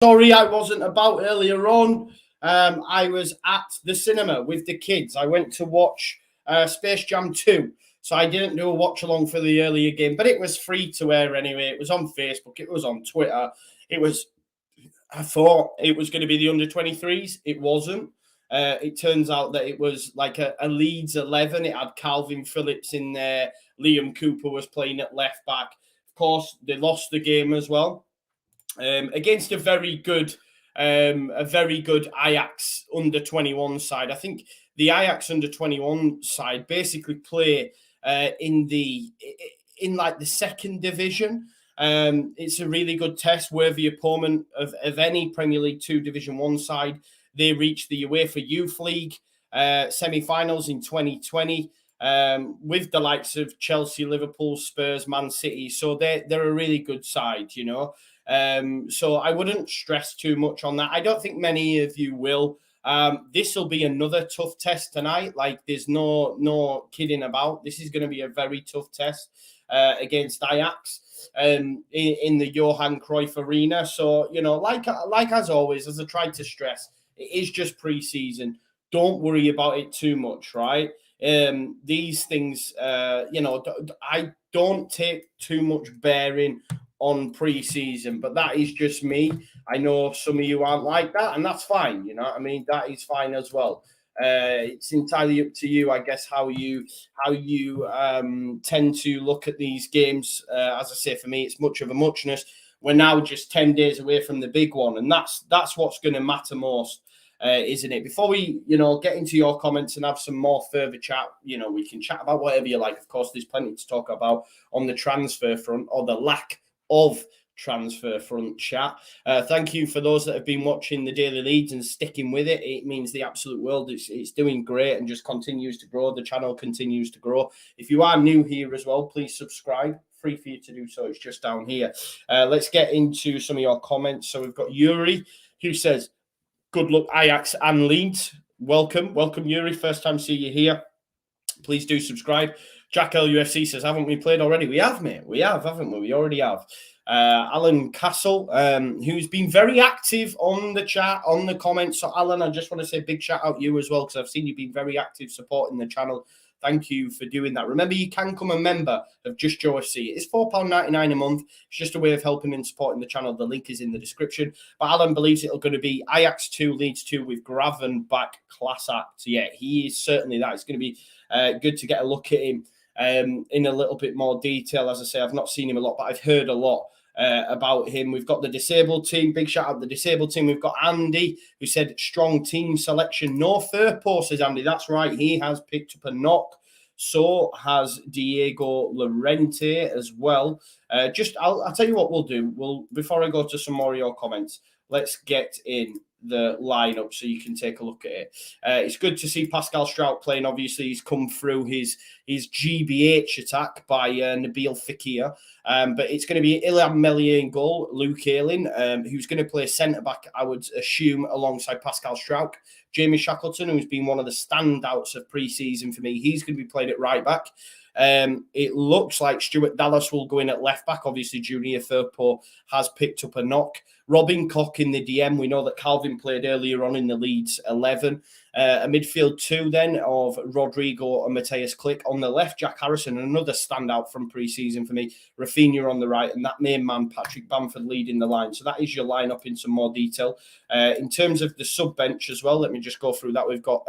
Sorry, I wasn't about earlier on. I was at the cinema with the kids. I went to watch Space Jam 2. So I didn't do a watch along for the earlier game, but it was free to air anyway. It was on Facebook. It was on Twitter. I thought it was going to be the under-23s. It wasn't. It turns out that it was like a Leeds 11. It had Calvin Phillips in there. Liam Cooper was playing at left back. Of course, they lost the game as well. Against a very good Iacs under-21 side. I think the Iacs under-21 side basically play in like the second division. It's a really good test, worthy opponent of any Premier League 2 Division 1 side. They reached the UEFA Youth League semi-finals in 2020 with the likes of Chelsea, Liverpool, Spurs, Man City. So they're a really good side, you know. So I wouldn't stress too much on that. I don't think many of you will. This will be another tough test tonight. Like, there's no kidding about. This is going to be a very tough test against Ajax in the Johan Cruyff Arena. So, you know, like as always, as I tried to stress, it is just pre-season. Don't worry about it too much, right? These things, you know, I don't take too much bearing on pre-season, but that is just me. I know some of you aren't like that, and that's fine. You know what I mean? That is fine as well. It's entirely up to you, I guess, how you tend to look at these games. As I say, for me, it's much of a muchness. We're now just 10 days away from the big one, and that's what's going to matter most, isn't it? Before we, you know, get into your comments and have some more further chat, you know, we can chat about whatever you like. Of course, there's plenty to talk about on the transfer front, or the lack of transfer front chat. Thank you for those that have been watching the Daily Leeds and sticking with it. It means the absolute world. It's doing great and just continues to grow. The channel continues to grow. If you are new here as well, please subscribe. Free for you to do so. It's just down here. Let's get into some of your comments. So we've got Yuri, who says, good luck, Ajax and Leeds. Welcome, Yuri. First time see you here. Please do subscribe. Jack LUFC says, haven't we played already? We have, mate. We have, haven't we? We already have. Alan Castle, who's been very active on the chat, on the comments. So, Alan, I just want to say a big shout out to you as well, because I've seen you being very active supporting the channel. Thank you for doing that. Remember, you can become a member of JUSTJOE FC. It's £4.99 a month. It's just a way of helping and supporting the channel. The link is in the description. But Alan believes it's going to be Ajax 2, Leeds 2 with Gravenbach class act. Yeah, he is certainly that. It's going to be good to get a look at him in a little bit more detail. As I say, I've not seen him a lot, but I've heard a lot about him. We've got the disabled team. Big shout out to the disabled team. We've got Andy, who said strong team selection. No Firpo, says Andy. That's right. He has picked up a knock. So has Diego Llorente as well. I'll tell you what we'll do. Before I go to some more of your comments, let's get in the lineup so you can take a look at it. It's good to see Pascal Strout playing. Obviously, he's come through his GBH attack by Nabil Fekir. But it's going to be Ilham Melier in goal, Luke Ayling, who's going to play centre-back, I would assume, alongside Pascal Strout. Jamie Shackleton, who's been one of the standouts of pre-season for me, he's going to be played at right-back. It looks like Stuart Dallas will go in at left-back. Obviously, Junior Firpo has picked up a knock. Robin Koch in the DM. We know that Calvin played earlier on in the Leeds 11. A midfield 2 then of Rodrigo and Matthias Klick. On the left, Jack Harrison, another standout from pre-season for me. Rafinha on the right, and that main man, Patrick Bamford, leading the line. So that is your lineup in some more detail. In terms of the sub-bench as well, let me just go through that. We've got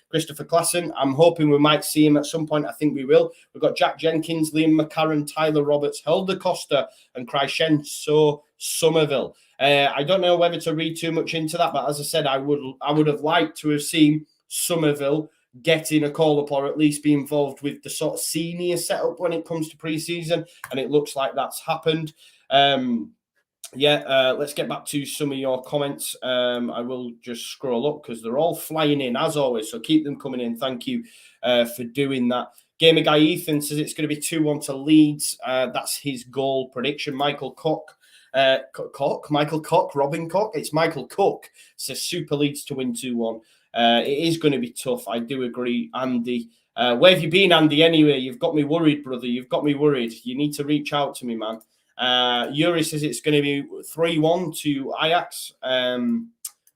Christopher Klassen. I'm hoping we might see him at some point. I think we will. We've got Jack Jenkins, Liam McCarron, Tyler Roberts, Helder Costa, and Crescenzo Somerville. I don't know whether to read too much into that, but as I said, I would have liked to have seen Somerville getting a call-up or at least be involved with the sort of senior setup when it comes to pre-season, and it looks like that's happened. Let's get back to some of your comments. I will just scroll up because they're all flying in as always, so keep them coming in. Thank you for doing that. Gamer Guy Ethan says it's going to be 2-1 to Leeds. That's his goal prediction. Michael Cook, Robin Cook. It's Michael Cook says Super Leeds to win 2-1. It is going to be tough. I do agree, Andy. Where have you been, Andy, anyway? You've got me worried, brother. You've got me worried. You need to reach out to me, man. Yuri says it's going to be 3-1 to Ajax.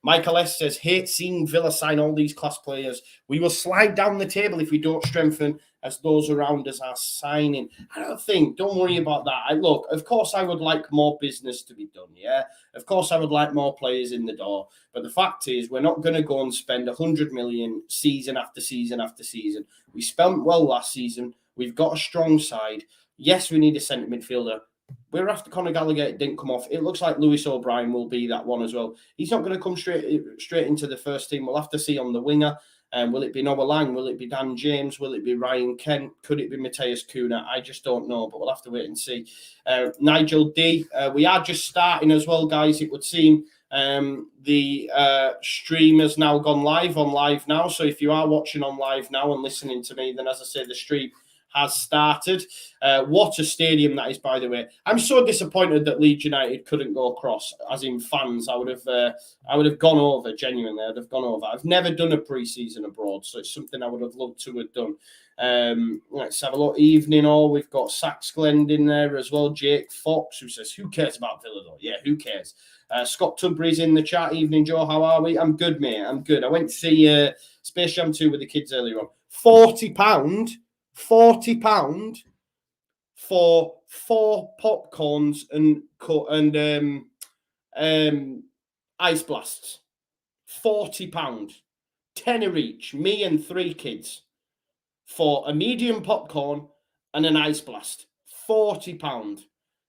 Michael S says, hate seeing Villa sign all these class players. We will slide down the table if we don't strengthen as those around us are signing. Don't worry about that. Look, of course I would like more business to be done, yeah? Of course I would like more players in the door. But the fact is, we're not going to go and spend 100 million season after season after season. We spent well last season. We've got a strong side. Yes, we need a centre midfielder. We're after Conor Gallagher, it didn't come off. It looks like Lewis O'Brien will be that one as well. He's not going to come straight into the first team. We'll have to see on the winger. Will it be Noah Lang? Will it be Dan James? Will it be Ryan Kent? Could it be Matthias Cunha? I just don't know, but we'll have to wait and see. Nigel D. We are just starting as well, guys. It would seem the stream has now gone live on live now. So if you are watching on live now and listening to me, then as I say, the stream has started. What a stadium that is, by the way. I'm so disappointed that Leeds United couldn't go across, as in fans. I would have gone over, genuinely. I'd have gone over. I've never done a pre-season abroad, so it's something I would have loved to have done. Let's have a look. Evening all. We've got Sax Glen in there as well. Jake Fox, who says, who cares about Villa, though? Yeah, who cares? Scott Tudbury's in the chat. Evening, Joe. How are we? I'm good, mate. I'm good. I went to see Space Jam 2 with the kids earlier on. £40 for 4 popcorns and ice blasts. £40, tenner each. Me and 3 kids for a medium popcorn and an ice blast. £40.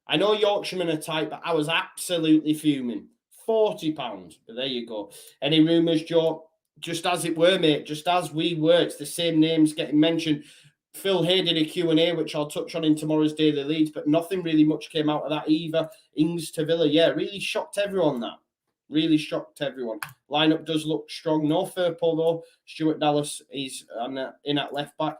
I know Yorkshiremen are tight, but I was absolutely fuming. £40. But there you go. Any rumours, Joe? Just as it were, mate. Just as we were. It's the same names getting mentioned. Phil Hay did a Q&A, which I'll touch on in tomorrow's Daily Leeds, but nothing really much came out of that either. Ings to Villa, yeah, really shocked everyone, that. Really shocked everyone. Lineup does look strong. No Firpo, though. Stuart Dallas is in at left-back.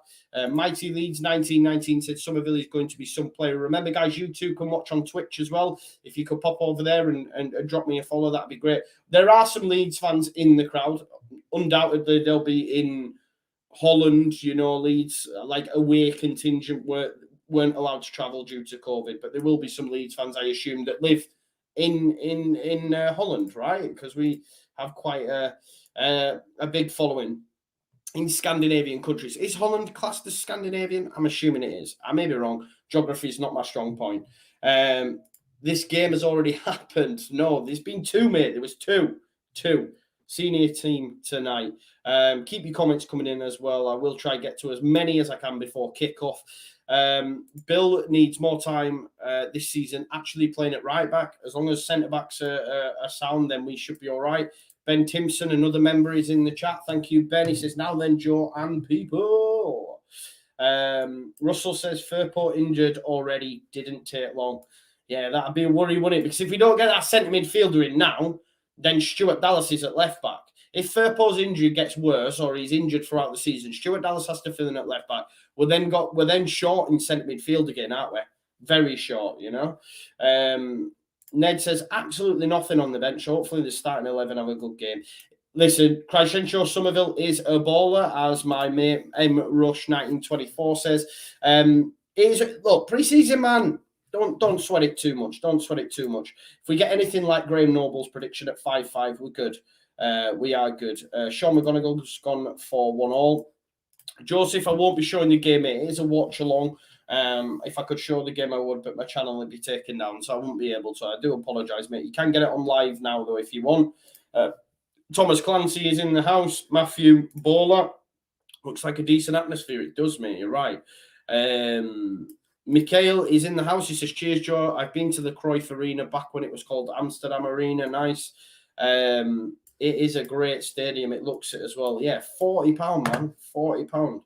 Mighty Leeds 1919 said Somerville is going to be some player. Remember, guys, you too can watch on Twitch as well. If you could pop over there and drop me a follow, that'd be great. There are some Leeds fans in the crowd. Undoubtedly, they'll be in Holland, Leeds, like away contingent weren't allowed to travel due to COVID, but there will be some Leeds fans, I assume, that live in Holland, right? Because we have quite a big following in Scandinavian countries. Is Holland classed as Scandinavian? I'm assuming it is. I may be wrong. Geography is not my strong point. This game has already happened. No, there's been 2, mate. There was two. Senior team tonight. Keep your comments coming in as well. I will try to get to as many as I can before kickoff. Bill needs more time this season actually playing at right back. As long as centre backs are sound, then we should be all right. Ben Timpson, another member, is in the chat. Thank you, Ben. He says, now then, Joe and people. Russell says, Firpo injured already. Didn't take long. Yeah, that'd be a worry, wouldn't it? Because if we don't get that centre midfielder in now, then Stuart Dallas is at left back. If Firpo's injury gets worse or he's injured throughout the season, Stuart Dallas has to fill in at left back. We're then short in centre midfield again, aren't we? Very short, Ned says absolutely nothing on the bench. Hopefully the starting 11 have a good game. Listen, Crescencio Somerville is a baller, as my mate M Rush 1924 says. Look, pre-season, man. Don't sweat it too much. If we get anything like Graham Noble's prediction at 5-5, we're good. We are good. Sean McGonagall's gone for 1-1. Joseph, I won't be showing the game. It is a watch along. If I could show the game, I would, but my channel would be taken down, so I won't be able to. I do apologise, mate. You can get it on live now, though, if you want. Thomas Clancy is in the house. Matthew Bowler. Looks like a decent atmosphere. It does, mate. You're right. Mikhail is in the house. He says, cheers, Joe. I've been to the Cruyff Arena back when it was called Amsterdam Arena. Nice. It is a great stadium. It looks it as well. Yeah, £40, man. £40.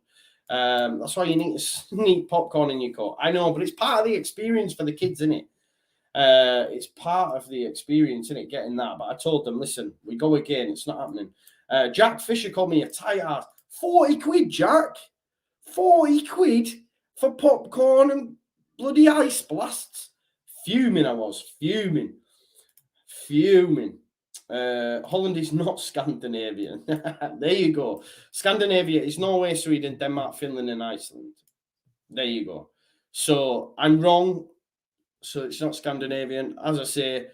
That's why you need to sneak popcorn in your coat. I know, but it's part of the experience for the kids, isn't it? It's part of the experience, isn't it, getting that? But I told them, listen, we go again. It's not happening. Jack Fisher called me a tight ass. 40 quid, Jack. 40 quid for popcorn and bloody ice blasts. Fuming I was. Fuming. Holland is not Scandinavian. There you go. Scandinavia is Norway, Sweden, Denmark, Finland, and Iceland. There you go. So I'm wrong. So it's not Scandinavian. As I say,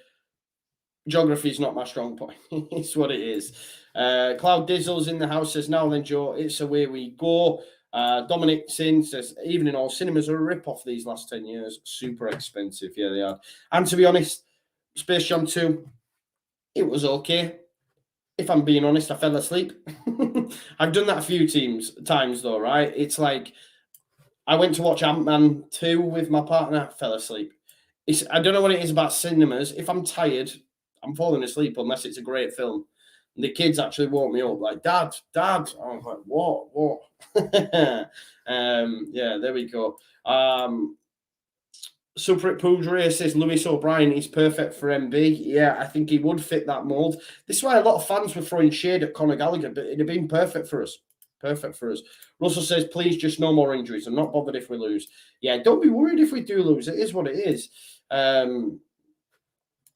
geography is not my strong point. It's what it is. Cloud Dizzle's in the house, says, now then, Joe, it's away we go. Dominic Sin says, evening all, cinemas are a rip-off these last 10 years. Super expensive. Yeah, they are. And to be honest, Space Jam 2, it was okay. If I'm being honest, I fell asleep. I've done that a few times though, right? It's like, I went to watch Ant-Man 2 with my partner, fell asleep. I don't know what it is about cinemas. If I'm tired, I'm falling asleep unless it's a great film. And the kids actually woke me up like, Dad. I was like, what? Yeah, there we go. Super Poudre says Lewis O'Brien is perfect for MB. Yeah, I think he would fit that mold. This is why a lot of fans were throwing shade at Conor Gallagher, but it'd have been perfect for us. Perfect for us. Russell says, please, just no more injuries. I'm not bothered if we lose. Yeah, don't be worried if we do lose. It is what it is.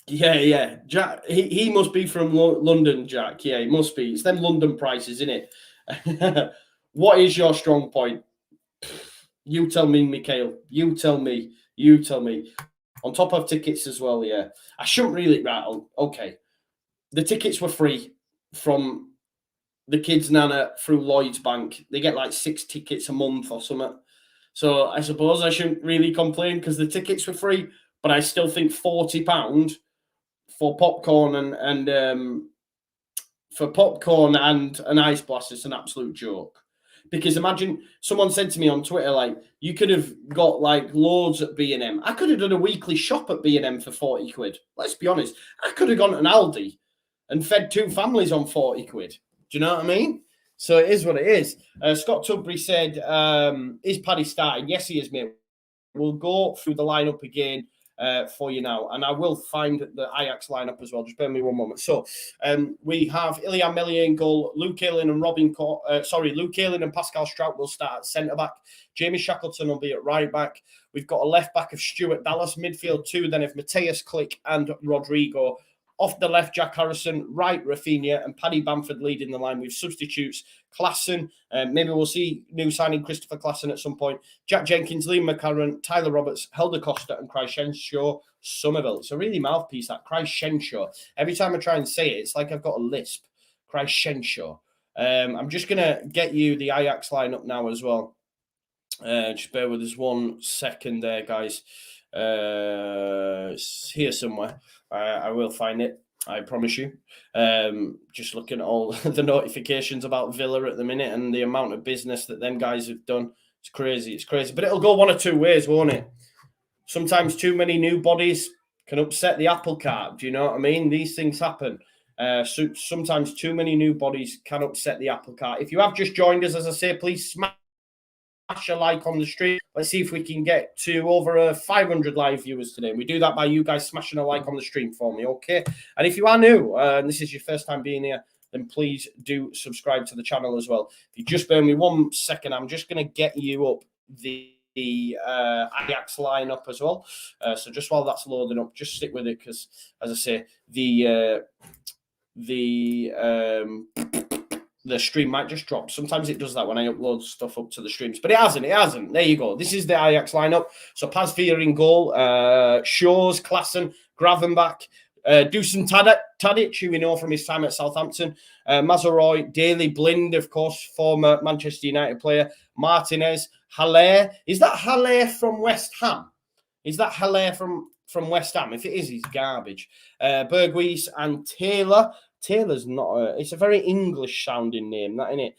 Yeah. Jack, he must be from London, Jack. Yeah, he must be. It's them London prices, isn't it? What is your strong point? You tell me, Mikhail. You tell me. On top of tickets as well, yeah. I shouldn't really rattle. Okay. The tickets were free from the kids' nana through Lloyd's Bank. They get like 6 tickets a month or something. So I suppose I shouldn't really complain because the tickets were free, but I still think £40 for popcorn and an ice blast is an absolute joke. Because imagine someone said to me on Twitter, like, you could have got like loads at B&M. I could have done a weekly shop at B&M for 40 quid. Let's be honest. I could have gone to an Aldi and fed 2 families on 40 quid. Do you know what I mean? So it is what it is. Scott Tubry said, is Paddy starting? Yes, he is, mate. We'll go through the lineup again for you now. And I will find the Iacs lineup as well. Just bear with me one moment. So we have Ilya Melier in goal. Luke Ayling and Pascal Strout will start at centre-back. Jamie Shackleton will be at right-back. We've got a left-back of Stuart Dallas. Midfield 2 then of Mateus Click and Rodrigo. Off the left, Jack Harrison, right, Rafinha, and Paddy Bamford leading the line with substitutes. Klassen, maybe we'll see new signing Christopher Klassen at some point. Jack Jenkins, Liam McCarron, Tyler Roberts, Helder Costa, and Crescencio Somerville. It's a really mouthpiece, that Crescencio. Every time I try and say it, it's like I've got a lisp. Crescencio. I'm just going to get you the Iacs lineup now as well. Just bear with us 1 second there, guys. It's here somewhere. I will find it, I promise you. Just looking at all the notifications about Villa at the minute and the amount of business that them guys have done. It's crazy. But it'll go one or two ways, won't it? Sometimes too many new bodies can upset the apple cart. Do you know what I mean? These things happen. So sometimes too many new bodies can upset the apple cart. If you have just joined us, as I say, please smash a like on the stream. Let's see if we can get to over 500 live viewers today. We do that by you guys smashing a like on the stream for me, okay? And if you are new and this is your first time being here, then please do subscribe to the channel as well. If you just bear me 1 second, I'm just going to get you up the Iacs lineup as well. So just while that's loading up, just stick with it because, as I say, the stream might just drop. Sometimes it does that when I upload stuff up to the streams, but it hasn't. There you go. This is the Iacs lineup. So Paz Villa in goal, Shaw's, Klassen, Gravenbach, Dusan Tadic, who we know from his time at Southampton, Mazaroy, Daly Blind, of course, former Manchester United player, Martinez, Haller. Is that Haller from West Ham? Is that Haller from West Ham? If it is, he's garbage. Berghuis and Taylor. Taylor's not it's a very English sounding name, that, isn't it?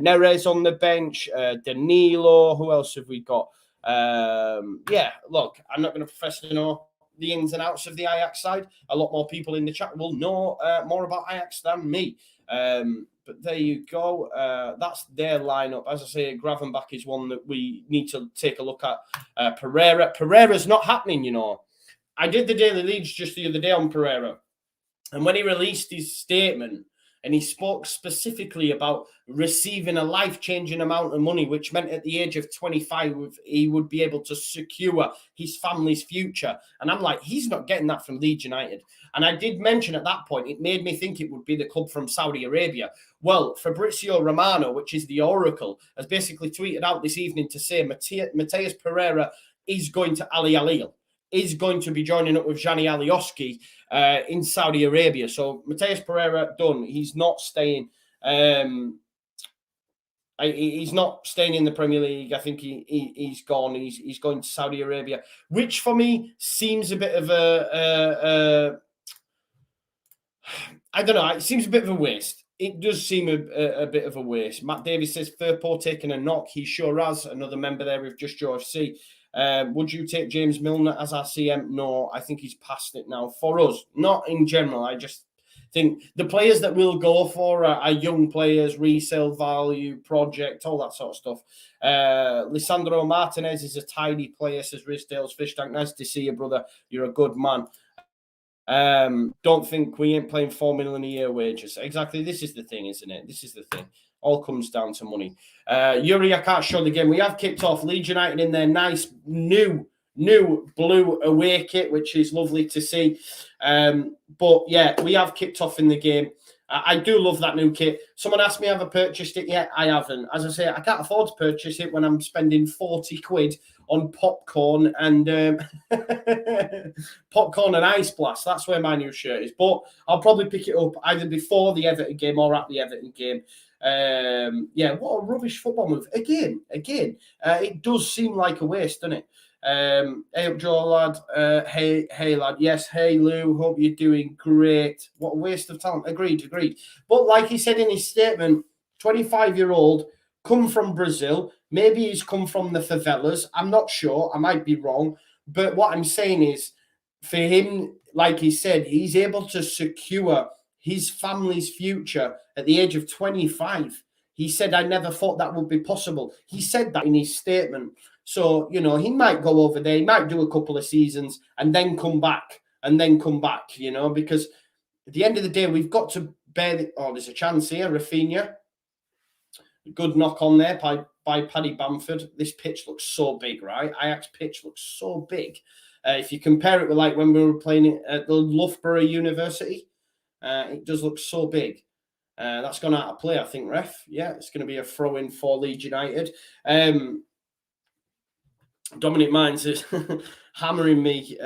Neres on the bench, Danilo. Who else have we got? Yeah, look, I'm not going to profess to know the ins and outs of the Iacs side. A lot more people in the chat will know more about Iacs than me. But there you go. That's their lineup. As I say, Gravenbach is one that we need to take a look at. Pereira's not happening, you know. I did the Daily Leeds just the other day on Pereira. And when he released his statement and he spoke specifically about receiving a life-changing amount of money, which meant at the age of 25, he would be able to secure his family's future. And I'm like, he's not getting that from Leeds United. And I did mention at that point, it made me think it would be the club from Saudi Arabia. Well, Fabrizio Romano, which is the Oracle, has basically tweeted out this evening to say Mateus Pereira is going to Al Hilal. is going to be joining up with Gianni Alioski in Saudi Arabia. So Matheus Pereira done. He's not staying. He's not staying in the Premier League. I think he's gone. He's going to Saudi Arabia, which for me seems a bit of I don't know. It seems a bit of a waste. It does seem a bit of a waste. Matt Davies says, Firpo taking a knock. He sure has. Another member there with JUSTJOE FC. Would you take James Milner as our CM? No, I think he's past it now. For us, not in general. I just think the players that we'll go for are young players, resale value, project, all that sort of stuff. Lisandro Martinez is a tidy player, says Rizdale's Fish Tank. Nice to see you, brother. You're a good man. Don't think we ain't playing $4 million a year wages. Exactly. This is the thing, isn't it? This is the thing. All comes down to money. Yuri, I can't show the game. We have kicked off. Leeds United in their nice new blue away kit, which is lovely to see. But yeah, we have kicked off in the game. I do love that new kit. Someone asked me, have I purchased it yet? I haven't. As I say, I can't afford to purchase it when I'm spending 40 quid on popcorn and popcorn and ice blast. That's where my new shirt is. But I'll probably pick it up either before the Everton game or at the Everton game. Yeah, what a rubbish football move. Again, it does seem like a waste, doesn't it? Hey up, Joe lad. Hey lad. Yes, hey Lou. Hope you're doing great. What a waste of talent. Agreed. But like he said in his statement, 25-year-old, come from Brazil. Maybe he's come from the favelas. I'm not sure. I might be wrong. But what I'm saying is, for him, like he said, he's able to secure his family's future at the age of 25. He said, I never thought that would be possible. He said that in his statement. So, you know, he might go over there. He might do a couple of seasons and then come back, you know, because at the end of the day, we've got to bear the... Oh, there's a chance here. Rafinha. Good knock on there by Paddy Bamford. This pitch looks so big, right? Ajax pitch looks so big. If you compare it with like when we were playing it at the Loughborough University, it does look so big. That's gone out of play, I think, ref. Yeah, it's going to be a throw-in for Leeds United. Dominic Mines is hammering me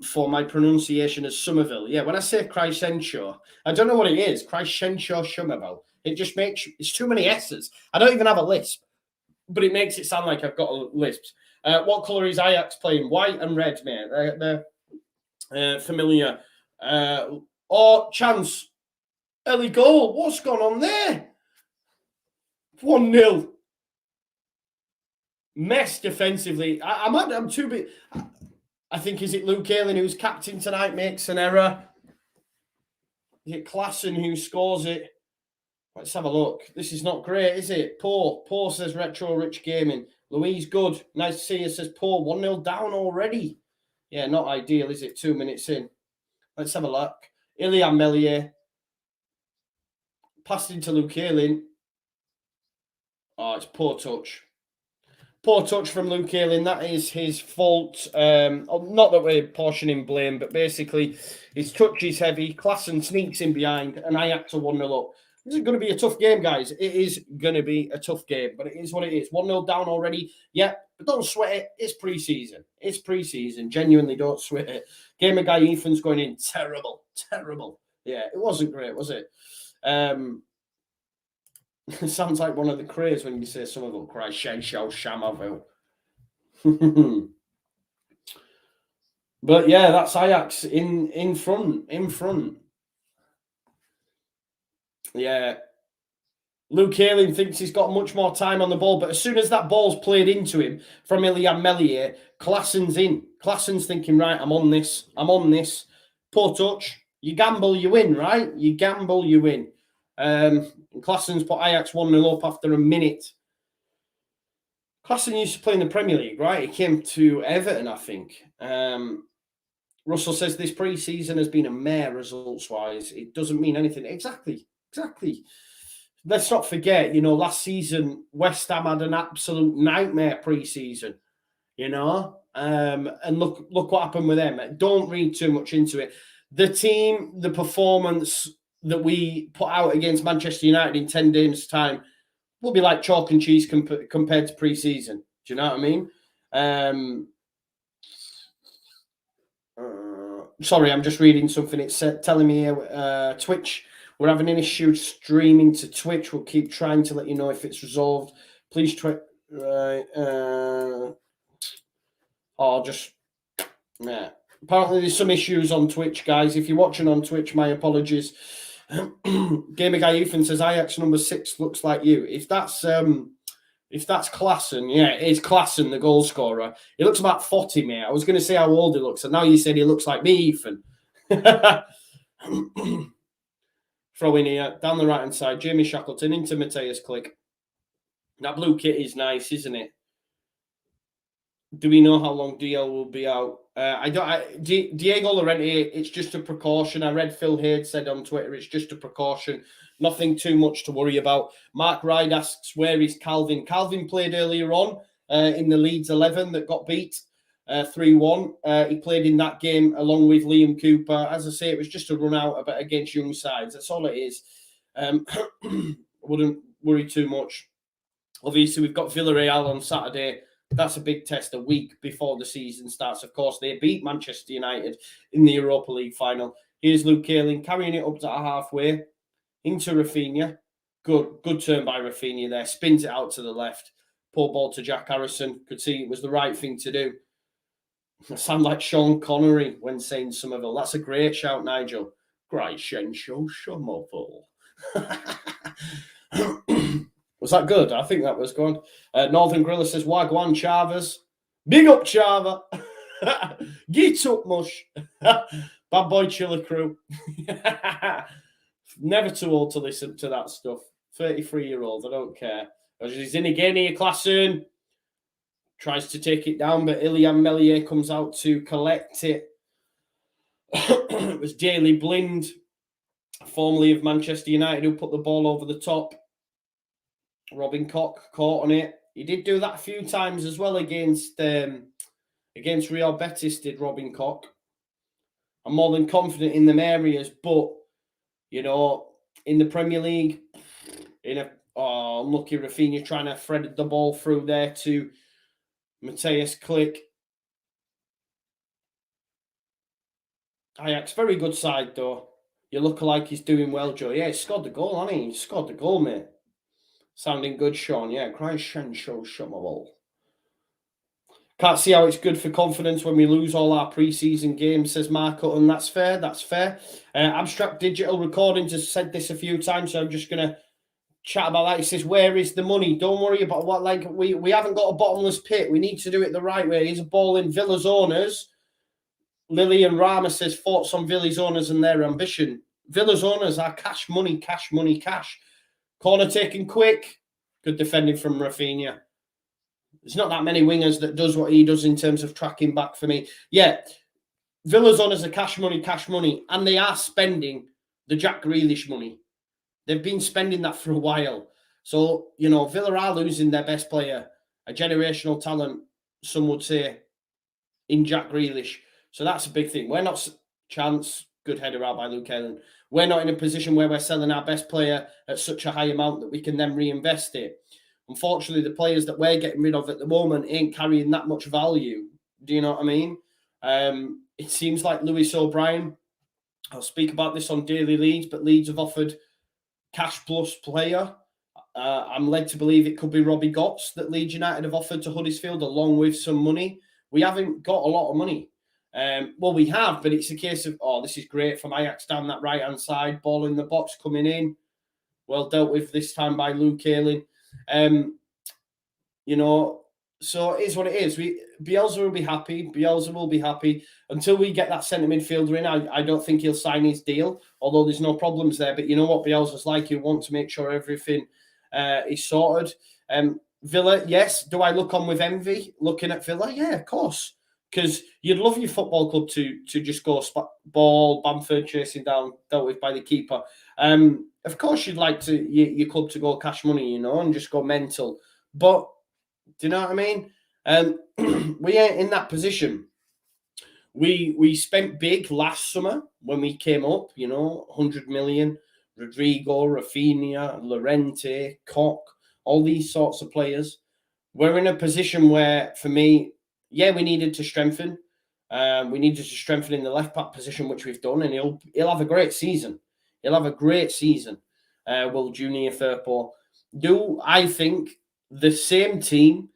for my pronunciation as Somerville. Yeah, when I say Crescencio, I don't know what it is. Crescencio Somerville. It just makes... It's too many S's. I don't even have a lisp, but it makes it sound like I've got a lisp. What colour is Ajax playing? White and red, mate. They're familiar. Chance. Early goal. What's gone on there? 1-0. Mess defensively. I'm too big. I think, is it Luke Ayling who's captain tonight makes an error? Is it Klassen who scores it? Let's have a look. This is not great, is it? Poor says Retro Rich Gaming. Louise, good. Nice to see you, says Paul. 1-0 down already. Yeah, not ideal, is it? 2 minutes in. Let's have a look. Ilian Melier. Passed into Luke Ayling. Oh, it's poor touch. Poor touch from Luke Ayling. That is his fault. Not that we're portioning blame, but basically his touch is heavy. Klassen sneaks in behind, and Ajax are 1-0 up. This is going to be a tough game, guys. It is going to be a tough game, but it is what it is. 1-0 down already. Yeah, but don't sweat it. It's pre-season. It's pre-season. Genuinely, don't sweat it. Gamer guy Ethan's going in. Terrible. Yeah, it wasn't great, was it? Sounds like one of the craze when you say some of them cry Shenshao Shamaville. But yeah, that's Ajax in front. Yeah. Luke Ayling thinks he's got much more time on the ball, but as soon as that ball's played into him from Ilian Melier, Klassen's in. Klassen's thinking, right, I'm on this. Poor touch. You gamble, you win, right? You gamble, you win. Klassen's put Ajax 1-0 up after a minute. Klassen used to play in the Premier League, right? He came to Everton, I think. Russell says this pre-season has been a mare results-wise. It doesn't mean anything. Exactly. Let's not forget, you know, last season, West Ham had an absolute nightmare pre-season, you know? And look what happened with them. Don't read too much into it. The team, the performance that we put out against Manchester United in 10 games' time will be like chalk and cheese compared to pre-season. Do you know what I mean? sorry, I'm just reading something. It's telling me here, Twitch, we're having an issue streaming to Twitch. We'll keep trying to let you know if it's resolved. Please try. Right. Just. Yeah. Apparently, there's some issues on Twitch, guys. If you're watching on Twitch, my apologies. Gamer Guy Ethan says Iacs number 6 looks like you. If that's Klassen, yeah, it is Klassen, the goal scorer. He looks about 40, mate. I was going to say how old he looks, and now you said he looks like me, Ethan. Throw in here, down the right-hand side, Jamie Shackleton into Mateus Click. That blue kit is nice, isn't it? Do we know how long DL will be out? Diego Llorente, it's just a precaution. I read Phil Hayde said on Twitter, it's just a precaution. Nothing too much to worry about. Mark Ride asks, where is Calvin? Calvin played earlier on in the Leeds 11 that got beat 3-1. He played in that game along with Liam Cooper. As I say, it was just a run out against young sides. That's all it is. Wouldn't worry too much. Obviously, we've got Villarreal on Saturday. That's a big test a week before the season starts. Of course, they beat Manchester United in the Europa League final. Here's Luke Ayling carrying it up to halfway into Rafinha. Good turn by Rafinha there. Spins it out to the left. Poor ball to Jack Harrison. Could see it was the right thing to do. I sound like Sean Connery when saying Somerville. That's a great shout, Nigel. Great show, Somerville. Was that good? I think that was good. Northern Griller says, Wagwan Chavez. Big up, Chava. Get up, Mush. Bad boy Chiller Crew. Never too old to listen to that stuff. 33-year-old, I don't care. He's in again here, Klassen. Tries to take it down, but Ilian Melier comes out to collect it. It was Daley Blind, formerly of Manchester United, who put the ball over the top. Robin Koch caught on it. He did do that a few times as well against Real Betis, did Robin Koch. I'm more than confident in them areas, but, you know, in the Premier League, unlucky Rafinha trying to thread the ball through there to Mateus Click. Ajax, very good side, though. You look like he's doing well, Joe. Yeah, he scored the goal, hasn't he? He scored the goal, mate. Sounding good, Sean. Yeah, Christ show ball. Can't see how it's good for confidence when we lose all our pre-season games, says Mark Hutton. That's fair. That's fair. Abstract Digital Recordings has said this a few times, so I'm just going to chat about that. He says, where is the money? Don't worry about what, like, we haven't got a bottomless pit. We need to do it the right way. Here's a ball in Villa's owners. Lillian Rama says, thoughts on Villa's owners and their ambition. Villa's owners are cash money, cash money, cash. Corner taken quick. Good defending from Rafinha. There's not that many wingers that does what he does in terms of tracking back for me. Yeah, Villa's owners are cash money, and they are spending the Jack Grealish money. They've been spending that for a while. So, you know, Villa are losing their best player, a generational talent, some would say, in Jack Grealish. So that's a big thing. We're not chance. Good header out by Luke Ayling. We're not in a position where we're selling our best player at such a high amount that we can then reinvest it. Unfortunately, the players that we're getting rid of at the moment ain't carrying that much value. Do you know what I mean? It seems like Lewis O'Brien, I'll speak about this on Daily Leeds, but Leeds have offered cash plus player. I'm led to believe it could be Robbie Gotts that Leeds United have offered to Huddersfield along with some money. We haven't got a lot of money. Well, we have, but it's a case of, this is great from Ajax down that right-hand side. Ball in the box coming in. Well dealt with this time by Luke Ayling. You know, so it is what it is. Bielsa will be happy. Bielsa will be happy. Until we get that centre midfielder in, I don't think he'll sign his deal, although there's no problems there. But you know what Bielsa's like. He'll want to make sure everything is sorted. Villa, yes. Do I look on with envy looking at Villa? Yeah, of course. Because you'd love your football club to just go ball, Bamford chasing down, dealt with by the keeper. Of course, you'd like your club to go cash money, you know, and just go mental. But do you know what I mean? We ain't in that position. We spent big last summer when we came up, you know, 100 million. Rodrigo, Rafinha, Llorente, Koch, all these sorts of players. We're in a position where, for me, yeah, we needed to strengthen. We needed to strengthen in the left back position, which we've done, and he'll have a great season. He'll have a great season. Will Junior Firpo. Do I think the same team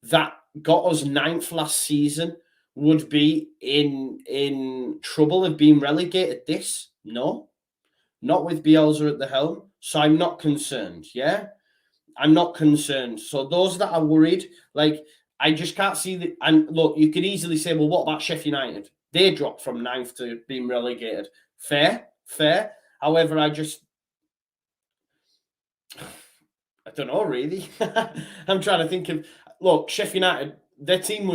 that got us 9th last season would be in trouble of being relegated this? No. Not with Bielsa at the helm. So I'm not concerned, yeah? I'm not concerned. So those that are worried, like, I just can't see that. And look, you could easily say, well, what about Sheffield United? They dropped from 9th to being relegated. Fair. However, I don't know, really. I'm trying to think of, look, Sheffield United, their team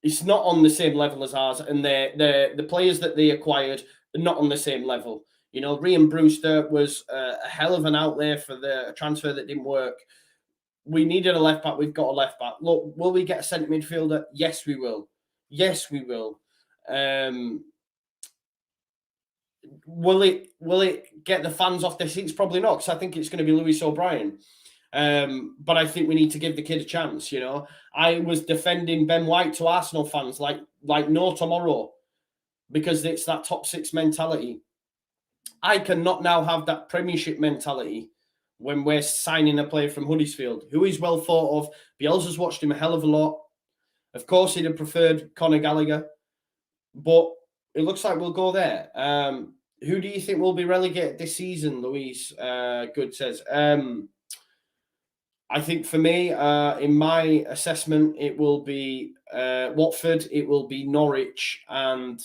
it's not on the same level as ours, and the players that they acquired are not on the same level. You know, Ryan Brewster was a hell of an outlay for the transfer that didn't work. We needed a left back. We've got a left back. Look, will we get a centre midfielder? Yes, we will. Will it get the fans off their seats? Probably not, because I think it's going to be Lewis O'Brien. But I think we need to give the kid a chance. You know, I was defending Ben White to Arsenal fans like no tomorrow, because it's that top 6 mentality. I cannot now have that Premiership mentality when we're signing a player from Huddersfield, who is well thought of. Bielsa's watched him a hell of a lot. Of course, he'd have preferred Conor Gallagher, but it looks like we'll go there. Who do you think will be relegated this season, Louise Good says? I think for me, in my assessment, it will be Watford, it will be Norwich, and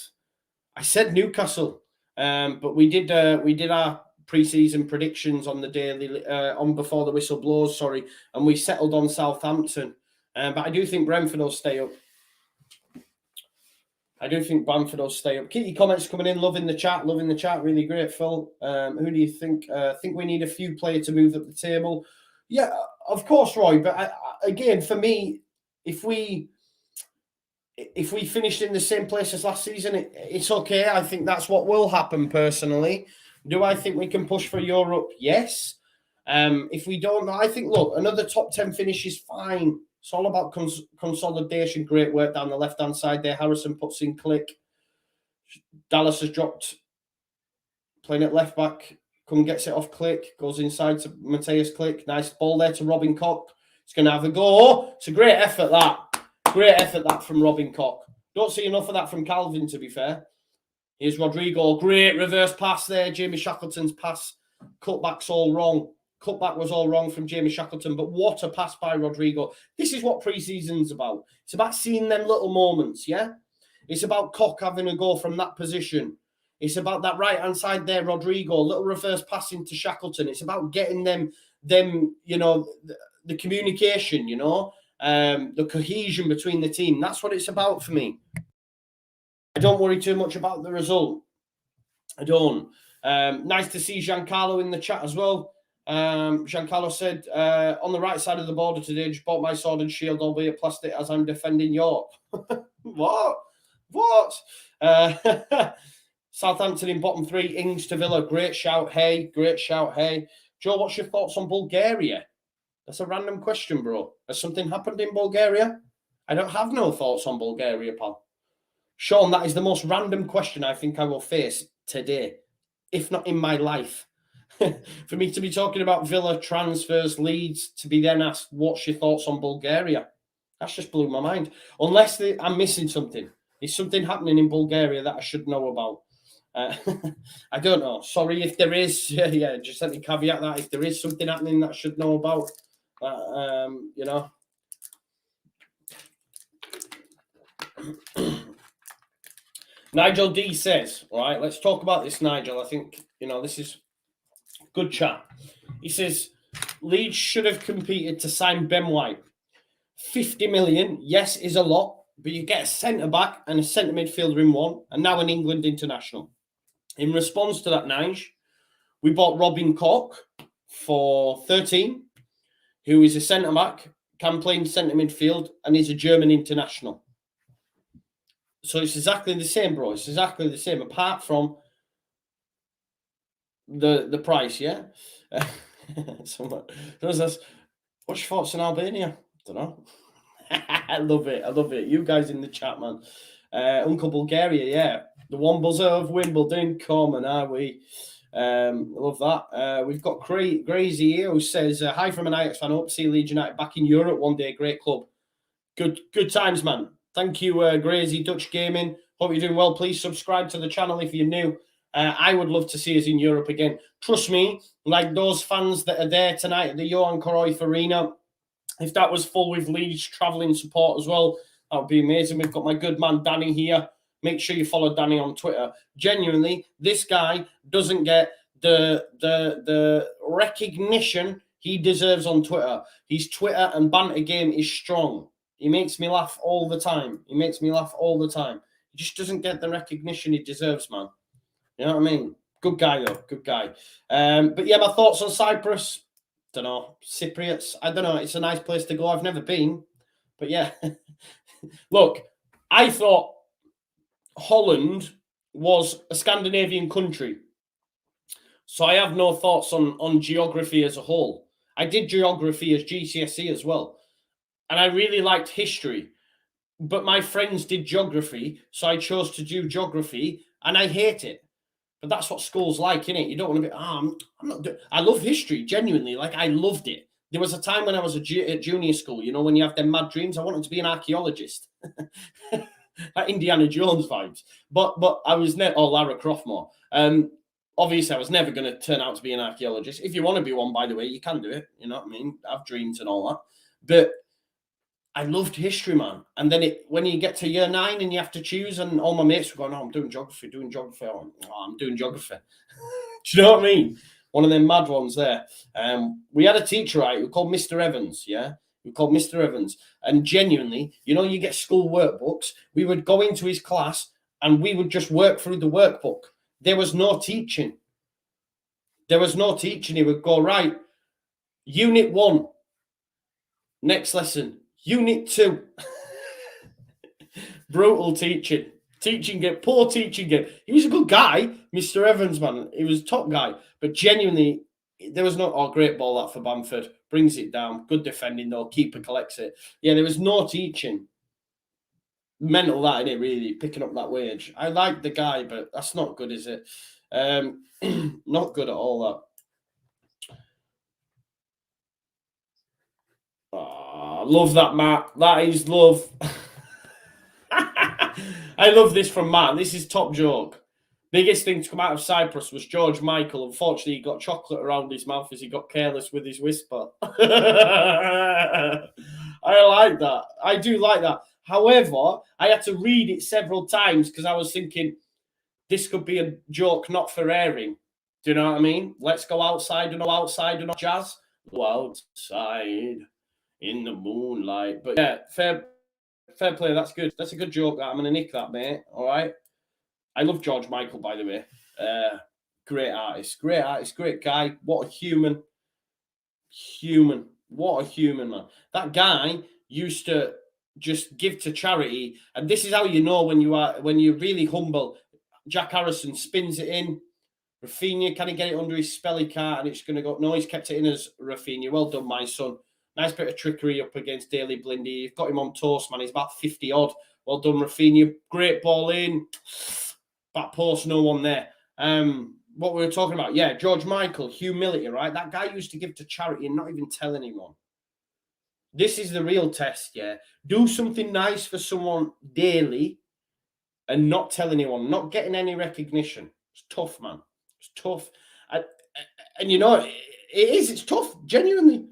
I said Newcastle. But we did our pre-season predictions on the daily on before the whistle blows, sorry, and we settled on Southampton. But I do think Brentford will stay up. Keep your comments coming in. Loving the chat. Really great, Phil. Who do you think? Think we need a few players to move up the table? Yeah, of course, Roy. But again, for me, if we finished in the same place as last season, it's okay. I think that's what will happen personally. Do I think we can push for Europe? Yes. If we don't, I think, look, another top 10 finish is fine. It's all about consolidation. Great work down the left-hand side there. Harrison puts in Click. Dallas has dropped, playing at left back. Come gets it off Click. Goes inside to Mateus Click. Nice ball there to Robin Koch. He's going to have a go. It's a great effort, that. Great effort, that, from Robin Koch. Don't see enough of that from Calvin, to be fair. Here's Rodrigo. Great reverse pass there. Jamie Shackleton's pass. Cutback's all wrong. Cutback was all wrong from Jamie Shackleton, but what a pass by Rodrigo. This is what pre-season's about. It's about seeing them little moments, yeah? It's about Koch having a go from that position. It's about that right-hand side there, Rodrigo, little reverse passing to Shackleton. It's about getting them you know, the communication, you know, the cohesion between the team. That's what it's about for me. I don't worry too much about the result. I don't. Nice to see Giancarlo in the chat as well. Giancarlo said, on the right side of the border today, just bought my sword and shield, albeit plastic, as I'm defending York. What? Southampton in bottom 3, Ings to Villa. Great shout, hey. Joe, what's your thoughts on Bulgaria? That's a random question, bro. Has something happened in Bulgaria? I don't have no thoughts on Bulgaria, pal. Sean, that is the most random question I think I will face today, if not in my life. For me to be talking about Villa transfers, Leeds, to be then asked, what's your thoughts on Bulgaria? That's just blew my mind. Unless I'm missing something. Is something happening in Bulgaria that I should know about? I don't know. Sorry if there is. Yeah, just let me caveat that. If there is something happening that I should know about, you know. Nigel D says, right, let's talk about this, Nigel. I think, you know, this is good chat. He says, Leeds should have competed to sign Ben White. 50 million, yes, is a lot, but you get a centre-back and a centre midfielder in one, and now an England international. In response to that, Nige, we bought Robin Koch for 13, who is a centre-back, can play in centre midfield, and is a German international. So it's exactly the same, bro. It's exactly the same, apart from the price, yeah? What's your thoughts on Albania? I don't know. I love it. You guys in the chat, man. Uncle Bulgaria, yeah. The one buzzer of Wimbledon, common, are we? Love that. We've got Crazy here who says, hi from an Iacs fan. Hope to see Leeds United back in Europe one day. Great club. Good times, man. Thank you, Grazy Dutch Gaming. Hope you're doing well. Please subscribe to the channel if you're new. I would love to see us in Europe again. Trust me, like those fans that are there tonight at the Johan Cruyff Arena, if that was full with Leeds travelling support as well, that would be amazing. We've got my good man Danny here. Make sure you follow Danny on Twitter. Genuinely, this guy doesn't get the recognition he deserves on Twitter. His Twitter and banter game is strong. He makes me laugh all the time. He just doesn't get the recognition he deserves, man. You know what I mean? Good guy, though. Good guy. But yeah, my thoughts on Cyprus. Don't know. Cypriots. I don't know. It's a nice place to go. I've never been. But yeah. Look, I thought Holland was a Scandinavian country. So I have no thoughts on geography as a whole. I did geography as GCSE as well. And I really liked history. But my friends did geography, so I chose to do geography, and I hate it. But that's what school's like, innit? You don't want to be, I'm not doing... I love history, genuinely. Like, I loved it. There was a time when I was at junior school, you know, when you have them mad dreams, I wanted to be an archaeologist. Like Indiana Jones vibes. But I was never... Oh, Lara Croft more. Obviously, I was never going to turn out to be an archaeologist. If you want to be one, by the way, you can do it. You know what I mean? Have dreams and all that. But I loved history, man. And then when you get to year 9 and you have to choose, and all my mates were going, "Oh, I'm doing geography. Oh, I'm doing geography." Do you know what I mean? One of them mad ones there. We had a teacher, right, who called Mr. Evans, yeah? We called Mr. Evans. And genuinely, you know, you get school workbooks. We would go into his class and we would just work through the workbook. There was no teaching. He would go, right, Unit 1, next lesson. Unit 2. Brutal teaching. Poor teaching game. He was a good guy, Mr. Evans, man. He was a top guy. But genuinely, there was no... Oh, great ball that for Bamford. Brings it down. Good defending, though. Keeper collects it. Yeah, there was no teaching. Mental that, innit, really, picking up that wage. I like the guy, but that's not good, is it? Not good at all, that. Oh, love that, Matt. That is love. I love this from Matt. This is top joke. Biggest thing to come out of Cyprus was George Michael. Unfortunately, he got chocolate around his mouth as he got careless with his whisper. I like that. I do like that. However, I had to read it several times because I was thinking, this could be a joke not for airing. Do you know what I mean? Let's go outside and jazz. Go outside in the moonlight. But yeah, fair play. That's good. That's a good joke. I'm going to nick that, mate. All right. I love George Michael, by the way. Great artist, great guy. What a human. What a human, man. That guy used to just give to charity. And this is how you know when you're really humble. Jack Harrison spins it in. Rafinha, can he get it under his spelly cart? And it's going to go. No, he's kept it in as Rafinha. Well done, my son. Nice bit of trickery up against Daly Blindy. You've got him on toast, man. He's about 50 odd. Well done, Rafinha. Great ball in. Back post, no one there. What we were talking about, yeah, George Michael, humility, right? That guy used to give to charity and not even tell anyone. This is the real test, yeah. Do something nice for someone daily and not tell anyone, not getting any recognition. It's tough, man. It's tough. And you know, it's tough, genuinely.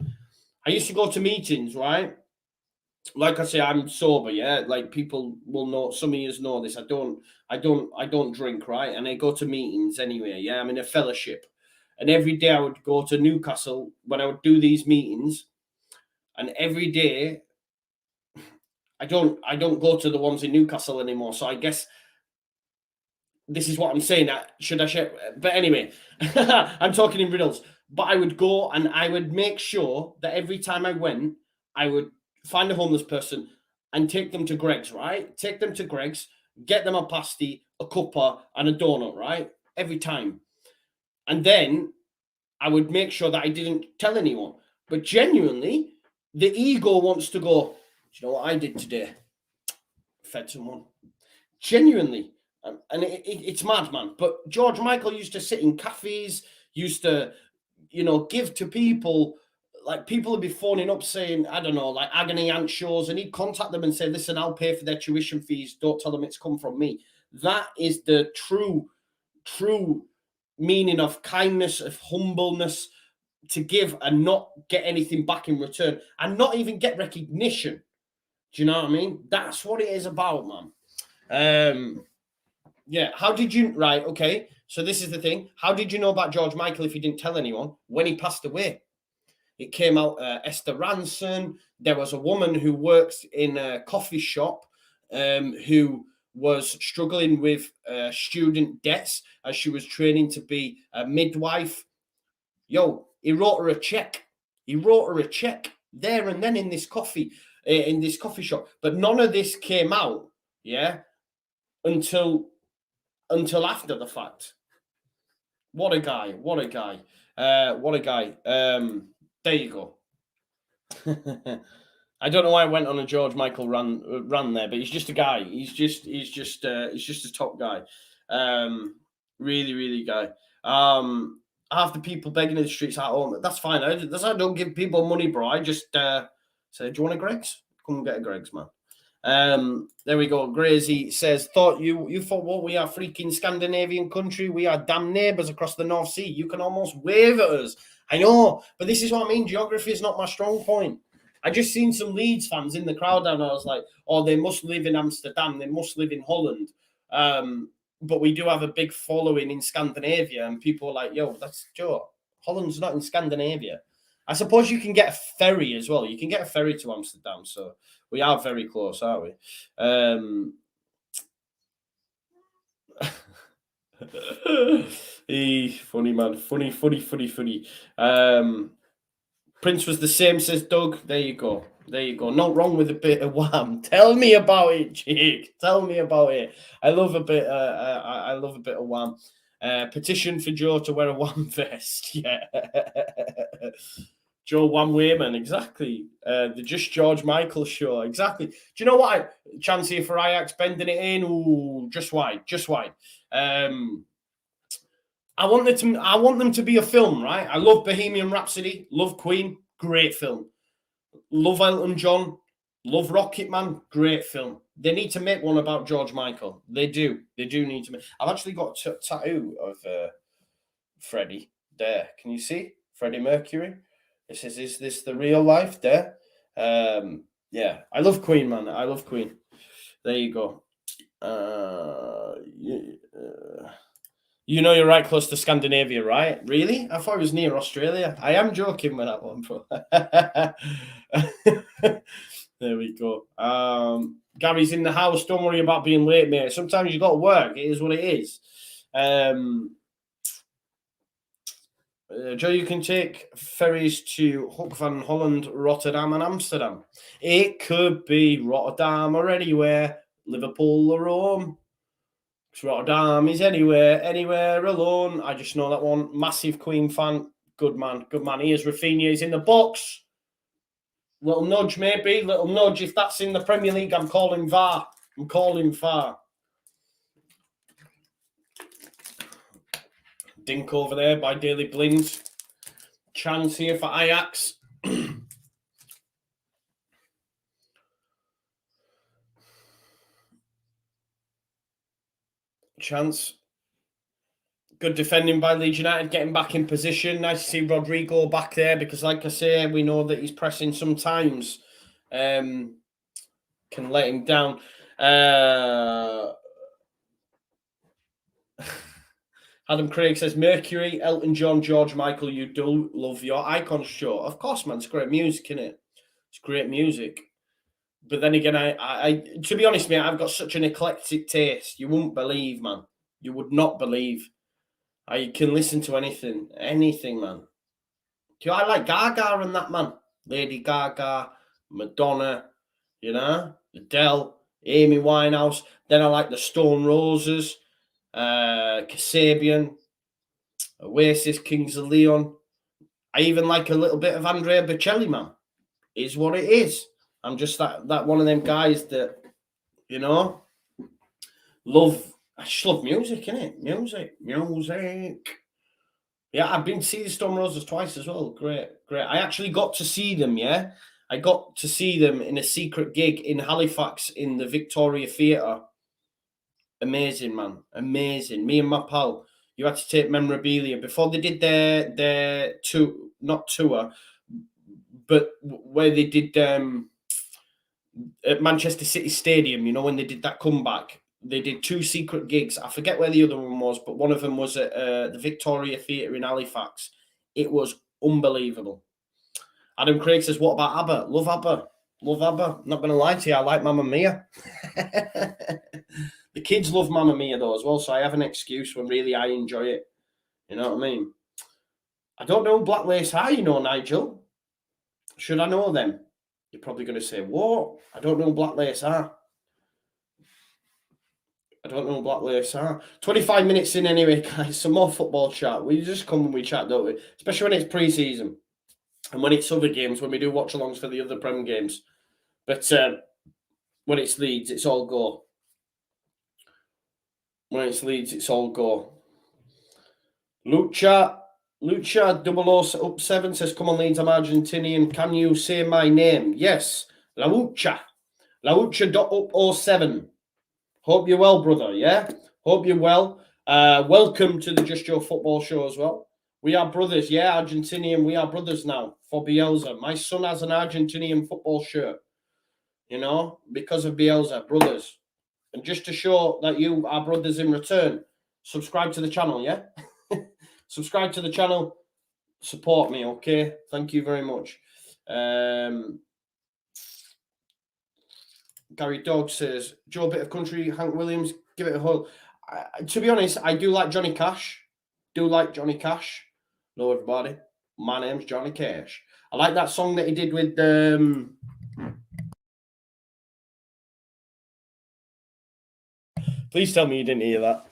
I used to go to meetings, right? Like I say, I'm sober, yeah. Like people will know, some of you know this. I don't drink, right? And I go to meetings anyway, yeah. I'm in a fellowship. And every day I would go to Newcastle when I would do these meetings. And every day I don't go to the ones in Newcastle anymore. So I guess this is what I'm saying. Should I share? But anyway, I'm talking in riddles. But I would go and I would make sure that every time I went, I would find a homeless person and take them to Greg's, right? Take them to Greg's, get them a pasty, a cuppa, and a donut, right? Every time. And then I would make sure that I didn't tell anyone. But genuinely, the ego wants to go, do you know what I did today? Fed someone. Genuinely. And it's mad, man. But George Michael used to sit in cafes, used to, give to people. Like, people would be phoning up saying, I don't know, like agony aunt shows, and he'd contact them and say, listen, I'll pay for their tuition fees. Don't tell them it's come from me. That is the true meaning of kindness, of humbleness, to give and not get anything back in return, and not even get recognition. Do you know what I mean? That's what it is about, man. Yeah. How did you? Right. Okay. So this is the thing. How did you know about George Michael if you didn't tell anyone when he passed away? It came out. Esther Ranson. There was a woman who works in a coffee shop, who was struggling with student debts as she was training to be a midwife. Yo, he wrote her a check. He wrote her a check there and then in this coffee shop. But none of this came out, yeah, until after the fact. What a guy! What a guy! What a guy! There you go. I don't know why I went on a George Michael run there, but he's just a guy. He's just a top guy. Really, really guy. Half the people begging in the streets at home. That's fine. I don't give people money, bro. I just say, do you want a Greggs? Come and get a Greggs, man. There we go. Grazy says, thought you thought, well, we are freaking Scandinavian country. We are damn neighbours across the North Sea. You can almost wave at us. I know, but this is what I mean. Geography is not my strong point. I just seen some Leeds fans in the crowd, and I was like, oh, they must live in Amsterdam. They must live in Holland. But we do have a big following in Scandinavia, and people are like, yo, that's Joe. Holland's not in Scandinavia. I suppose you can get a ferry as well. You can get a ferry to Amsterdam, so we are very close, aren't we? Funny, man. Funny. Prince was the same, says Doug. There you go. Not wrong with a bit of wham. Tell me about it, Jake. Tell me about it. I love a bit. I love a bit of wham. Petition for Joe to wear a wham vest. Yeah. Joe Wham Wayman, exactly. The Just George Michael show, exactly. Do you know what? Chance here for Iacs, bending it in. Ooh, just wide. I want them to be a film, right? I love Bohemian Rhapsody, love Queen, great film. Love Elton John, love Rocket Man, great film. They need to make one about George Michael. They do need to make. I've actually got a tattoo of Freddie there. Can you see Freddie Mercury? It says, "Is this the real life?" There. Yeah, I love Queen, man. I love Queen. There you go. You know you're right close to Scandinavia, right? Really? I thought it was near Australia. I am joking with that one, bro. There we go. Gary's in the house. Don't worry about being late, mate. Sometimes you got to work. It is what it is. Joe, you can take ferries to Hoek van Holland, Rotterdam, and Amsterdam. It could be Rotterdam or anywhere, Liverpool or Rome. Rotterdam is anywhere alone. I just know that one. Massive Queen fan. Good man. Here's Rafinha. He's in the box. Little nudge, maybe. Little nudge. If that's in the Premier League, I'm calling VAR. Dink over there by Daily Blind. Chance here for Ajax. Chance. Good defending by Leeds United, getting back in position. Nice to see Rodrigo back there because, like I say, we know that he's pressing sometimes. Can let him down. Adam Craig says, Mercury, Elton John, George Michael, you do love your Icons show. Of course, man. It's great music, isn't it? It's great music. But then again, I to be honest, mate, I've got such an eclectic taste. You wouldn't believe, man. You would not believe. I can listen to anything, man. I like Gaga and that, man. Lady Gaga, Madonna, Adele, Amy Winehouse. Then I like the Stone Roses, Kasabian, Oasis, Kings of Leon. I even like a little bit of Andrea Bocelli, man. Is what it is. I'm just that one of them guys that, I just love music, innit? Music. Yeah, I've been to see the Stone Roses twice as well. Great. I actually got to see them, yeah? I got to see them in a secret gig in Halifax in the Victoria Theatre. Amazing, man. Amazing. Me and my pal, you had to take memorabilia. Before they did their not tour, but where they did at Manchester City Stadium, you know, when they did that comeback, they did 2 secret gigs. I forget where the other one was, but one of them was at the Victoria Theatre in Halifax. It was unbelievable. Adam Craig says, what about ABBA? Love ABBA. Not going to lie to you, I like Mamma Mia. The kids love Mamma Mia, though, as well, so I have an excuse when really I enjoy it. You know what I mean? I don't know Black Lace are, you know, Nigel. Should I know them? You're probably going to say, what? I don't know Black Lace are. 25 minutes in anyway, guys. Some more football chat. We just come and we chat, don't we? Especially when it's pre-season. And when it's other games, when we do watch-alongs for the other Prem games. But when it's Leeds, it's all go. Lucha 007 says, come on, Leeds, I'm Argentinian. Can you say my name? Yes. Laucha 007. Hope you're well, brother, yeah? Hope you're well. Welcome to the Just Joe Football Show as well. We are brothers, yeah, Argentinian. We are brothers now for Bielsa. My son has an Argentinian football shirt, you know, because of Bielsa, brothers. And just to show that you are brothers in return, subscribe to the channel, yeah? Subscribe to the channel. Support me, okay? Thank you very much. Gary Dog says, Joe, bit of country, Hank Williams, give it a hug. To be honest, I do like Johnny Cash. Hello, everybody. My name's Johnny Cash. I like that song that he did with... Please tell me you didn't hear that.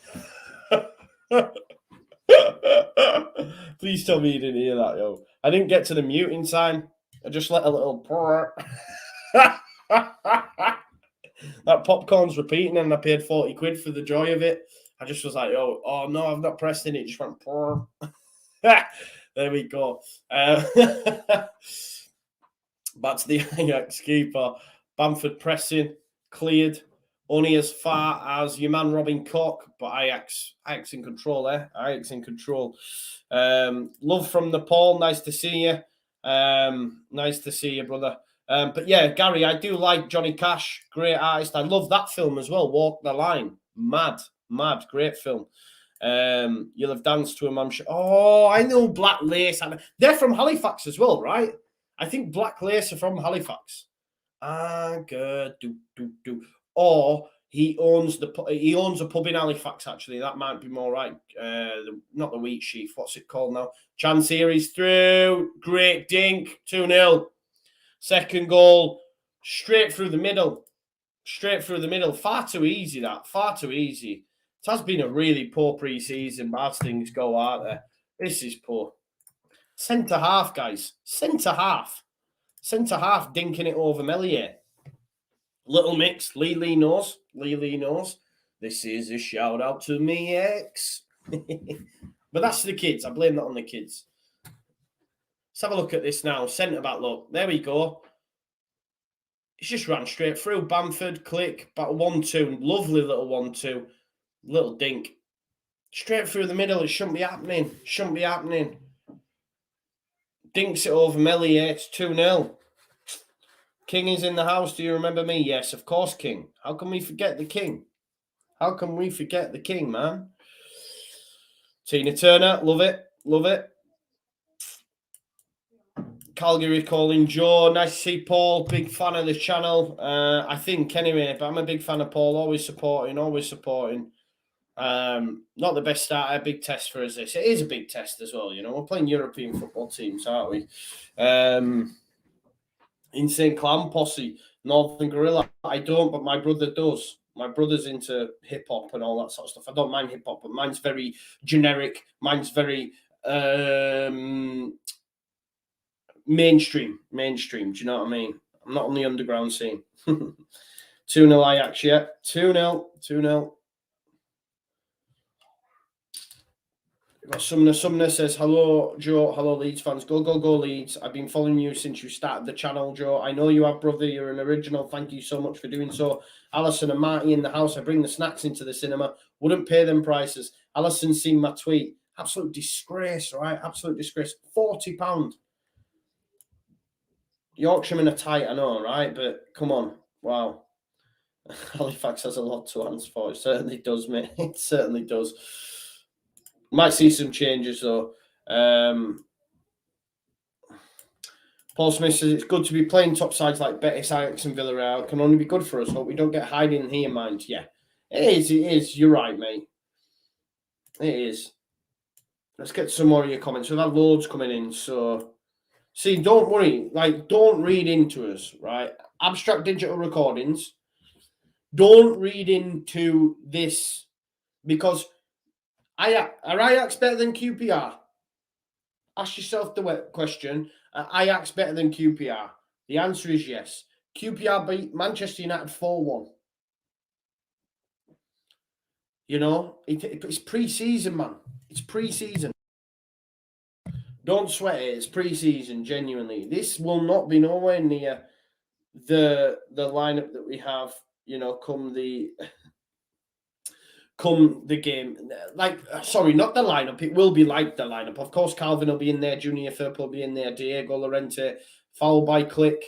Please tell me you didn't hear that, yo. I didn't get to the muting sign. I just let a little... That popcorn's repeating and I paid 40 quid for the joy of it. I just was like, oh no, I've not pressed in it. Just went, there we go. Back to the Ajax keeper. Bamford pressing, cleared. Only as far as your man Robin Koch, but Ajax in control there. Ajax in control. Love from Nepal. Nice to see you. Nice to see you, brother. But yeah, Gary, I do like Johnny Cash. Great artist. I love that film as well. Walk the Line. Mad. Great film. You'll have danced to him, I'm sure. Oh, I know Black Lace. They're from Halifax as well, right? I think Black Lace are from Halifax. Good. Or he owns a pub in Halifax, actually. That might be more right. Not the Wheat Sheaf. What's it called now? Chance here, he's through. Great dink. 2-0. Second goal. Straight through the middle. Far too easy, that. Far too easy. It has been a really poor pre-season. Bad things go out there. This is poor. Centre half, guys. Centre half dinking it over Melier. Little mix. Lee knows. This is a shout out to me ex. But that's the kids. I blame that on the kids. Let's have a look at this now. Centre back, look. There we go. It's just ran straight through. Bamford, click. Back 1-2. Lovely little 1-2. Little dink. Straight through the middle. It shouldn't be happening. Dinks it over Melier. It's 2-0. King is in the house. Do you remember me? Yes, of course, King. How can we forget the King? Man? Tina Turner. Love it. Calgary calling Joe. Nice to see Paul. Big fan of the channel. I think, anyway. But I'm a big fan of Paul. Always supporting. Not the best starter. Big test for us, this. It is a big test as well, you know. We're playing European football teams, aren't we? Insane Clown Posse, Northern Gorilla. I don't, but my brother does. My brother's into hip-hop and all that sort of stuff. I don't mind hip-hop, but mine's very generic. Mine's very mainstream. Do you know what I mean? I'm not on the underground scene. 2-0 Ajax, yeah. 2-0. Got Sumner says, hello, Joe. Hello, Leeds fans. Go, go, go, Leeds. I've been following you since you started the channel, Joe. I know you have, brother. You're an original. Thank you so much for doing so. Alison and Marty in the house. I bring the snacks into the cinema. Wouldn't pay them prices. Alison's seen my tweet. Absolute disgrace, right? Absolute disgrace. £40. Yorkshiremen are tight, I know, right? But come on. Wow. Halifax has a lot to answer for. It certainly does, mate. It certainly does. Might see some changes, though. Paul Smith says, it's good to be playing top sides like Betis, Iacs and Villarreal. It can only be good for us. Hope we don't get hiding here, mind. Yeah, it is. It is. You're right, mate. It is. Let's get some more of your comments. We've had loads coming in. So, see, don't worry. Like, don't read into us, right? Abstract digital recordings. Don't read into this because are Iacs better than QPR? Ask yourself the question. Are Iacs better than QPR? The answer is yes. QPR beat Manchester United 4-1. You know, it's pre-season, man. It's pre-season. Don't sweat it. It's pre-season, genuinely. This will not be nowhere near the lineup that we have, you know, come the game. Like, sorry, not the lineup. It will be like the lineup. Of course, Calvin will be in there. Junior Firpo will be in there. Diego Llorente, foul by Click.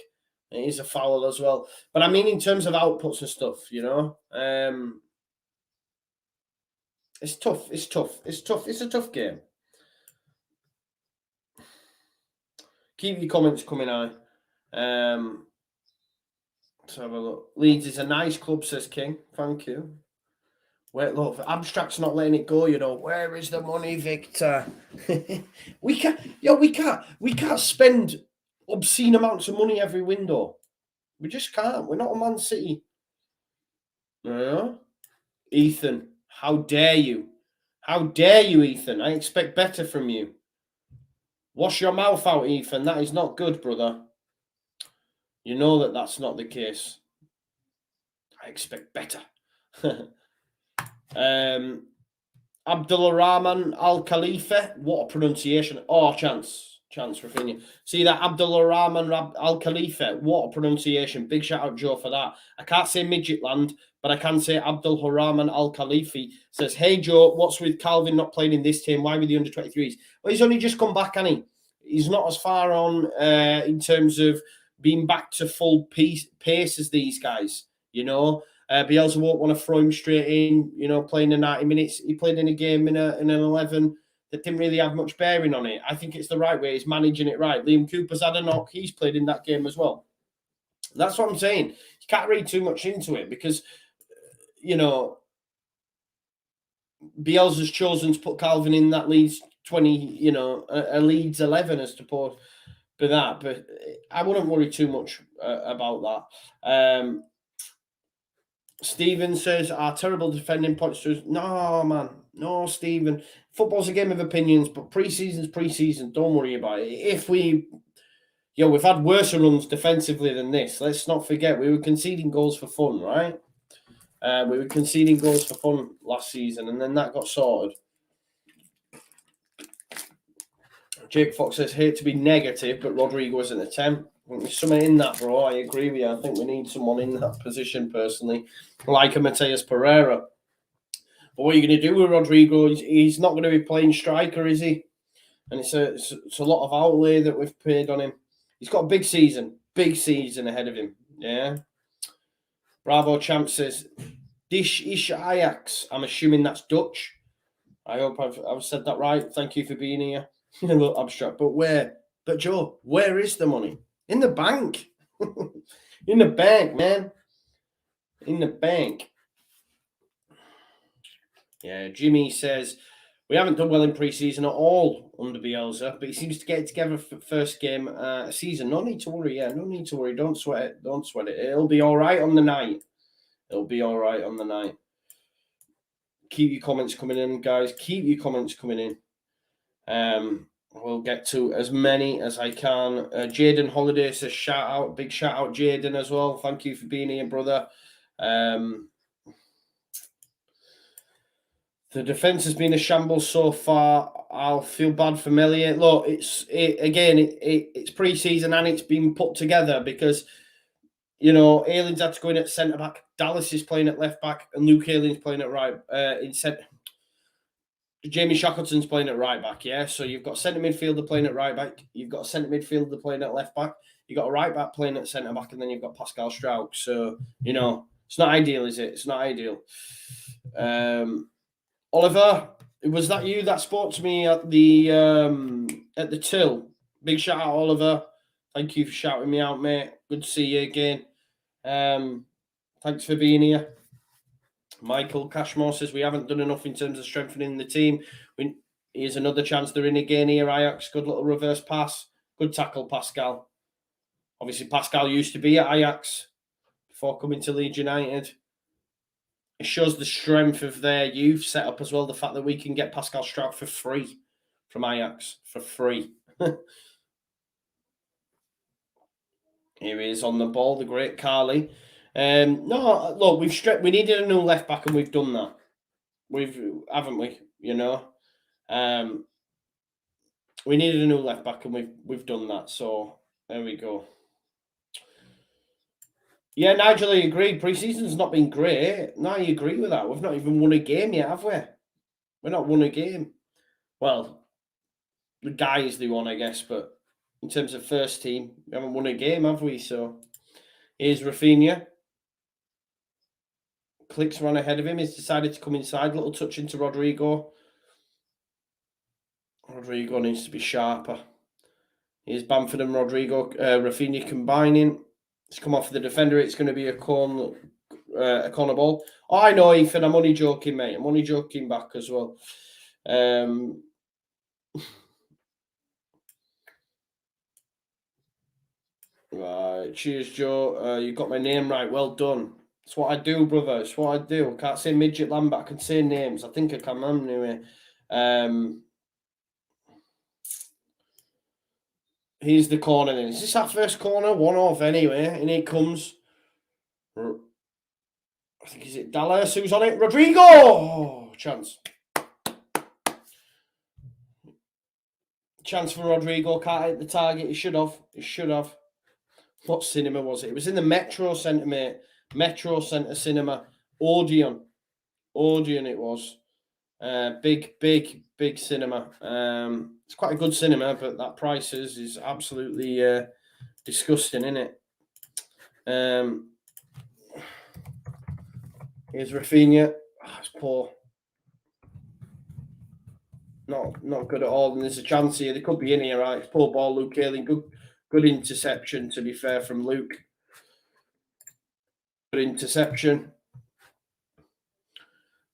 It is a foul as well. But I mean, in terms of outputs and stuff, you know, it's tough. It's tough. It's tough. It's a tough game. Keep your comments coming on. Let's have a look. Leeds is a nice club, says King. Thank you. Wait, look, Abstract's not letting it go, you know. Where is the money, Victor? we can't spend obscene amounts of money every window. We just can't. We're not a Man City. Ethan, how dare you? How dare you, Ethan? I expect better from you. Wash your mouth out, Ethan. That is not good, brother. You know that that's not the case. I expect better. Abdullah Rahman Al Khalifa. What a pronunciation. Oh, chance, Rafinha. See that? Abdullah Rahman Al Khalifa. What a pronunciation. Big shout out, Joe, for that. I can't say Midgetland, but I can say Abdul Rahman Al Khalifi says, hey, Joe, what's with Calvin not playing in this team? Why with the under-23s? Well, he's only just come back, hasn't he? He's not as far on in terms of being back to full pace as these guys, you know. Bielsa won't want to throw him straight in, you know, playing the 90 minutes. He played in a game in an 11 that didn't really have much bearing on it. I think it's the right way. He's managing it right. Liam Cooper's had a knock. He's played in that game as well. That's what I'm saying. You can't read too much into it because, you know, Bielsa's chosen to put Calvin in that Leeds 20, you know, a Leeds 11 as opposed to that. But I wouldn't worry too much about that. Stephen says, our terrible defending points to us. No, man. No, Stephen. Football's a game of opinions, but pre-season's pre-season. Don't worry about it. We've had worse runs defensively than this. Let's not forget, we were conceding goals for fun, right? We were conceding goals for fun last season, and then that got sorted. Jake Fox says, hate to be negative, but Rodrigo isn't a 10. There's something in that, bro. I agree with you. I think we need someone in that position, personally, like a Mateus Pereira. But what are you going to do with Rodrigo? He's not going to be playing striker, is he? And it's a lot of outlay that we've paid on him. He's got a big season ahead of him. Yeah. Bravo Champ says, Dish Ish Ajax. I'm assuming that's Dutch. I hope I've said that right. Thank you for being here. A little abstract. But where? But Joe, where is the money? In the bank. In the bank, man. In the bank. Yeah, Jimmy says, we haven't done well in pre-season at all under Bielsa, but he seems to get it together for first game season. No need to worry. Yeah, no need to worry. Don't sweat it. Don't sweat it. It'll be all right on the night. It'll be all right on the night. Keep your comments coming in, guys. Keep your comments coming in. We'll get to as many as I can. Jaden Holiday says, shout out. Big shout out, Jaden, as well. Thank you for being here, brother. The defence has been a shambles so far. I'll feel bad for Meslier. Look, it's pre-season and it's been put together because, you know, Ayling's had to go in at centre-back. Dallas is playing at left-back and Luke Ayling's playing at right. Jamie Shackleton's playing at right-back, yeah? So you've got centre midfielder playing at right-back. You've got a centre midfielder playing at left-back. You've got a right-back playing at centre-back, and then you've got Pascal Strauch. So, you know, it's not ideal, is it? It's not ideal. Oliver, was that you that spoke to me at the till? Big shout out, Oliver. Thank you for shouting me out, mate. Good to see you again. Thanks for being here. Michael Cashmore says we haven't done enough in terms of strengthening the team. Here's another chance they're in again here, Ajax. Good little reverse pass. Good tackle, Pascal. Obviously, Pascal used to be at Ajax before coming to Leeds United. It shows the strength of their youth setup as well. The fact that we can get Pascal Strauch for free from Ajax, for free. Here he is on the ball, the great Carly. No, look, we needed a new left back and we've done that. Haven't we? You know, we needed a new left back and we've done that. So there we go. Yeah, Nigel, I agree. Pre-season's not been great. No, I agree with that. We've not even won a game yet, have we? We're not won a game. Well, the guys they won, I guess, but in terms of first team, we haven't won a game, have we? So here's Rafinha. Clicks run ahead of him. He's decided to come inside. Little touch into Rodrigo. Rodrigo needs to be sharper. Here's Bamford and Rodrigo. Rafinha combining. It's come off the defender. It's going to be a corner ball. Oh, I know, Ethan. I'm only joking, mate. I'm only joking back as well. Right. Cheers, Joe. You got my name right. Well done. It's what I do, brother. It's what I do. I can't say Midget Lambert. I can say names. I think I can anyway. Here's the corner then. Is this our first corner? One off anyway. And here it comes. I think, is it Dallas who's on it? Rodrigo! Oh, chance. Chance for Rodrigo. Can't hit the target. He should have. He should have. What cinema was it? It was in the Metro Centre, mate. Metro Centre Cinema. Odeon it was. Big cinema. It's quite a good cinema, but that price is absolutely disgusting, isn't it? Here's Rafinha. Oh, it's poor. Not good at all. And there's a chance here. They could be in here, right? It's poor ball, Luke Ayling. Good interception, to be fair, from Luke. Good interception.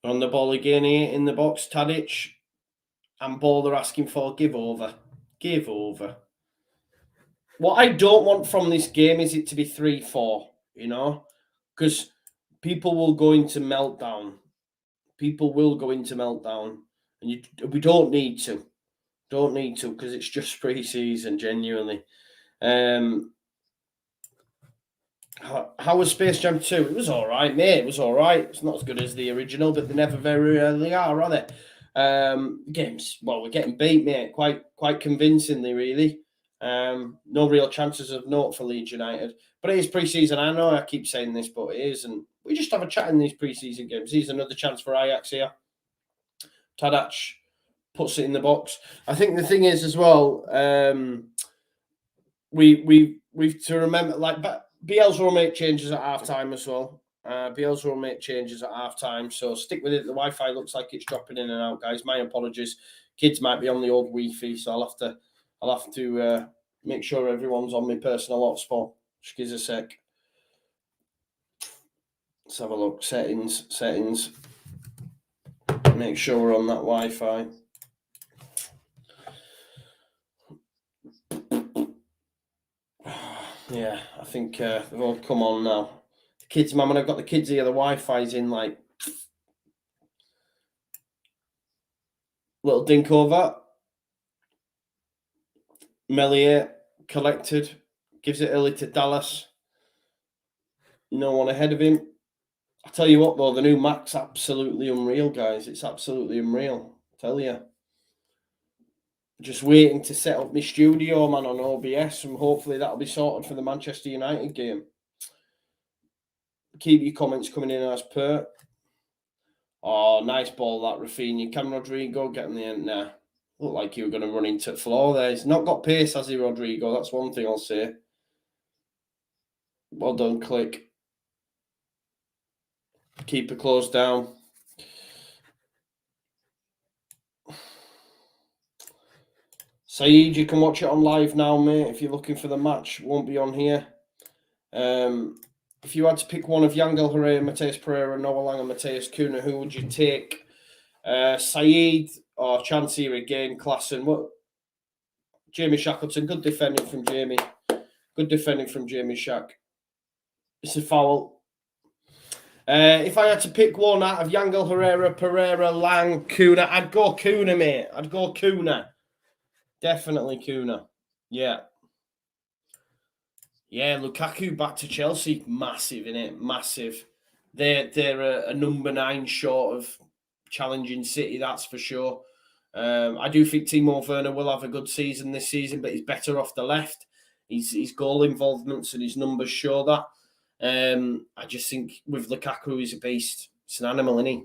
On the ball again here in the box, Tadic. And ball they're asking for, give over. Give over. What I don't want from this game is it to be 3-4, you know? Because people will go into meltdown. And we don't need to. Don't need to, because it's just pre-season, genuinely. How was Space Jam 2? It was all right, mate. It was all right. It's not as good as the original, but they never very rarely are they? Games, well, we're getting beat, mate, quite convincingly, really. No real chances of note for Leeds United. But it is pre-season. I know I keep saying this, but it is. And we just have a chat in these pre-season games. Here's another chance for Ajax here. Tadic puts it in the box. I think the thing is as well, we've to remember, like, Bielsa will make changes at half-time as well. Bielsa will make changes at half-time, so stick with it. The Wi-Fi looks like it's dropping in and out, guys. My apologies. Kids might be on the old Wi-Fi, so I'll have to make sure everyone's on my personal hotspot. Just give us a sec. Let's have a look. Settings. Make sure we're on that Wi-Fi. Yeah, I think they've all come on now. The kids, Mum, and I've got the kids here. The Wi-Fi's in, like, little dink over. Meslier collected, gives it early to Dallas. No one ahead of him. I tell you what, though, the new Mac's absolutely unreal, guys. It's absolutely unreal. I tell you. Just waiting to set up my studio, man, on OBS, and hopefully that'll be sorted for the Manchester United game. Keep your comments coming in as per. Oh, nice ball, that Rafinha. Can Rodrigo get in the end? Nah. Looked like you were going to run into the floor there. He's not got pace, has he, Rodrigo? That's one thing I'll say. Well done, Click. Keeper closed down. Saeed, you can watch it on live now, mate. If you're looking for the match, it won't be on here. If you had to pick one of Yangel Herrera, Mateus Pereira, Noah Lang, and Mateus Cunha, who would you take? Saeed or chance here again? Klassen. What? Jamie Shackleton. Good defending from Jamie. Good defending from Jamie Shack. It's a foul. If I had to pick one out of Yangel Herrera, Pereira, Lang, Cunha, I'd go Cunha, mate. I'd go Cunha. Definitely Cunha. Yeah. Yeah, Lukaku back to Chelsea. Massive, innit? Massive. They're a number 9 short of challenging City, that's for sure. I do think Timo Werner will have a good season this season, but he's better off the left. His goal involvements and his numbers show that. I just think with Lukaku, he's a beast. It's an animal, isn't he?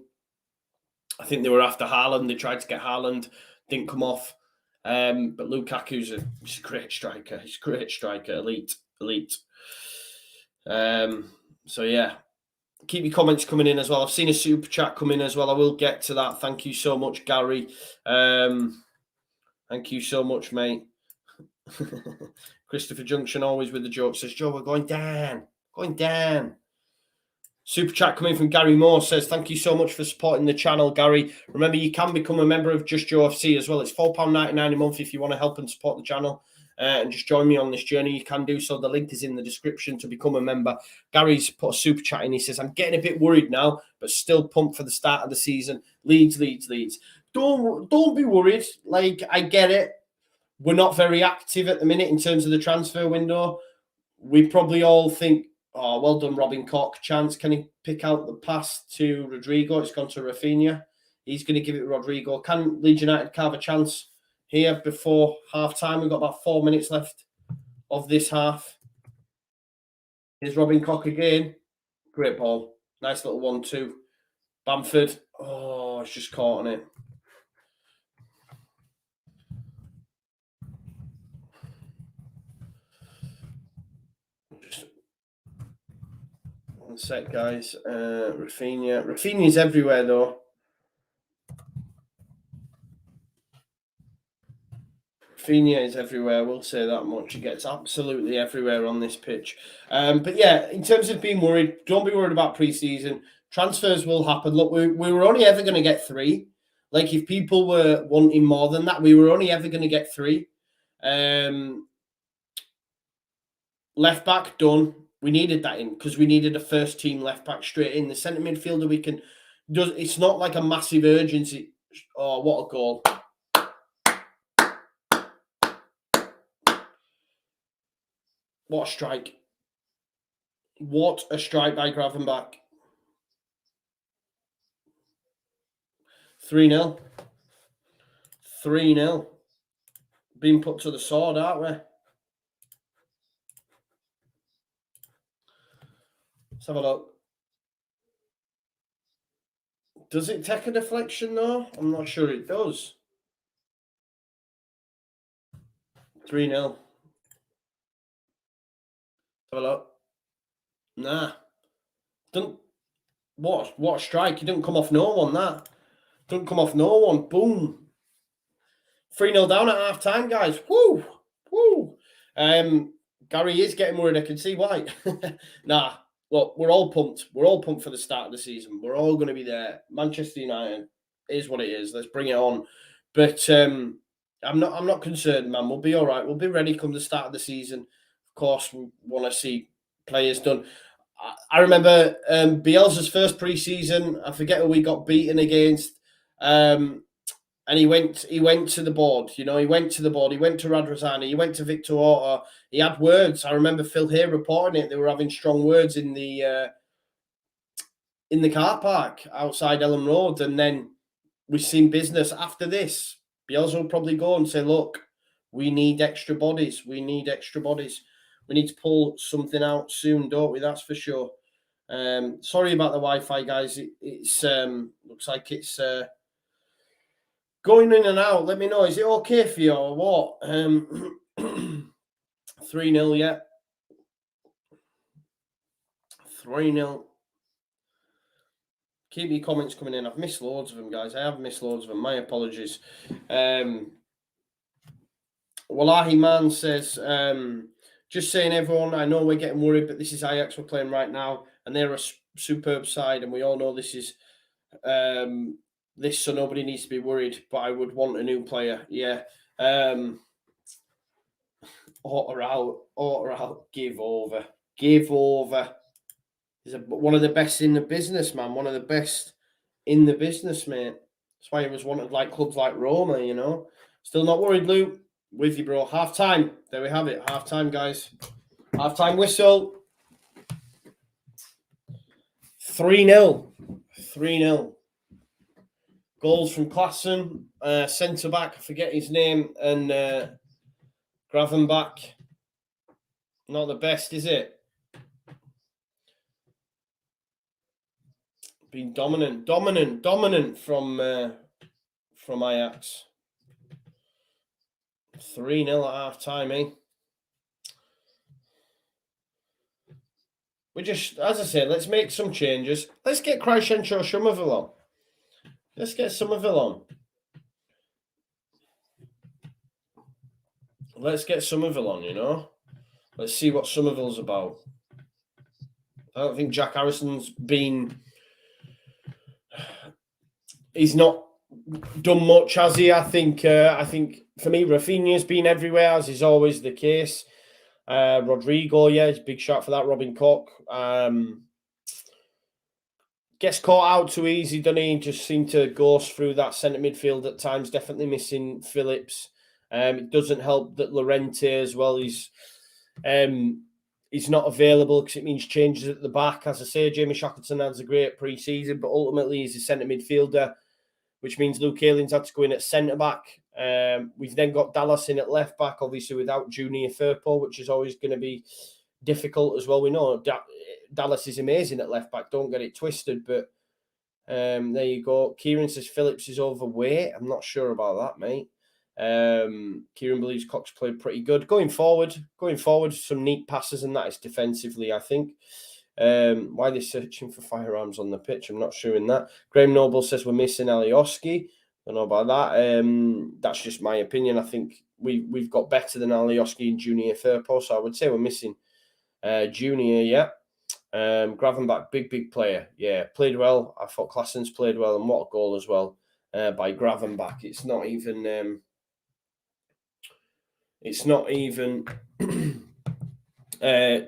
I think they were after Haaland. They tried to get Haaland. Didn't come off. But Lukaku's a great striker. He's a great striker. Elite. So, yeah. Keep your comments coming in as well. I've seen a super chat come in as well. I will get to that. Thank you so much, Gary. Thank you so much, mate. Christopher Junction, always with the joke, says, Joe, we're going down. Going down. Super chat coming from Gary Moore says, thank you so much for supporting the channel, Gary. Remember, you can become a member of Just Joe FC as well. It's £4.99 a month if you want to help and support the channel. And just join me on this journey. You can do so. The link is in the description to become a member. Gary's put a super chat in. He says, I'm getting a bit worried now, but still pumped for the start of the season. Leeds. Don't be worried. Like, I get it. We're not very active at the minute in terms of the transfer window. We probably all think, oh, well done, Robin Koch. Chance, can he pick out the pass to Rodrigo? It's gone to Rafinha. He's going to give it to Rodrigo. Can Leeds United carve a chance here before half-time? We've got about 4 minutes left of this half. Here's Robin Koch again. Great ball. Nice little 1-2. Bamford. Oh, it's just caught on it. One sec, guys. Rafinha. Rafinha's everywhere, though. Rafinha is everywhere, we'll say that much. He gets absolutely everywhere on this pitch. But yeah, in terms of being worried, don't be worried about pre-season. Transfers will happen. Look, we were only ever going to get 3. Like, if people were wanting more than that, we were only ever going to get 3. Left back, done. We needed that in because we needed a first-team left back straight in. The centre midfielder we can... It's not like a massive urgency. Oh, what a goal. What a strike. What a strike by Gravenbach. 3-0. 3-0. Being put to the sword, aren't we? Let's have a look. Does it take a deflection, though? I'm not sure it does. 3-0. Have a look. Nah. What a strike. He didn't come off no one, that. Didn't come off no one. Boom. 3-0 down at half-time, guys. Woo! Woo! Gary is getting worried. I can see why. Nah. Look, we're all pumped. We're all pumped for the start of the season. We're all going to be there. Manchester United is what it is. Let's bring it on. But I'm not concerned, man. We'll be all right. We'll be ready come the start of the season. Of course, we want to see players done. I remember Bielsa's first pre-season. I forget who we got beaten against. And he went to the board. You know, he went to the board. He went to Radrazani. He went to Victor Orta. He had words. I remember Phil Hay reporting it. They were having strong words in the in the car park outside Ellen Road, and then we've seen business after this. Bielsa will probably go and say, look, we need extra bodies. We need extra bodies. We need to pull something out soon, don't we? That's for sure. Sorry about the Wi-Fi, guys. It's looks like it's going in and out. Let me know. Is it okay for you or what? 3-0, yeah. 3-0. Keep your comments coming in. I've missed loads of them, guys. I have missed loads of them. My apologies. Wallahi Man says, just saying, everyone, I know we're getting worried, but this is Ajax we're playing right now, and they're a superb side, and we all know this is this, so nobody needs to be worried, but I would want a new player. Yeah. Order out, give over. He's one of the best in the business, man. One of the best in the business, mate. That's why he was wanted like clubs like Roma, you know. Still not worried, Luke. With you, bro. Half time. There we have it. Half time, guys. Half time whistle. 3-0. 3-0. Goals from Klassen. Centre back, I forget his name. And Gravenbach. Not the best, is it? Been dominant from Ajax. 3-0 at half time, eh? We just, as I said, let's make some changes. Let's get Crescencio Somerville on. Let's get Somerville on. Let's get Somerville on, you know? Let's see what Somerville's about. I don't think Jack Harrison's been... He's not done much, has he? I think for me, Rafinha's been everywhere, as is always the case. Rodrigo, yeah, it's a big shot for that. Robin Koch. Gets caught out too easy, doesn't he? Just seemed to ghost through that centre midfield at times, definitely missing Phillips. It doesn't help that Llorente as well, he's not available because it means changes at the back. As I say, Jamie Shackleton has a great pre-season, but ultimately he's a centre midfielder, which means Luke Ayling's had to go in at centre-back. We've then got Dallas in at left-back, obviously without Junior Firpo, which is always going to be difficult as well. We know Dallas is amazing at left-back, don't get it twisted, but there you go. Kieran says Phillips is overweight. I'm not sure about that, mate. Kieran believes Cox played pretty good. Going forward, some neat passes, and that is defensively, I think. Why they're searching for firearms on the pitch, I'm not sure in that. Graham Noble says we're missing Alioski. Don't know about that. That's just my opinion. I think we've got better than Alioski and Junior Firpo, so I would say we're missing Junior, yeah. Gravenbach, big player. Yeah, played well. I thought Klassen's played well, and what a goal as well by Gravenbach. It's not even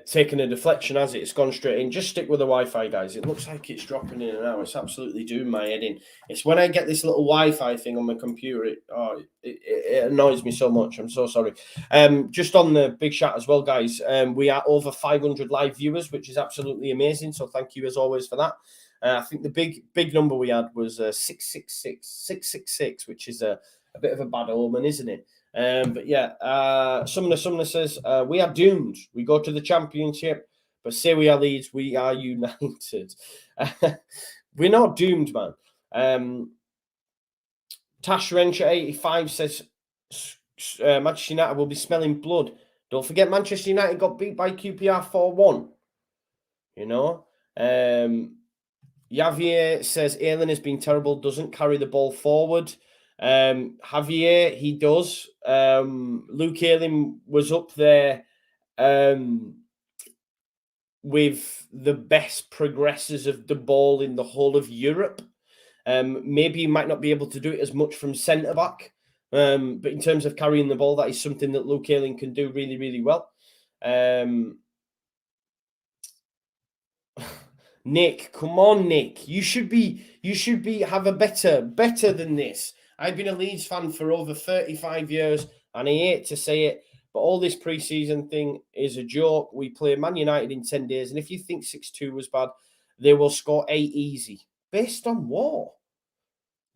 taking a deflection, has it? It's gone straight in. Just stick with the Wi-Fi, guys. It looks like it's dropping in and out. It's absolutely doing my head in. It's when I get this little Wi-Fi thing on my computer, it annoys me so much. I'm so sorry. Just on the big chat as well, guys. We are over 500 live viewers, which is absolutely amazing. So thank you as always for that. I think the big number we had was 666, which is a bit of a bad omen, isn't it? But yeah, Sumner says, we are doomed. We go to the championship, but say we are Leeds, we are united. We're not doomed, man. Tash Wrencher 85 says, Manchester United will be smelling blood. Don't forget Manchester United got beat by QPR 4-1. You know? Javier says, Ayling has been terrible, doesn't carry the ball forward. Javier, he does. Luke Ayling was up there with the best progressors of the ball in the whole of Europe. Maybe he might not be able to do it as much from centre-back, but in terms of carrying the ball, that is something that Luke Ayling can do really, really well. Nick, come on, Nick. You should be have a better than this. I've been a Leeds fan for over 35 years, and I hate to say it, but all this pre-season thing is a joke. We play Man United in 10 days, and if you think 6-2 was bad, they will score 8 easy. Based on what?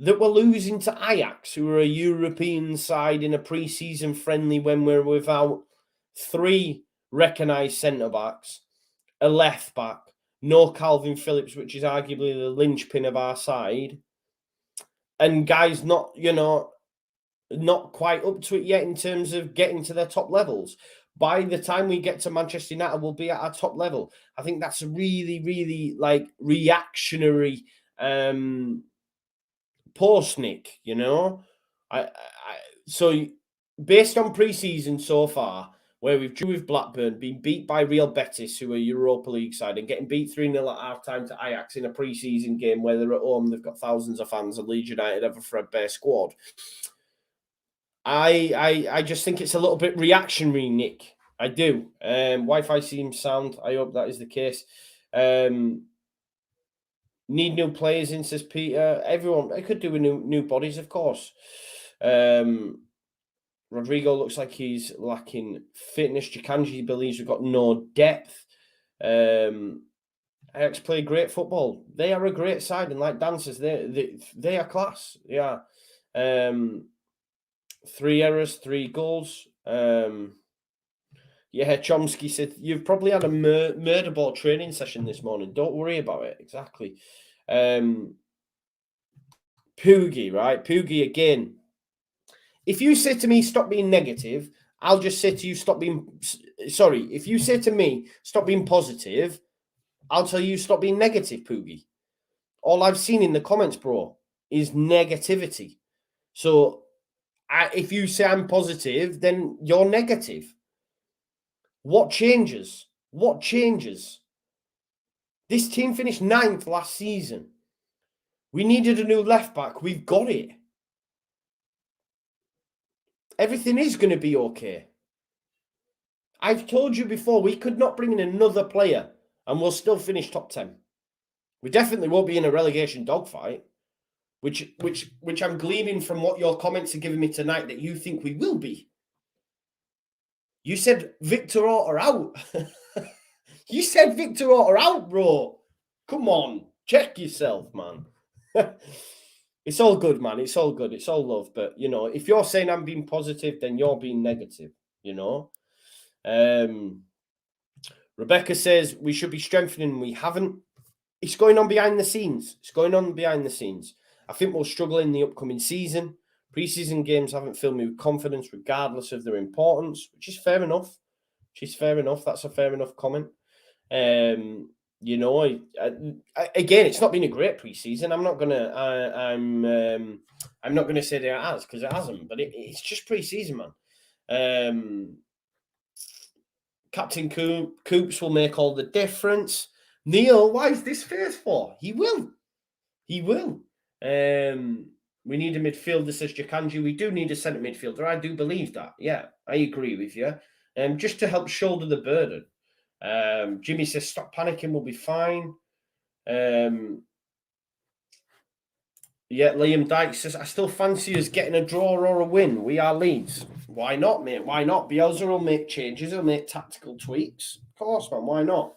That we're losing to Ajax, who are a European side in a pre-season friendly when we're without 3 recognised centre-backs, a left-back, no Calvin Phillips, which is arguably the linchpin of our side, and guys not quite up to it yet in terms of getting to their top levels. By the time we get to Manchester United, we'll be at our top level. I think that's a really, really reactionary post, Nick. So based on pre-season so far, where we've drew with Blackburn, been beat by Real Betis, who are Europa League side, and getting beat 3-0 at half-time to Ajax in a pre-season game where they're at home, they've got thousands of fans, and Leeds United have a threadbare squad. I just think it's a little bit reactionary, Nick. I do. Wi-Fi seems sound. I hope that is the case. Need new players in, says Peter. Everyone, I could do with new bodies, of course. Rodrigo looks like he's lacking fitness. Jikanji believes we've got no depth. Iacs play great football. They are a great side, and like Dan says, they are class. Yeah. 3 errors, 3 goals. Yeah, Chomsky said, you've probably had a murder ball training session this morning. Don't worry about it. Exactly. Poogie, right? Poogie again. If you say to me, stop being negative, I'll just say to you, stop being... Sorry, if you say to me, stop being positive, I'll tell you, stop being negative, Poogie. All I've seen in the comments, bro, is negativity. So if you say I'm positive, then you're negative. What changes? What changes? This team finished 9th last season. We needed a new left back. We've got it. Everything is going to be okay. I've told you before, we could not bring in another player and we'll still finish top 10. We definitely won't be in a relegation dogfight, which I'm gleaning from what your comments are giving me tonight that you think we will be. You said Victor Orta out. You said Victor Orta out, bro. Come on, check yourself, man. It's all good, man. It's all good. It's all love. But, if you're saying I'm being positive, then you're being negative, Rebecca says we should be strengthening. We haven't. It's going on behind the scenes. I think we'll struggle in the upcoming season. Pre-season games haven't filled me with confidence, regardless of their importance, which is fair enough. That's a fair enough comment. Again, it's not been a great pre-season. I'm not gonna say that it has, because it hasn't. But it's just pre-season, man. Captain Coops will make all the difference. Neil, why is this face for? He will. We need a midfielder, says Jikanji. We do need a centre midfielder. I do believe that. Yeah, I agree with you. Just to help shoulder the burden. Jimmy says, stop panicking, we'll be fine. Liam Dyke says, I still fancy us getting a draw or a win. We are Leeds. Why not, mate? Why not? Bielsa will make changes. He'll make tactical tweaks. Of course, man. Why not?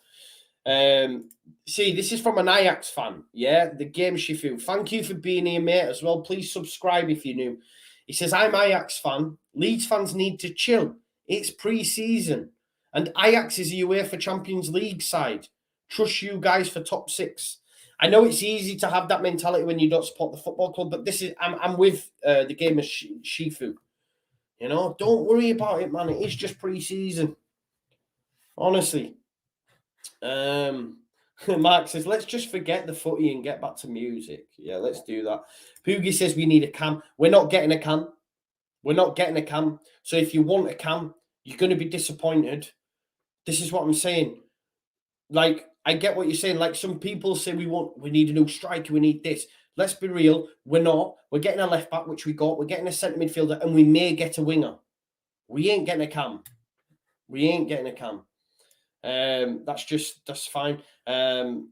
See, this is from an Ajax fan. Yeah, the game Sheffield. Thank you for being here, mate, as well. Please subscribe if you're new. He says, I'm Ajax fan. Leeds fans need to chill. It's pre-season. And Ajax is a UEFA Champions League side. Trust you guys for top 6. I know it's easy to have that mentality when you don't support the football club, but this is I'm with the game of Shifu. Don't worry about it, man. It is just pre-season. Honestly. Mark says, let's just forget the footy and get back to music. Yeah, let's do that. Poogie says we need a cam. We're not getting a cam. So if you want a cam, you're going to be disappointed. This is what I'm saying. I get what you're saying. Some people say we need a new striker, we need this. Let's be real. We're not. We're getting a left back, which we got. We're getting a centre midfielder, and we may get a winger. We ain't getting a cam. That's fine. Brian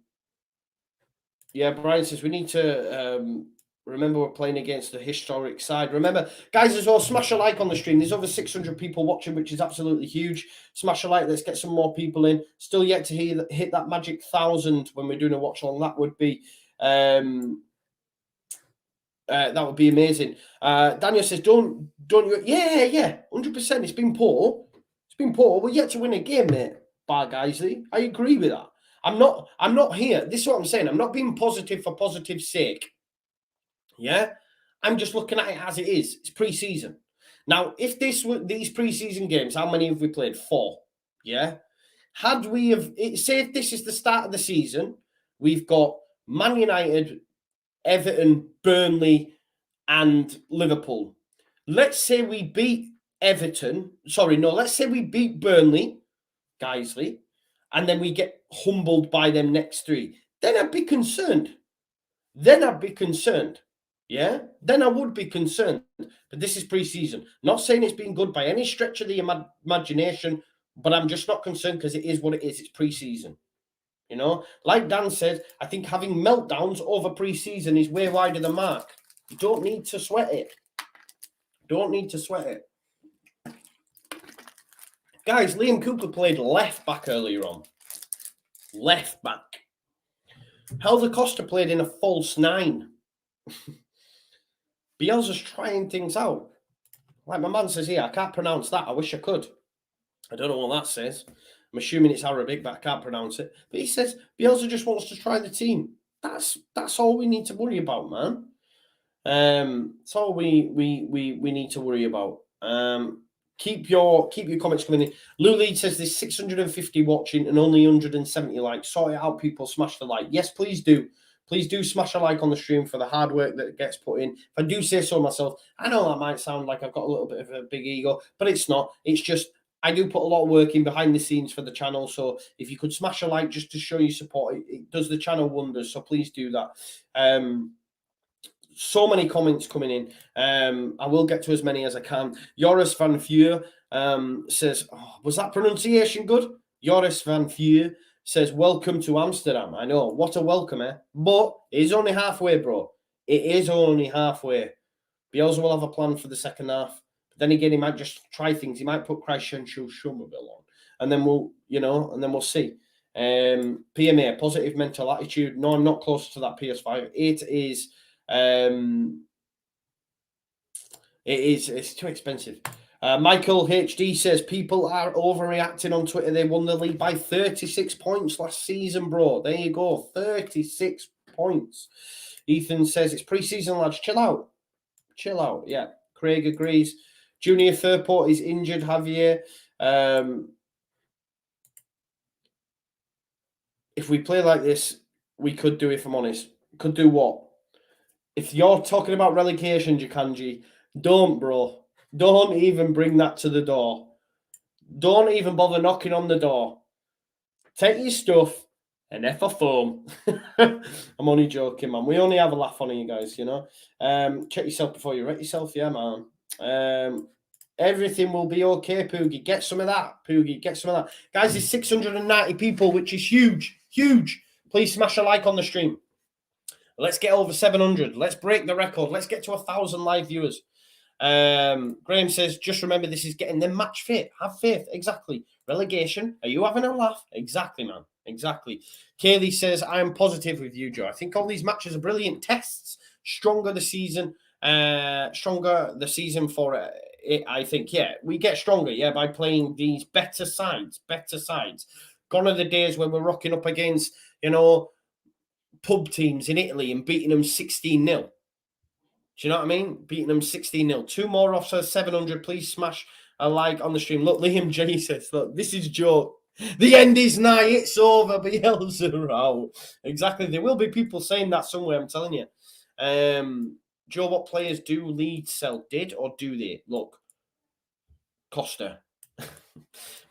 says we need to Remember, we're playing against the historic side. Remember, guys, as well, smash a like on the stream. There's over 600 people watching, which is absolutely huge. Smash a like. Let's get some more people in. Still yet to hit that magic 1,000 when we're doing a watch along. That would be amazing. Daniel says, don't you? Yeah, 100%. It's been poor. We're yet to win a game, mate. By Geisley, I agree with that. I'm not here. This is what I'm saying. I'm not being positive for positive's sake. Yeah, I'm just looking at it as it is. It's pre-season. Now, if this were these pre-season games, how many have we played? 4. Yeah. Had we have say if this is the start of the season, we've got Man United, Everton, Burnley, and Liverpool. Let's say we beat Everton. Let's say we beat Burnley, Geisley, and then we get humbled by them next 3. Then I'd be concerned. Yeah, then I would be concerned. But this is pre-season. Not saying it's been good by any stretch of the imagination, but I'm just not concerned because it is what it is. It's pre-season. You know, like Dan said, I think having meltdowns over pre-season is way wider than mark. You don't need to sweat it. Guys, Liam Cooper played left back earlier on. Left back. Helder Costa played in a false 9. Bielsa's trying things out. Like my man says here, I can't pronounce that. I wish I could. I don't know what that says. I'm assuming it's Arabic, but I can't pronounce it. But he says Bielsa just wants to try the team. That's all we need to worry about, man. That's all we need to worry about. Keep your comments coming in. Lou Leeds says there's 650 watching and only 170 likes. Sort it out, people. Smash the like. Yes, please do. Please do smash a like on the stream for the hard work that gets put in. If I do say so myself, I know that might sound like I've got a little bit of a big ego, but it's not. It's just I do put a lot of work in behind the scenes for the channel. So if you could smash a like just to show your support, it does the channel wonders. So please do that. So many comments coming in. I will get to as many as I can. Joris van Vuur says, was that pronunciation good? Joris van Vuur says, welcome to Amsterdam. I know, what a welcome, eh? But it is only halfway, bro. It is only halfway. Bielsa will have a plan for the second half. But then again, he might just try things. He might put Crescential Schumacher on. And then we'll see. PMA, positive mental attitude. No, I'm not close to that PS5. It is... it's too expensive. Michael HD says people are overreacting on Twitter. They won the league by 36 points last season, bro. There you go, 36 points. Ethan says it's pre-season, lads. Chill out. Yeah, Craig agrees. Junior Fairport is injured. Javier. If we play like this, we could do, if I'm honest. Could do what? If you're talking about relegation, Jakanji, don't, bro. Don't even bring that to the door. Don't even bother knocking on the door. Take your stuff and F off home. I'm only joking, man. We only have a laugh on you guys, you know. Check yourself before you wreck yourself. Yeah, man. Everything will be okay, Poogie. Get some of that, Poogie. Get some of that. Guys, there's 690 people, which is huge. Huge. Please smash a like on the stream. Let's get over 700. Let's break the record. Let's get to 1,000 live viewers. Graham says, just remember this is getting them match fit. Have faith. Exactly. Relegation. Are you having a laugh? Exactly, man. Exactly. Kaylee says, I am positive with you, Joe. I think all these matches are brilliant tests. Stronger the season for it, I think. Yeah, we get stronger, by playing these better sides. Gone are the days when we're rocking up against, pub teams in Italy and beating them 16-0. Do you know what I mean? Beating them 16-0. 2 more off, so 700. Please smash a like on the stream. Look, Liam J says, look, this is Joe. The end is nigh. It's over. Bielsa out. Exactly. There will be people saying that somewhere, I'm telling you. Joe, what players do Leeds sell? Did or do they? Look, Costa. But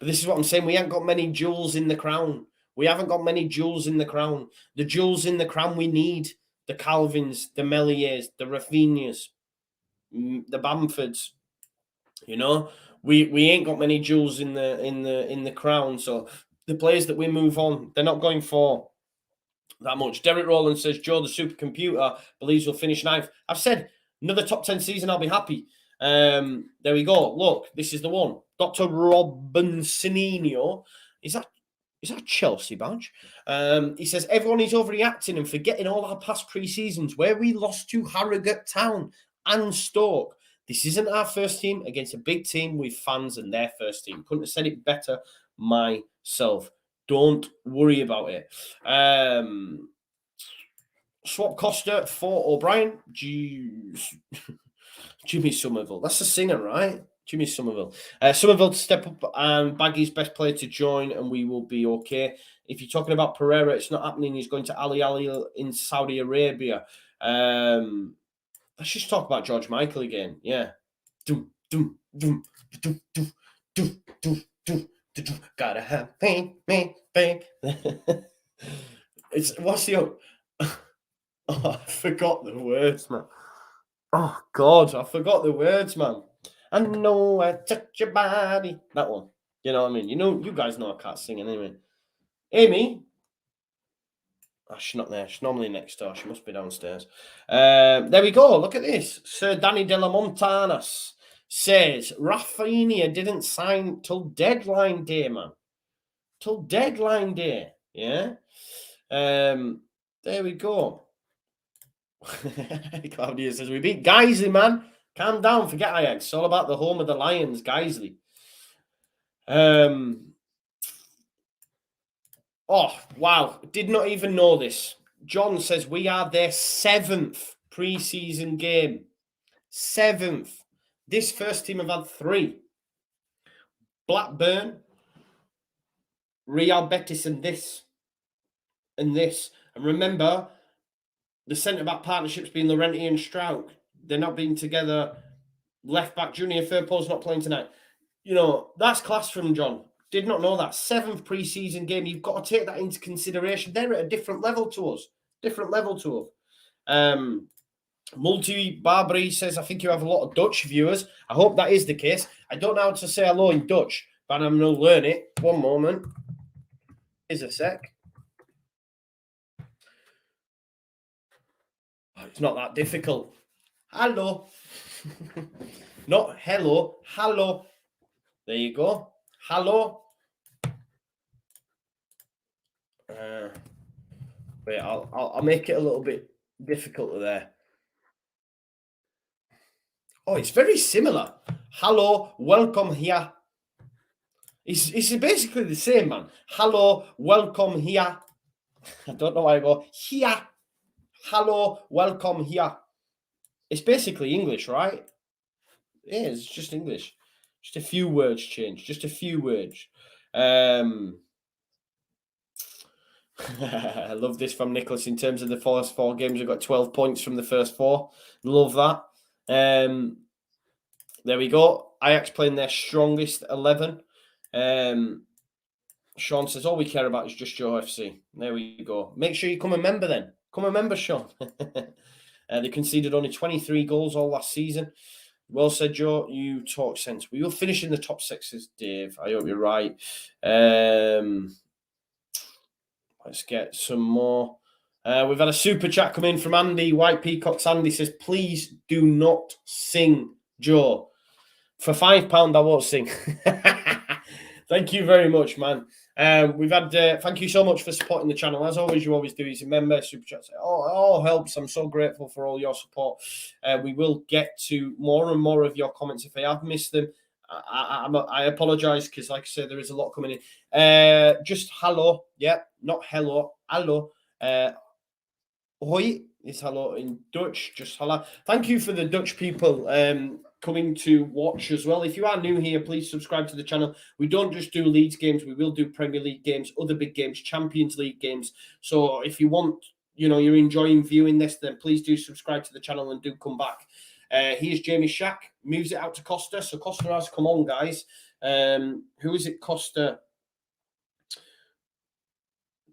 this is what I'm saying. We ain't got many jewels in the crown. We haven't got many jewels in the crown. The jewels in the crown we need. The Calvins, the Meliers, the Rafinhas, the Bamfords. We ain't got many jewels in the crown. So the players that we move on, they're not going for that much. Derek Rowland says, Joe, the supercomputer, believes we'll finish 9th. I've said another top 10 season, I'll be happy. There we go. Look, this is the one. Dr. Robinsonino. Is that a Chelsea badge? He says, everyone is overreacting and forgetting all our past pre-seasons where we lost to Harrogate Town and Stoke. This isn't our first team against a big team with fans and their first team. Couldn't have said it better myself. Don't worry about it. Swap Costa for O'Brien. Jimmy Somerville. That's the singer, right? Jimmy Somerville. Somerville to step up and Baggy's best player to join, and we will be okay. If you're talking about Pereira, it's not happening. He's going to Ali in Saudi Arabia. Let's just talk about George Michael again. Yeah. Gotta have faith. It's what's the oh, I forgot the words, man. Oh God, I forgot the words, man. I know I touch your body. That one. You know what I mean? You guys know I can't sing anyway. Amy. Oh, she's not there. She's normally next door. She must be downstairs. There we go. Look at this. Sir Danny de la Montanas says Rafinha didn't sign till deadline day, man. Till deadline day. Yeah. There we go. Claudia says we beat Guiseley, man. Calm down. Forget Iacs. It's all about the home of the Lions, Guiseley. Oh, wow. Did not even know this. John says we are their 7th pre-season game. 7th. This first team have had 3. Blackburn, Real Betis, and this. And this. And remember, the centre-back partnerships being Laurenti and Strauch. They're not being together. Left-back Junior Firpo's not playing tonight. You know, that's class from John. Did not know that. 7th pre-season game. You've got to take that into consideration. They're at a different level to us. Multi Barbary says, I think you have a lot of Dutch viewers. I hope that is the case. I don't know how to say hello in Dutch, but I'm going to learn it. One moment. Here's a sec. Oh, it's not that difficult. Hello. Not hello. Hello. There you go. Hello. Wait, I'll make it a little bit difficult there. Oh, it's very similar. Hello, welcome here. It's basically the same, man. Hello, welcome here. I don't know why I go here. Hello, welcome here. It's basically English, right? Yeah, it's just English. Just a few words change. Just a few words. I love this from Nicholas. In terms of the first 4 games, we've got 12 points from the first 4. Love that. There we go. Ajax playing their strongest 11. Sean says, all we care about is JUSTJOE FC. There we go. Make sure you come a member then. Come a member, Sean. They conceded only 23 goals all last season. Well said, Joe. You talk sense. We will finish in the top 6, Dave. I hope you're right. Let's get some more. We've had a super chat come in from Andy. White Peacocks Andy says, please do not sing, Joe. For £5, I won't sing. Thank you very much, man. We've had, thank you so much for supporting the channel. As always, you always do. Is a member, super chat. It all helps. I'm so grateful for all your support. We will get to more and more of your comments. If I have missed them, I apologize because, like I said, there is a lot coming in. Just hello. Yeah, not hello. Hello. Hoi is hello in Dutch. Just hello. Thank you for the Dutch people coming to watch as well. If you are new here, please subscribe to the channel. We don't just do Leeds games. We will do Premier League games, other big games, Champions League games. So if you want, you're enjoying viewing this, then please do subscribe to the channel and do come back. Here's Jamie Shack. Moves it out to Costa. So Costa has come on, guys. Who is it? Costa.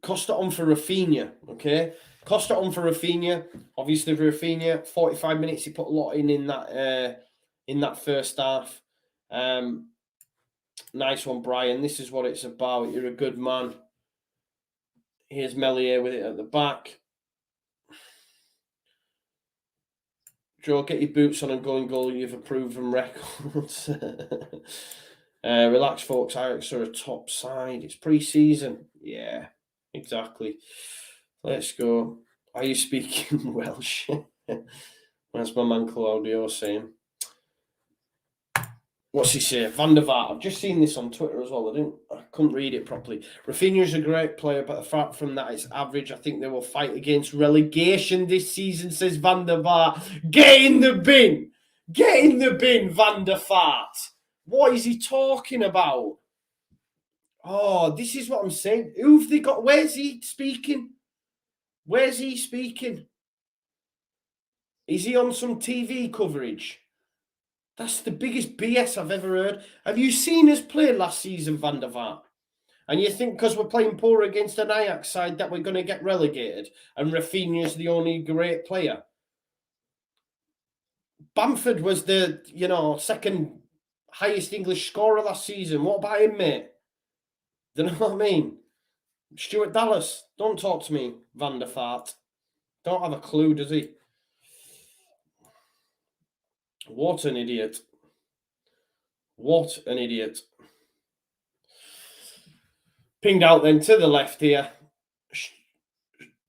Costa on for Rafinha. Okay. Costa on for Rafinha. Obviously, for Rafinha, 45 minutes. He put a lot in that first half. Nice one, Brian. This is what it's about. You're a good man. Here's Melier with it at the back. Joe, get your boots on and go and goal. You've a proven records. Relax, folks. Iacs are a top side. It's pre-season. Yeah, exactly. Let's go. Are you speaking Welsh? That's my man Claudio saying. What's he say? Van der Vaart. I've just seen this on Twitter as well. I couldn't read it properly. Rafinha's a great player, but apart from that, it's average. I think they will fight against relegation this season, says Van der Vaart. Get in the bin! Get in the bin, Van der Vaart! What is he talking about? Oh, this is what I'm saying. Who've they got? Where's he speaking? Where's he speaking? Is he on some TV coverage? That's the biggest BS I've ever heard. Have you seen us play last season, Van der Vaart? And you think because we're playing poor against an Ajax side that we're going to get relegated and Rafinha's the only great player? Bamford was the, second highest English scorer last season. What about him, mate? Do you know what I mean? Stuart Dallas, don't talk to me, Van der Vaart. Don't have a clue, does he? What an idiot. What an idiot. Pinged out then to the left here.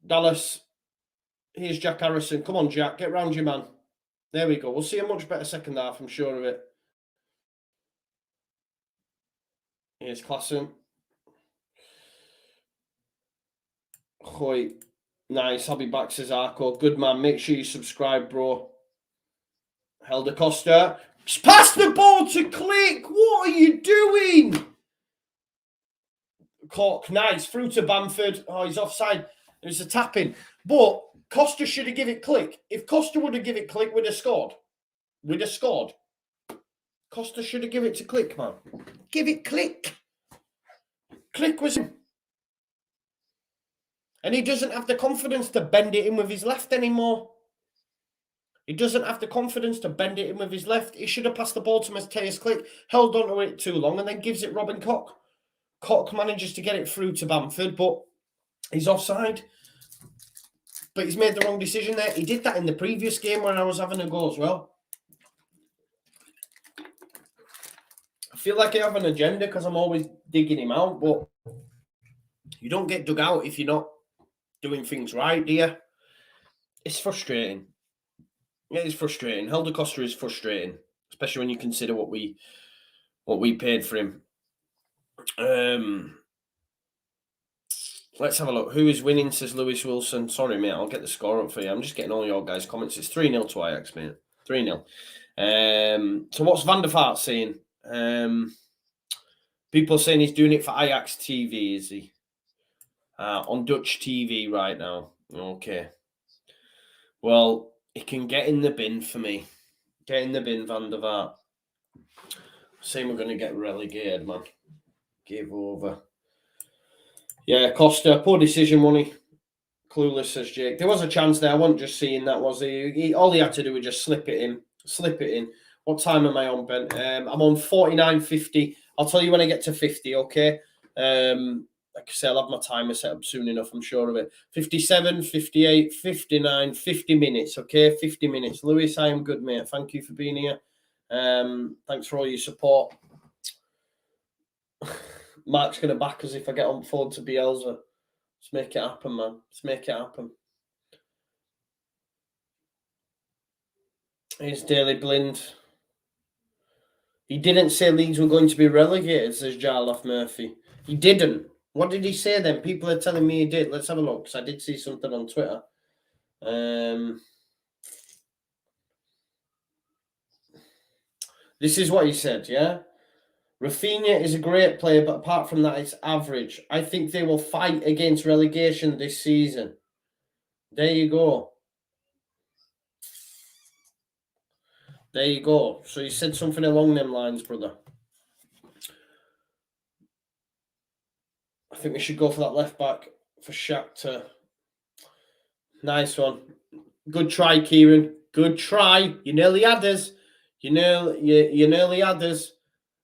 Dallas. Here's Jack Harrison. Come on, Jack. Get round your man. There we go. We'll see a much better second half, I'm sure of it. Here's Klassen. Hoy. Nice. I'll be back, says Arco. Good man. Make sure you subscribe, bro. Helder Costa. Pass the ball to Click. What are you doing? Cork, nice. Through to Bamford. Oh, he's offside. There's a tap-in. But Costa should have given it Click. If Costa would have given it Click, we'd have scored. We'd have scored. Costa should have given it to Click, man. Give it Click. Click was him. And he doesn't have the confidence to bend it in with his left anymore. He doesn't have the confidence to bend it in with his left. He should have passed the ball to Matthias Click, held on to it too long, and then gives it Robin Koch. Koch manages to get it through to Bamford, but he's offside. But he's made the wrong decision there. He did that in the previous game when I was having a go as well. I feel like I have an agenda because I'm always digging him out, but you don't get dug out if you're not doing things right, do you? It's frustrating. It is frustrating. Helder Costa is frustrating, especially when you consider what we paid for him. Let's have a look. Who is winning, says Lewis Wilson. Sorry, mate. I'll get the score up for you. I'm just getting all your guys' comments. It's 3-0 to Ajax, mate. 3-0. So what's Van der Vaart saying? People are saying he's doing it for Ajax TV, is he? On Dutch TV right now. Okay. Well, he can get in the bin for me. Get in the bin, Van der Vaart. Saying we're going to get relegated, man. Give over. Yeah, Costa, poor decision, money. Clueless, says Jake. There was a chance there. I wasn't just seeing that, was he? All he had to do was just slip it in. Slip it in. What time am I on, Ben? I'm on 49.50. I'll tell you when I get to 50, okay? Like I say, I'll have my timer set up soon enough, I'm sure of it. 57, 58, 59, 50 minutes, okay? 50 minutes. Lewis, I am good, mate. Thank you for being here. Thanks for all your support. Mark's going to back us if I get on phone to Bielsa. Let's make it happen, man. Let's make it happen. Here's Daily Blind. He didn't say Leeds were going to be relegated, says Jarlath Murphy. He didn't. What did he say then? People are telling me he did. Let's have a look, because I did see something on Twitter. This is what he said, yeah? Rafinha is a great player, but apart from that, it's average. I think they will fight against relegation this season. There you go. There you go. So you said something along them lines, brother. I think we should go for that left back for Shakhtar. Nice one. Good try, Kieran. Good try. You nearly had us. You nearly had us.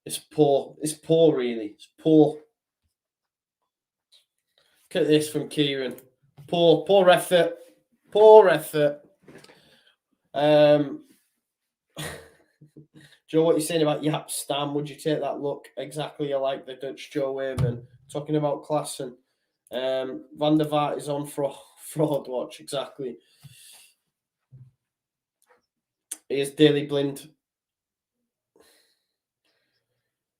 It's poor. It's poor, really. It's poor. Look at this from Kieran. Poor effort. Poor effort. Joe, what you're saying about Iacs Stam? Would you take that look? Exactly, I like the JUSTJOE man. Talking about class and Van der Vaart is on fraud watch. Exactly. Here's Daily Blind.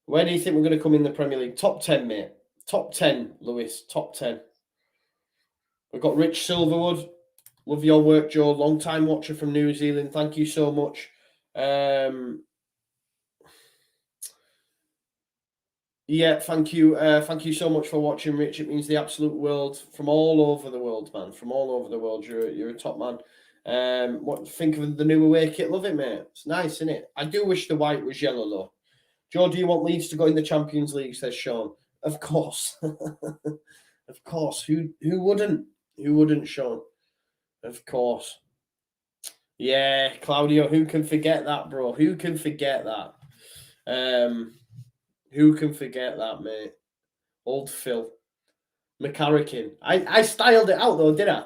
Where do you think we're going to come in the Premier League? Top 10, mate. Top 10, Lewis. Top 10. We've got Rich Silverwood. Love your work, Joe. Long-time watcher from New Zealand. Thank you so much. Yeah, thank you. Thank you so much for watching, Rich. It means the absolute world. From all over the world, man. From all over the world. You're a top man. What think of the new away kit? Love it, mate. It's nice, isn't it? I do wish the white was yellow, though. Joe, do you want Leeds to go in the Champions League, says Sean. Of course. Of course. Who wouldn't? Who wouldn't, Sean? Of course. Yeah, Claudio, who can forget that, bro? Who can forget that? Who can forget that, mate? Old Phil. McCarrican. I styled it out, though, did I?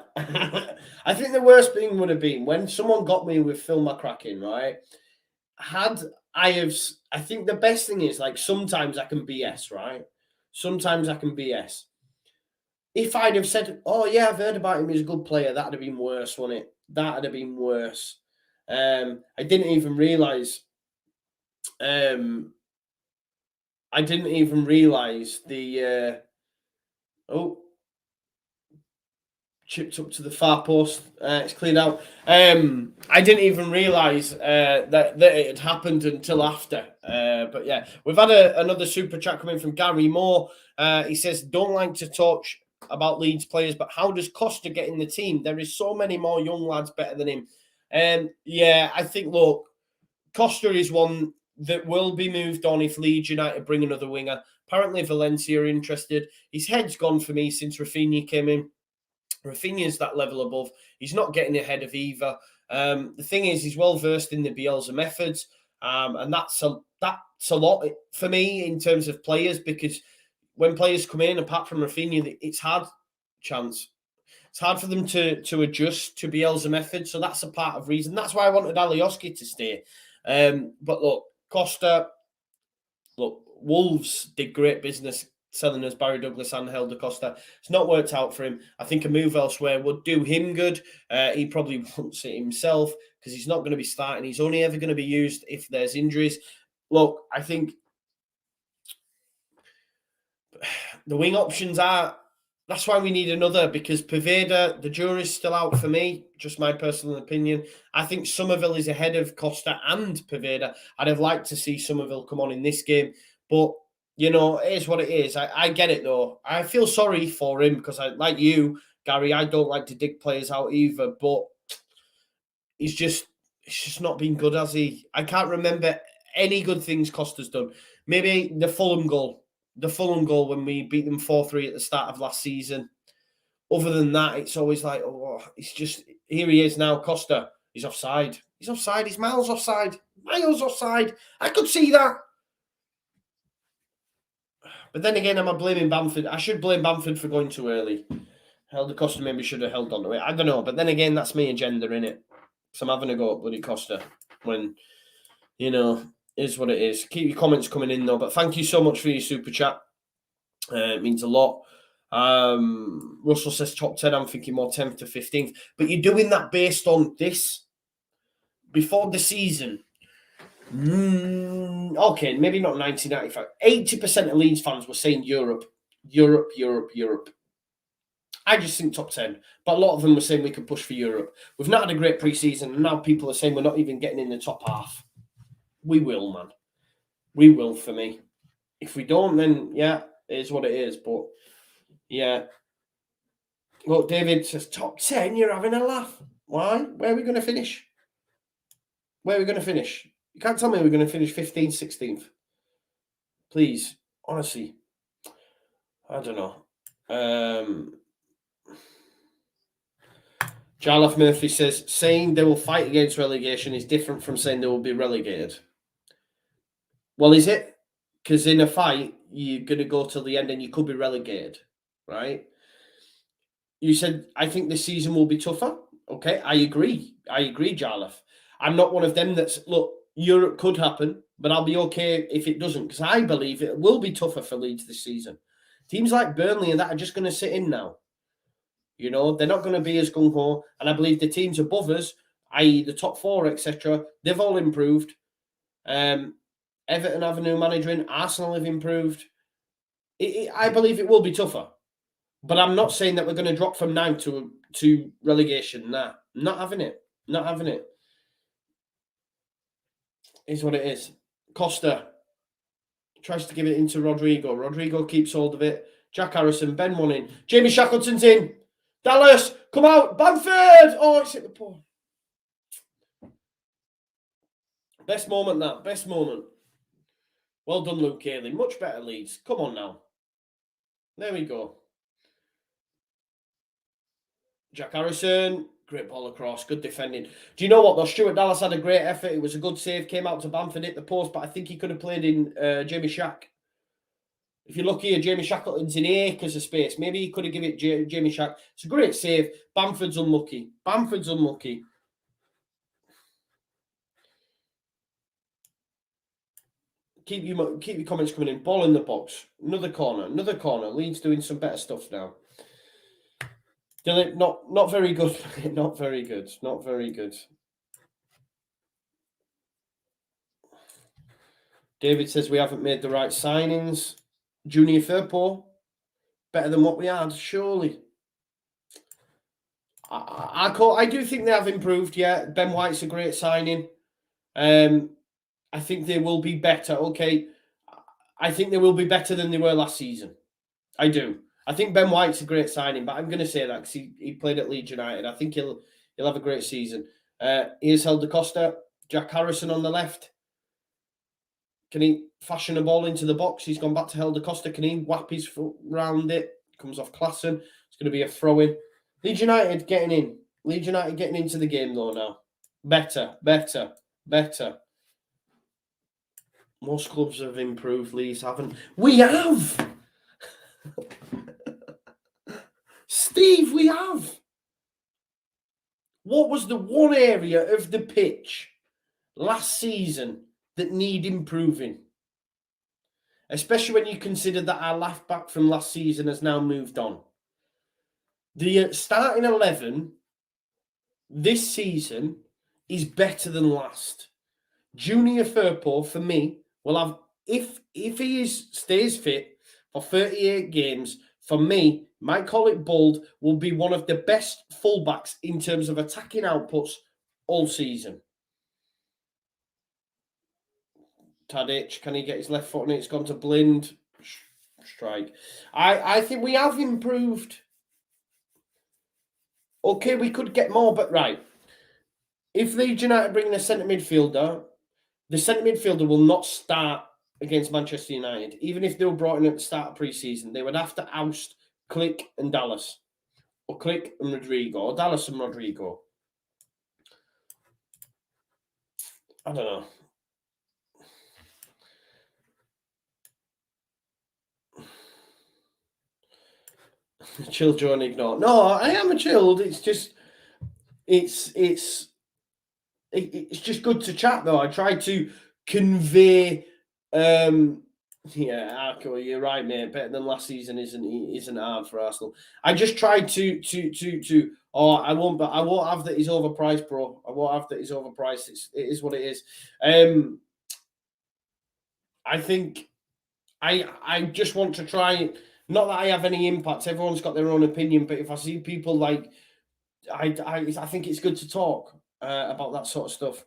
I think the worst thing would have been when someone got me with Phil McCracken, right? I think the best thing is, like, sometimes I can BS, right? Sometimes I can BS. If I'd have said, oh, yeah, I've heard about him, he's a good player, that would have been worse, wouldn't it? That would have been worse. I didn't even realise the chipped up to the far post. It's cleared out. I didn't even realise that it had happened until after. But yeah, we've had another super chat coming from Gary Moore. He says, don't like to talk about Leeds players, but how does Costa get in the team? There is so many more young lads better than him. Yeah, I think, look, Costa is one that will be moved on if Leeds United bring another winger. Apparently Valencia are interested. His head's gone for me since Rafinha came in. Rafinha's that level above. He's not getting ahead of either. The thing is, he's well versed in the Bielsa methods, and that's a lot for me in terms of players, because when players come in, apart from Rafinha, it's hard. It's hard for them to adjust to Bielsa methods, so that's a part of reason. That's why I wanted Alioski to stay. But look, Costa, Wolves did great business selling us Barry Douglas and Helder Costa. It's not worked out for him. I think a move elsewhere would do him good. He probably wants it himself because he's not going to be starting. He's only ever going to be used if there's injuries. Look, I think the wing options are... That's why we need another, because Poveda, the jury's still out for me, just my personal opinion. I think Somerville is ahead of Costa and Poveda. I'd have liked to see Somerville come on in this game, but, you know, it is what it is. I get it, though. I feel sorry for him because, like you, Gary, I don't like to dig players out either, but it's just not been good, has he? I can't remember any good things Costa's done. Maybe the Fulham goal. The Fulham goal when we beat them 4-3 at the start of last season. Other than that, it's always like, oh, it's just, here he is now, Costa. He's offside. He's offside. He's miles offside. Miles offside. I could see that. But then again, am I blaming Bamford? I should blame Bamford for going too early. Helder Costa maybe should have held on to it. I don't know. But then again, that's me agenda, innit? So I'm having a go at bloody Costa when, you know, is what it is. Keep your comments coming in, though. But thank you so much for your super chat. It means a lot. Russell says top 10. I'm thinking more 10th to 15th. But you're doing that based on this. Before the season. Okay, maybe not 1995. 80% of Leeds fans were saying Europe. Europe, Europe, Europe. I just think top 10. But a lot of them were saying we could push for Europe. We've not had a great pre-season. And now people are saying we're not even getting in the top half. We will, man. We will, for me. If we don't, then, yeah, it is what it is. But, yeah. Look, David says, top 10, you're having a laugh. Why? Where are we going to finish? Where are we going to finish? You can't tell me we're going to finish 15th, 16th. Please, honestly. I don't know. Jarlath Murphy says, saying they will fight against relegation is different from saying they will be relegated. Well, is it? Because in a fight, you're going to go till the end and you could be relegated, right? You said, I think this season will be tougher. Okay, I agree. Jarlath. I'm not one of them that's, look, Europe could happen, but I'll be okay if it doesn't, because I believe it will be tougher for Leeds this season. Teams like Burnley and that are just going to sit in now. You know, they're not going to be as gung-ho. And I believe the teams above us, i.e. the top four, etc., they've all improved. Everton have a new manager in. Arsenal have improved. I believe it will be tougher. But I'm not saying that we're going to drop from 9 to relegation. Nah, not having it. Not having it. Is what it is. Costa tries to give it into Rodrigo. Rodrigo keeps hold of it. Jack Harrison, Ben one in. Jamie Shackleton's in. Dallas, come out. Bamford. Oh, it's hit the pole. Best moment, that. Best moment. Well done, Luke Cayley. Much better Leeds. Come on now. There we go. Jack Harrison, great ball across, good defending. Do you know what, though? Stuart Dallas had a great effort. It was a good save, came out to Bamford, hit the post, but I think he could have played in Jamie Shack. If you look here, Jamie Shackleton's in acres of space. Maybe he could have given it Jamie Shack. It's a great save. Bamford's unlucky. Bamford's unlucky. Keep your comments coming in. Ball in the box. Another corner. Leeds doing some better stuff now. Dylan, not very good. Not very good. Not very good. David says we haven't made the right signings. Junior Firpo, better than what we had, surely. I do think they have improved, yeah. Ben White's a great signing. I think they will be better. Okay. I think they will be better than they were last season. I do. I think Ben White's a great signing, but I'm going to say that because he played at Leeds United. I think he'll have a great season. Here's Helder Costa, Jack Harrison on the left. Can he fashion a ball into the box? He's gone back to Helder Costa. Can he whap his foot round it? Comes off Klassen. It's going to be a throw-in. Leeds United getting in. Leeds United getting into the game, though, now. Better. Most clubs have improved. Leeds haven't. We have! Steve, we have! What was the one area of the pitch last season that need improving? Especially when you consider that our left back from last season has now moved on. The starting 11 this season is better than last. Junior Firpo, for me, will have, if he stays fit for 38 games, for me, might call it bold, will be one of the best fullbacks in terms of attacking outputs all season. Tadic, can he get his left foot on it? It's gone to Blind. Strike. I think we have improved. Okay, we could get more, but right. If Leeds United bring in a centre midfielder, the centre midfielder will not start against Manchester United. Even if they were brought in at the start of pre-season, they would have to oust Click and Dallas. Or Click and Rodrigo. Or Dallas and Rodrigo. I don't know. Chill, Joe, and ignore. No, I am chilled. It's just, it's just good to chat, though. I try to convey. Yeah, Arco, you're right, mate. Better than last season isn't hard for Arsenal. I just tried to. Oh, I won't have that he's overpriced, bro. I won't have that he's overpriced. It is what it is. I think I just want to try. Not that I have any impact. Everyone's got their own opinion, but if I see people like, I think it's good to talk about that sort of stuff.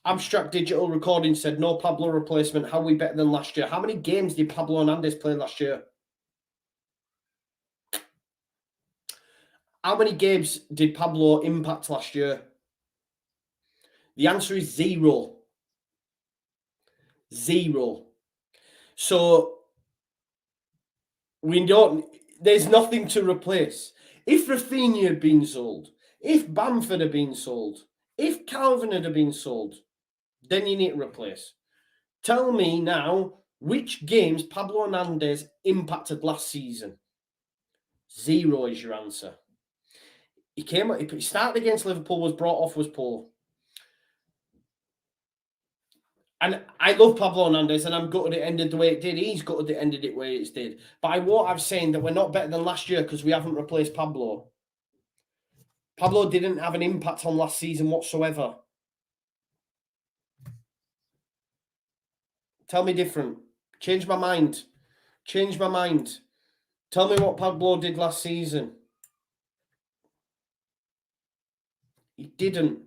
Abstract Digital Recording said, no Pablo replacement. How are we better than last year? How many games did Pablo Hernandez play last year? How many games did Pablo impact last year? The answer is 0. 0. So there's nothing to replace. If Rafinha had been sold, if Bamford had been sold, if Calvin had been sold, then you need to replace. Tell me now which games Pablo Hernandez impacted last season. 0 is your answer. He started against Liverpool, was brought off, was poor. And I love Pablo Hernandez, and I'm gutted it ended the way it did. He's gutted it ended it the way it did. But I'm saying that we're not better than last year because we haven't replaced Pablo. Pablo didn't have an impact on last season whatsoever. Tell me different. Change my mind. Change my mind. Tell me what Pablo did last season. He didn't.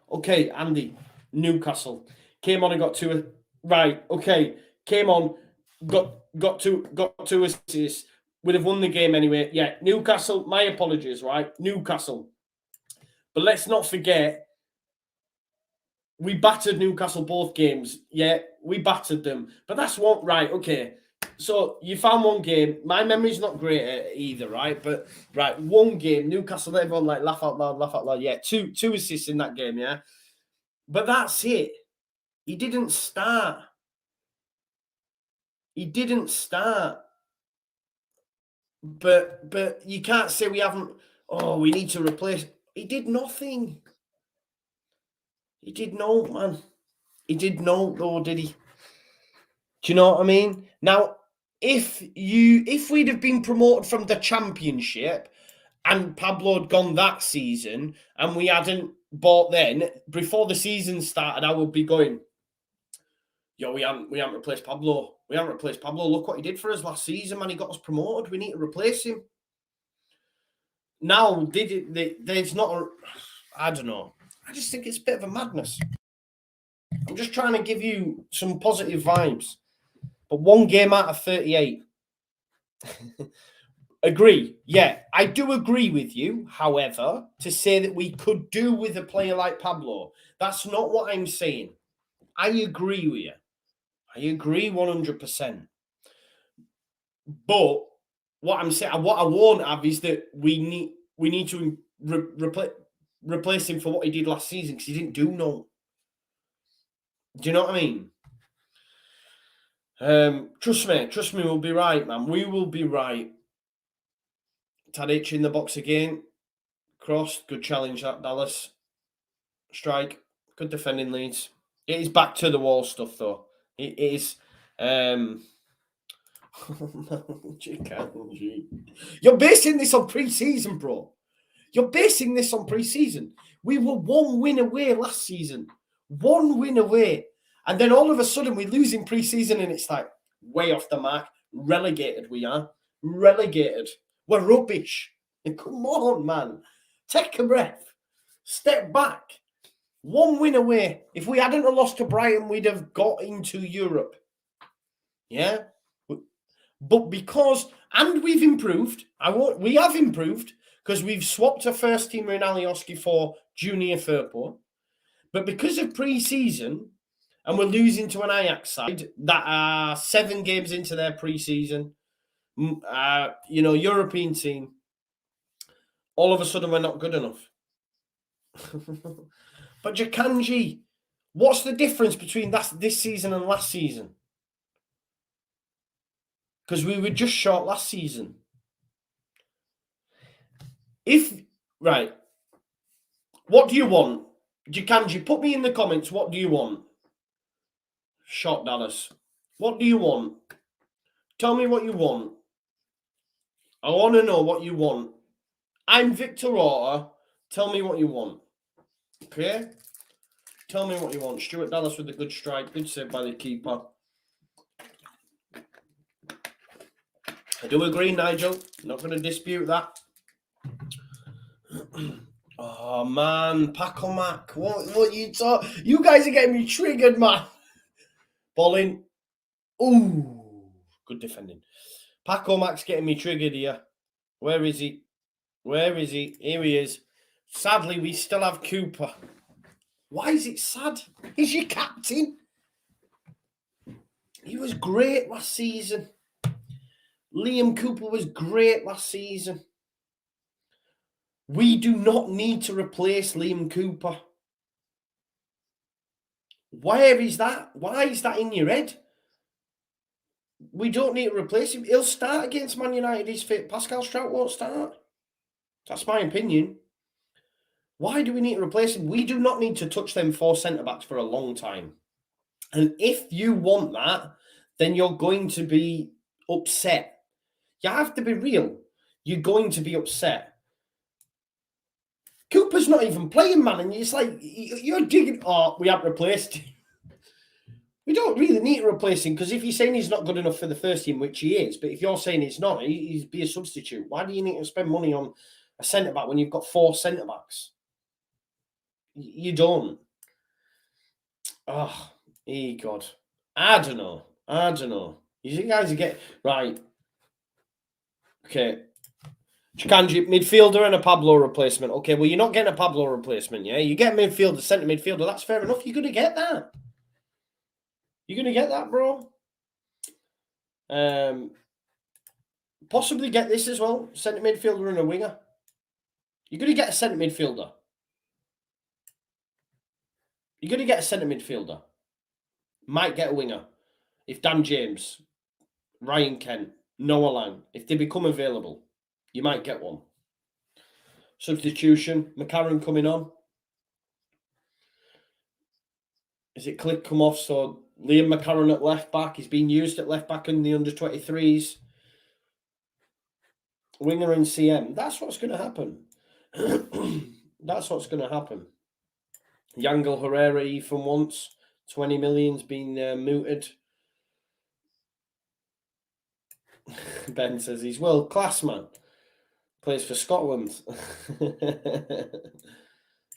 Okay, Andy, Newcastle. Came on and got 2. Right, okay. Came on, got two assists. Would have won the game anyway. Yeah, Newcastle, my apologies, right? Newcastle. But let's not forget, we battered Newcastle both games. Yeah, we battered them. But that's what, right, okay. So you found one game. My memory's not great either, right? But, right, one game, Newcastle, everyone like laugh out loud. Yeah, two assists in that game, yeah? But that's it. He didn't start. He didn't start. But you can't say we haven't, we need to replace. He did nothing. He did no, man. He did no, though, did he? Do you know what I mean? Now, if we'd have been promoted from the Championship and Pablo had gone that season and we hadn't bought then, before the season started, I would be going, yo, we haven't replaced Pablo. We haven't replaced Pablo. Look what he did for us last season, man. He got us promoted. We need to replace him. Now, there's not I don't know. I just think it's a bit of a madness. I'm just trying to give you some positive vibes. But one game out of 38. Agree. Yeah, I do agree with you. However, to say that we could do with a player like Pablo, that's not what I'm saying. I agree with you. I agree 100%. But what I'm saying, what I won't have is that we need to replace him for what he did last season because he didn't do no. Do you know what I mean? Trust me, we'll be right, man. We will be right. Tadic in the box again. Cross, good challenge that Dallas. Strike, good defending Leeds. It is back to the wall stuff though. It is. You're basing this on pre-season, bro. You're basing this on pre-season. We were 1 win away last season. 1 win away. And then all of a sudden we lose in pre-season and it's like way off the mark. Relegated we are. Relegated. We're rubbish. And come on, man. Take a breath. Step back. 1 win away. If we hadn't lost to Brighton, we'd have got into Europe. Yeah? But because, and we've improved. We have improved because we've swapped a first teamer in Alioski for Junior Firpo. But because of pre-season, and we're losing to an Iacs side that are 7 games into their pre-season, European team, all of a sudden we're not good enough. But Jakanji, what's the difference between this season and last season? Because we were just short last season. Right, what do you want? Jakanji, put me in the comments, what do you want? Shot Dallas. What do you want? Tell me what you want. I want to know what you want. I'm Victor Orta. Tell me what you want. Okay? Tell me what you want. Stuart Dallas with a good strike. Good save by the keeper. I do agree, Nigel. Not going to dispute that. Oh, man. Paco Mac. What you talk? You guys are getting me triggered, man. Ball in. Ooh. Good defending. Paco Mac's getting me triggered here. Where is he? Where is he? Here he is. Sadly, we still have Cooper. Why is it sad? He's your captain. He was great last season. Liam Cooper was great last season. We do not need to replace Liam Cooper. Where is that? Why is that in your head? We don't need to replace him. He'll start against Man United. He's fit. Pascal Strout won't start. That's my opinion. Why do we need to replace him? We do not need to touch them 4 centre-backs for a long time. And if you want that, then you're going to be upset. You have to be real. You're going to be upset. Cooper's not even playing, man. And it's like, you're digging, oh, we haven't replaced him. We don't really need to replace him, because if you're saying he's not good enough for the first team, which he is, but if you're saying he's not, he'd be a substitute. Why do you need to spend money on a centre-back when you've got 4 centre-backs? You don't. Oh, God. I don't know. You think guys get right? Okay. Chikanji, midfielder and a Pablo replacement. Okay, well, you're not getting a Pablo replacement, yeah? You get midfielder, centre midfielder. That's fair enough. You're going to get that. You're going to get that, bro. Possibly get this as well. Centre midfielder and a winger. You're going to get a centre midfielder. You're going to get a centre midfielder. Might get a winger. If Dan James, Ryan Kent, Noah Lang, if they become available, you might get one. Substitution. McCarron coming on. Is it Click come off? So Liam McCarron at left back. He's being used at left back in the under-23s. Winger and CM. That's what's going to happen. That's what's going to happen. Yangel Herrera, Ethan once. 20 million's been mooted. Ben says he's world class, man. Plays for Scotland.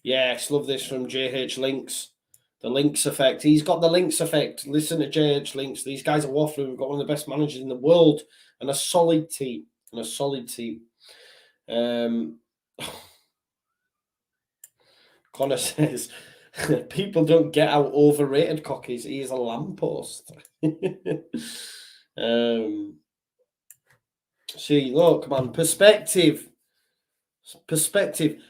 Yes, love this from JH Links. The Links effect. He's got the Links effect. Listen to JH Links. These guys are waffling. We've got one of the best managers in the world and a solid team. Connor says, people don't get how overrated Cock is. He is a lamppost. See, look, man, perspective.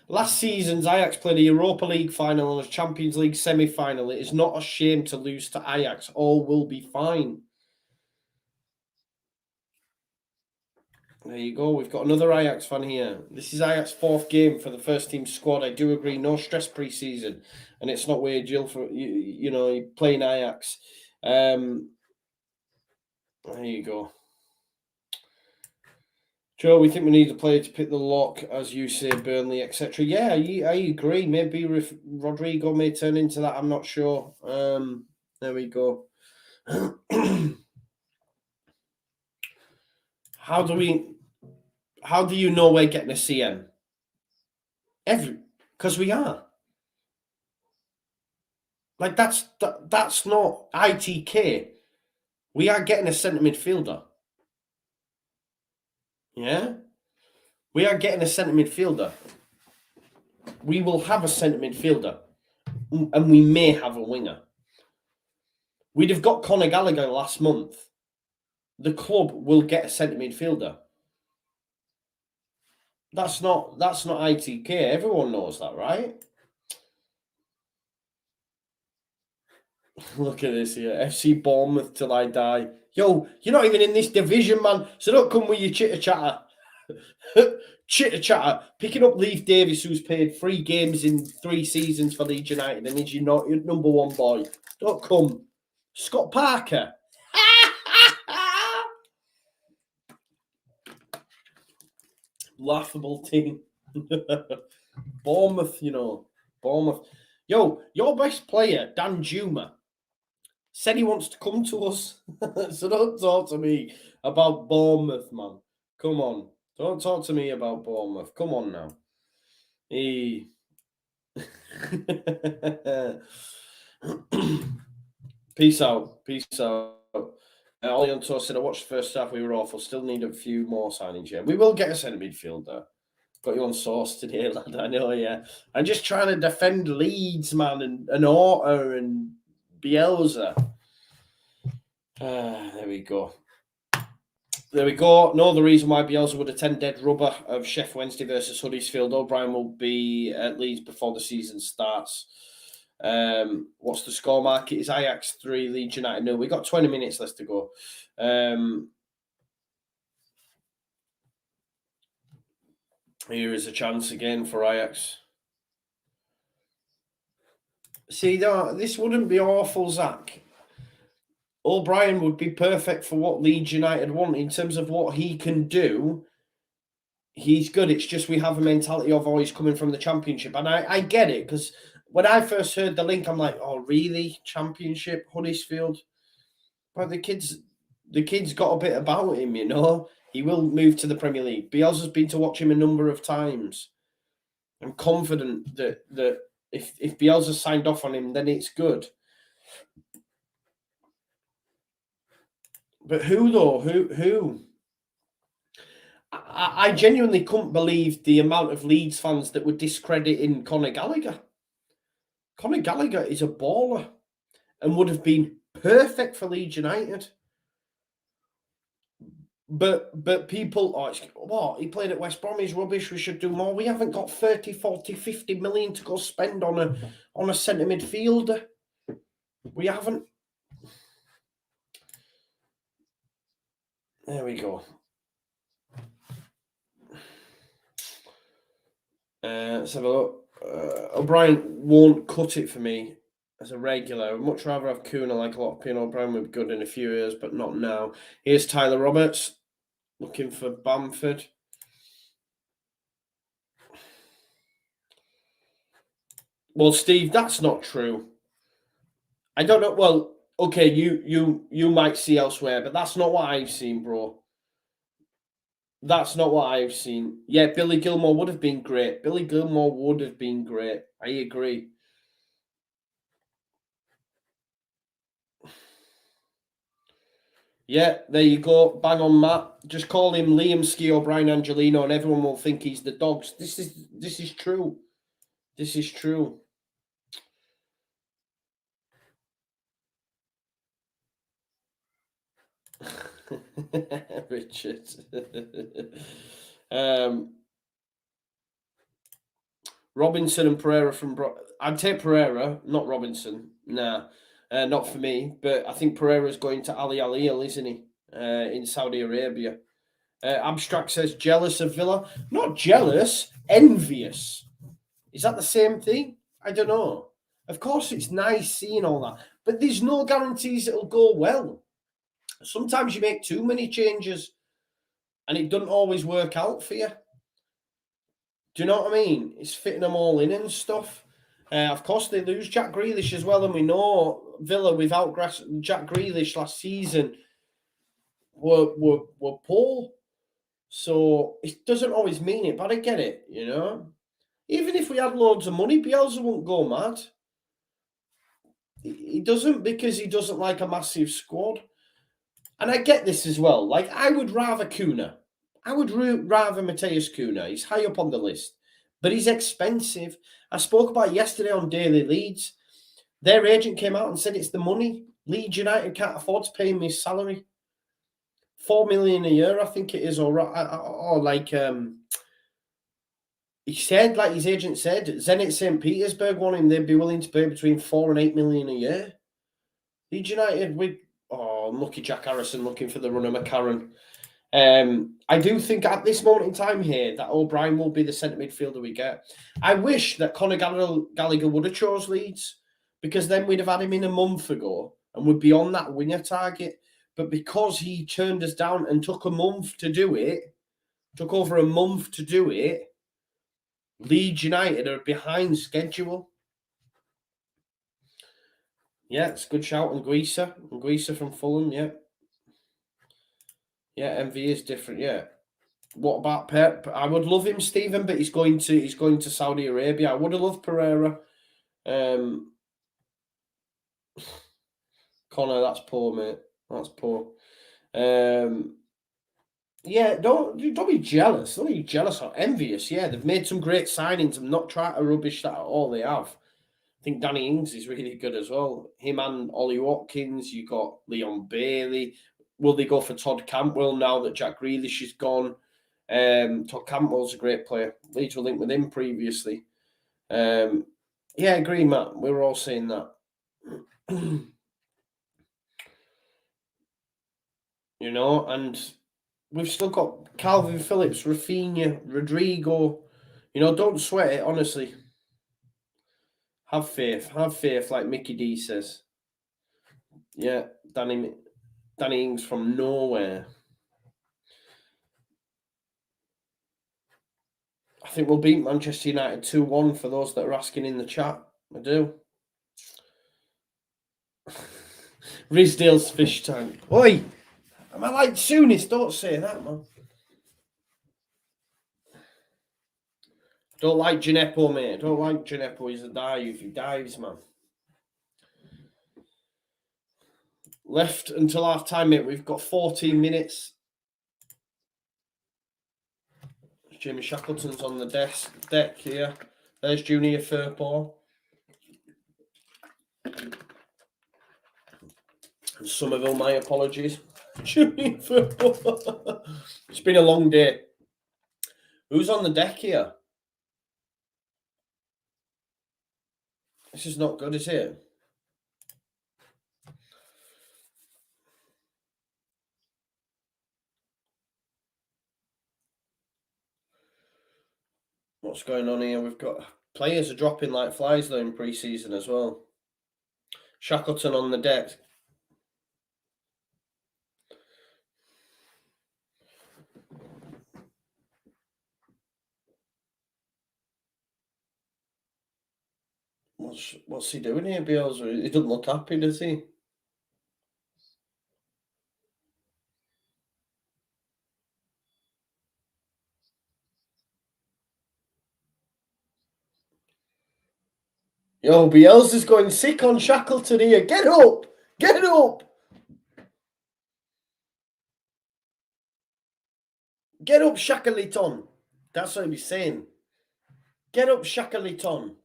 Last season's Ajax played a Europa League final and a Champions League semi-final. It is not a shame to lose to Ajax. All will be fine. There you go. We've got another Ajax fan here. This is Ajax's 4th game for the first team squad. I do agree. No stress pre-season. And it's not where Jill for, you know, you're playing Ajax. There you go. Joe, we think we need a player to pick the lock, as you say, Burnley, etc. Yeah, I agree. Maybe Rodrigo may turn into that. I'm not sure. There we go. How do you know we're getting a CM? Because we are. Like, that's not ITK. We are getting a centre midfielder. Yeah? We are getting a centre midfielder. We will have a centre midfielder. And we may have a winger. We'd have got Conor Gallagher last month. The club will get a centre midfielder. That's not ITK. Everyone knows that, right? Look at this here. FC Bournemouth till I die. Yo, you're not even in this division, man. So don't come with your chitter-chatter. Chitter-chatter. Picking up Leif Davis, who's played 3 games in 3 seasons for Leeds United, and is your number 1 boy. Don't come. Scott Parker. Laughable team. Bournemouth, you know. Bournemouth. Yo, your best player, Dan Juma, said he wants to come to us. So don't talk to me about Bournemouth, man. Come on. Don't talk to me about Bournemouth. Come on now. Peace out. Ollie on tour said, I watched the first half, we were awful. Still need a few more signings here. We will get a centre midfielder. Got you on sauce today, lad. I know, yeah. I'm just trying to defend Leeds, man, and Orta and Bielsa. There we go. No, the reason why Bielsa would attend dead rubber of Sheff Wednesday versus Huddersfield. O'Brien will be at Leeds before the season starts. What's the score market? Is Iacs 3, Leeds United 0. We've got 20 minutes left to go. Here is a chance again for Iacs. See, this wouldn't be awful, Zach. O'Brien would be perfect for what Leeds United want in terms of what he can do. He's good. It's just we have a mentality of always coming from the Championship. And I get it, because when I first heard the link, I'm like, oh, really? Championship, Huddersfield? But the kid's got a bit about him, you know. He will move to the Premier League. Bielsa's been to watch him a number of times. I'm confident that if Bielsa signed off on him, then it's good. But who, though? Who? I genuinely couldn't believe the amount of Leeds fans that were discrediting Conor Gallagher. Conor Gallagher is a baller and would have been perfect for Leeds United. But people, what? He played at West Brom, he's rubbish, we should do more. We haven't got 30, 40, 50 million to go spend on a centre midfielder. We haven't. There we go. Let's have a look. O'Brien won't cut it for me as a regular. I'd much rather have Kuna, like a lot of people. O'Brien would be good in a few years, but not now. Here's Tyler Roberts looking for Bamford. Well, Steve, that's not true. I don't know. Well, okay, you might see elsewhere, but that's not what I've seen, bro. That's not what I've seen. Yeah, Billy Gilmore would have been great. Billy Gilmore would have been great. I agree. Yeah, there you go. Bang on, Matt. Just call him Liam Ski O'Brien Angelino, and everyone will think he's the Dogs. This is true. This is true. Richard. Robinson and Pereira from I'd take Pereira, not Robinson. Nah, not for me. But I think Pereira's going to Ali Al Hilal, isn't he? In Saudi Arabia. Abstract says jealous of Villa. Not jealous, envious. Is that the same thing? I don't know. Of course, it's nice seeing all that, but there's no guarantees it'll go well. Sometimes you make too many changes and it doesn't always work out for you. Do you know what I mean? It's fitting them all in and stuff. Of course, they lose Jack Grealish as well, and we know Villa without Jack Grealish last season were poor. So it doesn't always mean it, but I get it, you know. Even if we had loads of money, Bielsa won't go mad. He doesn't, because he doesn't like a massive squad. And I get this as well. Like, I would rather Kuna. I would rather Mateus Kuna. He's high up on the list. But he's expensive. I spoke about it yesterday on Daily Leeds. Their agent came out and said it's the money. Leeds United can't afford to pay him his salary. 4 million a year, I think it is, or like he said, like his agent said, Zenit St. Petersburg want him, they'd be willing to pay between 4 and 8 million a year. Leeds United with lucky Jack Harrison looking for the runner McCarran. I do think at this moment in time here that O'Brien will be the centre midfielder we get. I wish that Conor Gallagher would have chose Leeds, because then we'd have had him in a month ago and would be on that winger target. But because he turned us down and took a month to do it, took over a month to do it, Leeds United are behind schedule. Yeah, it's a good shout on Guisa from Fulham, yeah. Yeah, MV is different, yeah. What about Pep? I would love him, Stephen, but he's going to Saudi Arabia. I would have loved Pereira. Connor, that's poor, mate. That's poor. Yeah, don't be jealous. Don't be jealous or envious. Yeah, they've made some great signings. I'm not trying to rubbish that at all. They have. I think Danny Ings is really good as well. Him and Ollie Watkins. You got Leon Bailey. Will they go for Todd Cantwell now that Jack Grealish is gone? Todd Cantwell's a great player. Leeds were linked with him previously. Yeah, I agree, Matt. We were all saying that. You know, and we've still got Calvin Phillips, Rafinha, Rodrigo. You know, don't sweat it, honestly. Have faith, like Mickey D says. Yeah, Danny Ings from nowhere. I think we'll beat Manchester United 2-1 for those that are asking in the chat. I do. Rizdale's fish tank. Oi! Am I like Soonest? Don't say that, man. Don't like Gineppo, mate. Don't like Gineppo. He's a dive. He dives, man. Left until half time, mate. We've got 14 minutes. Jamie Shackleton's on the deck here. There's Junior Firpo. Somerville, my apologies. Junior Firpo. It's been a long day. Who's on the deck here? This is not good, is it? What's going on here? We've got players are dropping like flies though in pre-season as well. Shackleton on the deck. What's he doing here, Bielsa? He doesn't look happy, does he? Yo, Bielsa's going sick on Shackleton here. Get up! Get up! Get up, Shackleton. That's what he's saying. Get up, Shackleton.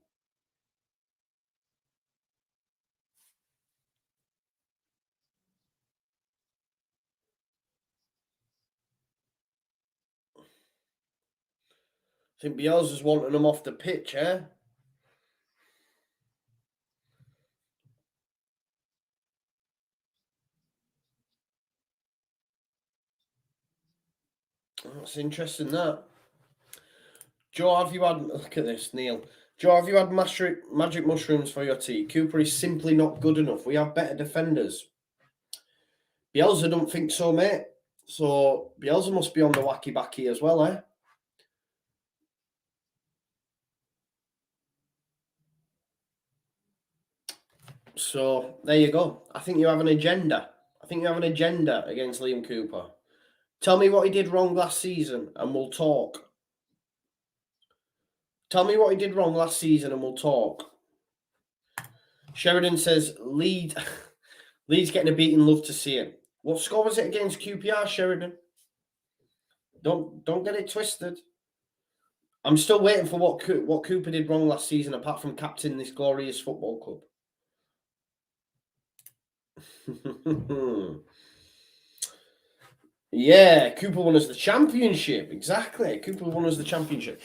I think Bielsa's wanting him off the pitch, eh? That's interesting, that. Joe, have you had... Look at this, Neil. Joe, have you had magic mushrooms for your tea? Cooper is simply not good enough. We have better defenders. Bielsa don't think so, mate. So Bielsa must be on the wacky backy as well, eh? So there you go. I think you have an agenda. I think you have an agenda against Liam Cooper. Tell me what he did wrong last season and we'll talk. Tell me what he did wrong last season and we'll talk. Sheridan says, Leeds getting a beating, love to see it. What score was it against QPR, Sheridan? Don't get it twisted. I'm still waiting for what Cooper did wrong last season, apart from captaining this glorious football club. Yeah, Cooper won us the championship. Exactly. Cooper won us the championship.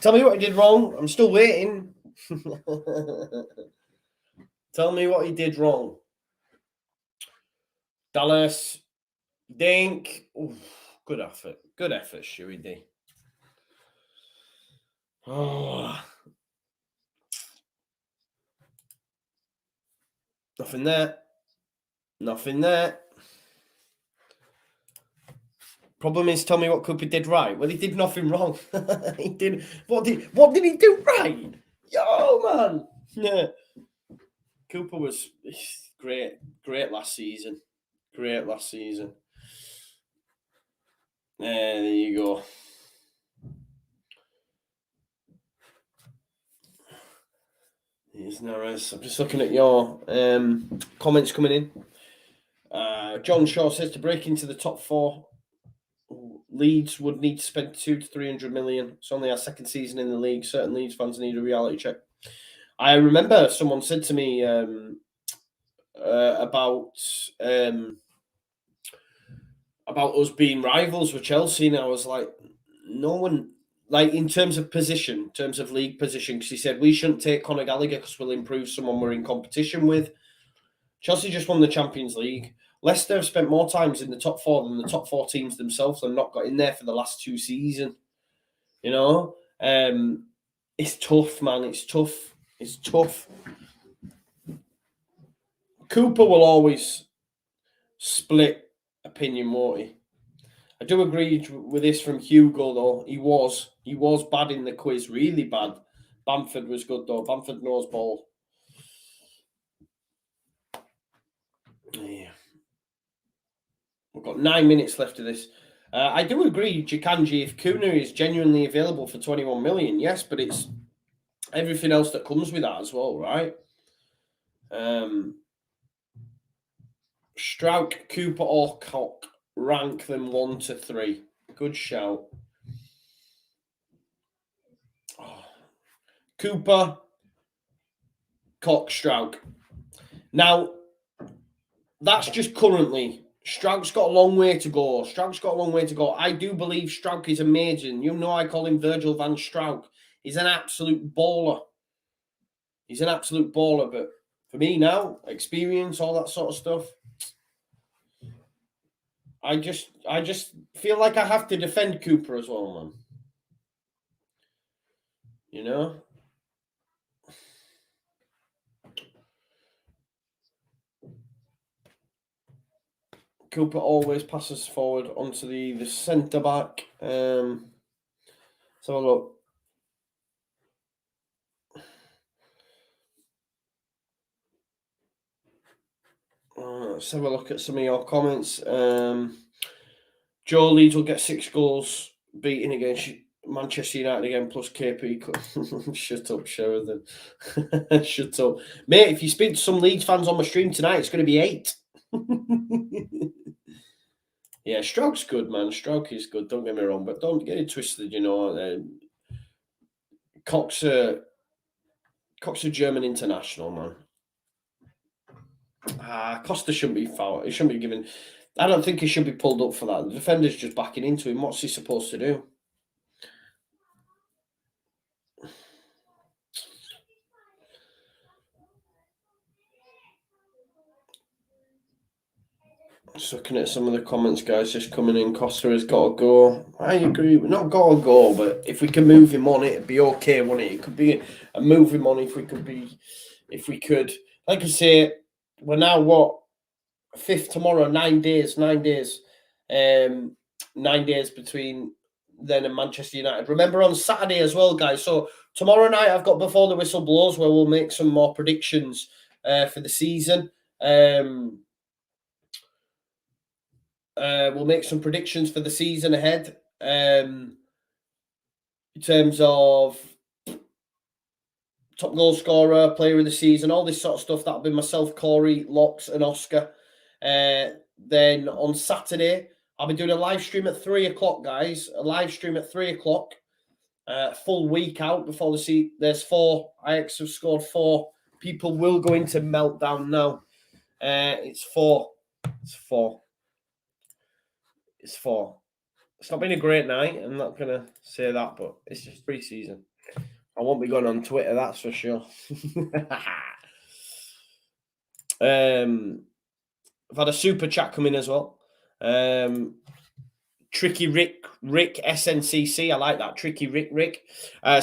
Tell me what he did wrong. I'm still waiting. Tell me what he did wrong. Dallas. Dink. Oof, good effort. Good effort, Shuey D. Oh. Nothing there. Nothing there. Problem is, tell me what Cooper did right. Well, he did nothing wrong. He did. What did he do right? Yo, man. Yeah. Cooper was great last season. Great last season. There you go. I'm just looking at your comments coming in. John Shaw says to break into the top four, Leeds would need to spend 200 to 300 million. It's only our second season in the league. Certain Leeds fans need a reality check. I remember someone said to me about us being rivals with Chelsea, and I was like, no one like in terms of position, in terms of league position, because he said we shouldn't take Conor Gallagher because we'll improve someone we're in competition with. Chelsea just won the Champions League. Leicester have spent more times in the top 4 than the top 4 teams themselves and not got in there for the last 2 seasons. You know, it's tough, man. It's tough. It's tough. Cooper will always split opinion, won't he? I do agree with this from Hugo, though. He was bad in the quiz, really bad. Bamford was good, though. Bamford knows ball. Yeah. We've got 9 minutes left of this. I do agree, Jikanji, if Kuna is genuinely available for 21 million, yes, but it's everything else that comes with that as well, right? Strauch, Cooper, or Cock, rank them 1 to 3. Good shout. Oh. Cooper, Cock, Strauch. Now, that's just currently. Strauch's got a long way to go. I do believe Strauch is amazing. You know I call him Virgil van Strauch. He's an absolute baller. But for me now, experience, all that sort of stuff, I just feel like I have to defend Cooper as well, man. You know? Cooper always passes forward onto the centre-back. Let's have a look. Let's have a look at some of your comments. Joe Leeds will get 6 goals beating against Manchester United again, plus KP. Shut up, Sheridan. Shut up. Mate, if you speak to some Leeds fans on my stream tonight, it's going to be 8. Yeah, Strauch's good, man. Strauch is good, don't get me wrong, but don't get it twisted, you know. Cox's a German international, man. Costa shouldn't be fouled. He shouldn't be given. I don't think he should be pulled up for that. The defender's just backing into him. What's he supposed to do? Just looking at some of the comments, guys, just coming in. Costa has got to go. I agree. Not got to go, but if we can move him on, it'd be okay, wouldn't it? It could be a move him on if we could. Like I say, we're now what? 5th tomorrow, 9 days. 9 days. 9 days between then and Manchester United. Remember on Saturday as well, guys. So tomorrow night I've got Before the Whistle Blows, where we'll make some more predictions for the season. We'll make some predictions for the season ahead in terms of top goal scorer, player of the season, all this sort of stuff. That'll be myself, Corey, Locks, and Oscar. Then on Saturday, I'll be doing a live stream at 3 o'clock, guys. A live stream at 3 o'clock. Full week out before the season. There's 4. Iacs have scored 4. People will go into meltdown now. It's 4. It's 4. It's 4. It's not been a great night. I'm not going to say that, but it's just pre-season. I won't be going on Twitter, that's for sure. I've had a super chat come in as well. Tricky Rick SNCC, I like that. Tricky Rick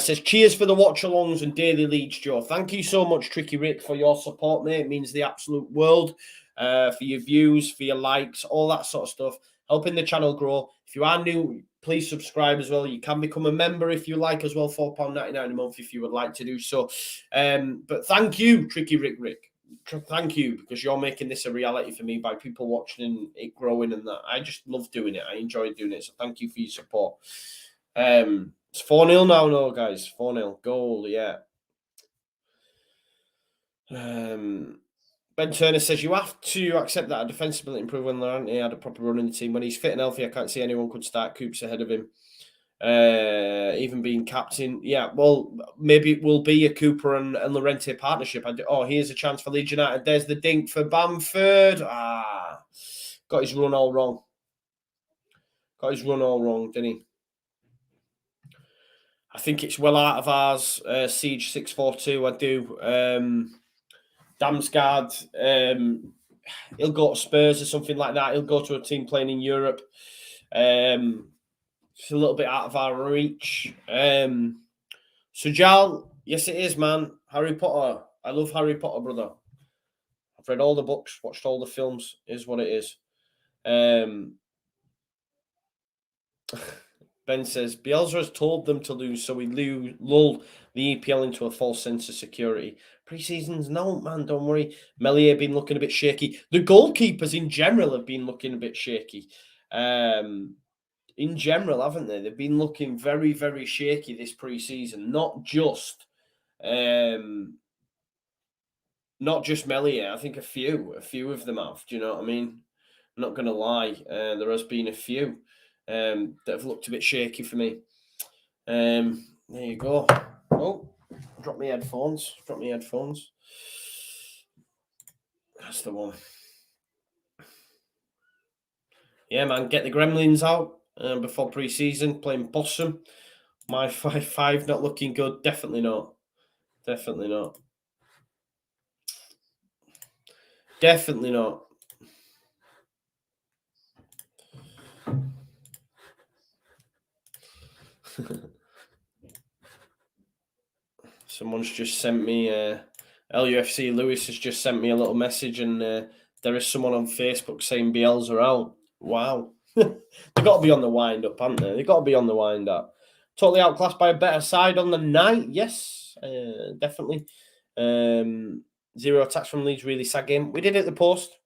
says, cheers for the watch-alongs and daily leads, Joe. Thank you so much, Tricky Rick, for your support, mate. It means the absolute world. For your views, for your likes, all that sort of stuff. Helping the channel grow. If you are new, please subscribe as well. You can become a member if you like as well. £4.99 a month if you would like to do so. But thank you, Tricky Rick. Thank you, because you're making this a reality for me by people watching and it growing and that. I just love doing it. I enjoy doing it. So thank you for your support. It's 4-0 now, no, guys. 4-0. Goal, yeah. Ben Turner says, you have to accept that a defensive ability improve when Laurenti had a proper run in the team. When he's fit and healthy, I can't see anyone could start. Coops ahead of him. Even being captain. Yeah, well, maybe it will be a Cooper and Laurenti partnership. Here's a chance for Leeds United. There's the dink for Bamford. Got his run all wrong. Didn't he? I think it's well out of ours. Siege 642. I do. Damsgaard. He'll go to Spurs or something like that. He'll go to a team playing in Europe. It's a little bit out of our reach. Sujal, yes, it is, man. Harry Potter. I love Harry Potter, brother. I've read all the books, watched all the films. Is what it is. Ben says, Bielsa has told them to lose, so we lull the EPL into a false sense of security. Pre-seasons, no, man, don't worry. Melier been looking a bit shaky. The goalkeepers in general have been looking a bit shaky. In general, haven't they? They've been looking very, very shaky this pre-season. Not just Melier. I think a few of them have. Do you know what I mean? I'm not going to lie. There has been a few that have looked a bit shaky for me. There you go. Oh, drop my headphones. That's the one. Yeah, man, get the Gremlins out before pre-season, playing Bossum. My 5-5 not looking good. Definitely not. Someone's just sent me, LUFC Lewis has just sent me a little message, and there is someone on Facebook saying Bielsa are out. Wow. They've got to be on the wind up, haven't they? They've got to be on the wind up. Totally outclassed by a better side on the night. Yes, definitely. 0 attacks from Leeds, really sad game. We did it at the post.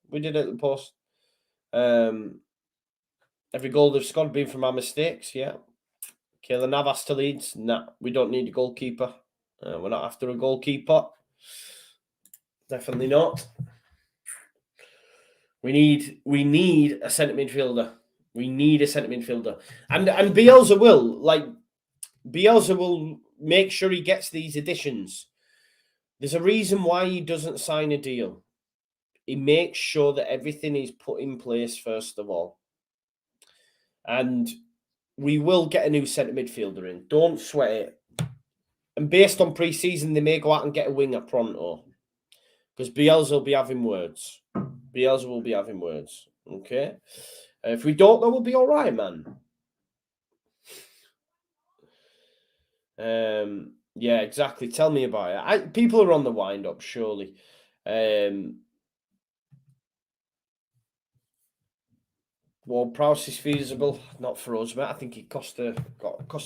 Every goal they've scored been from our mistakes, yeah. Kayla Navas to Leeds. Nah, we don't need a goalkeeper. We're not after a goalkeeper. Definitely not. We need a centre midfielder. And Bielsa will make sure he gets these additions. There's a reason why he doesn't sign a deal. He makes sure that everything is put in place first of all. And we will get a new centre midfielder in. Don't sweat it. And based on pre-season, they may go out and get a winger pronto. Because Bielsa will be having words. Okay? If we don't, though, we'll be all right, man. Yeah, exactly. Tell me about it. People are on the wind-up, surely. Prowse is feasible. Not for us, mate. I think it cost a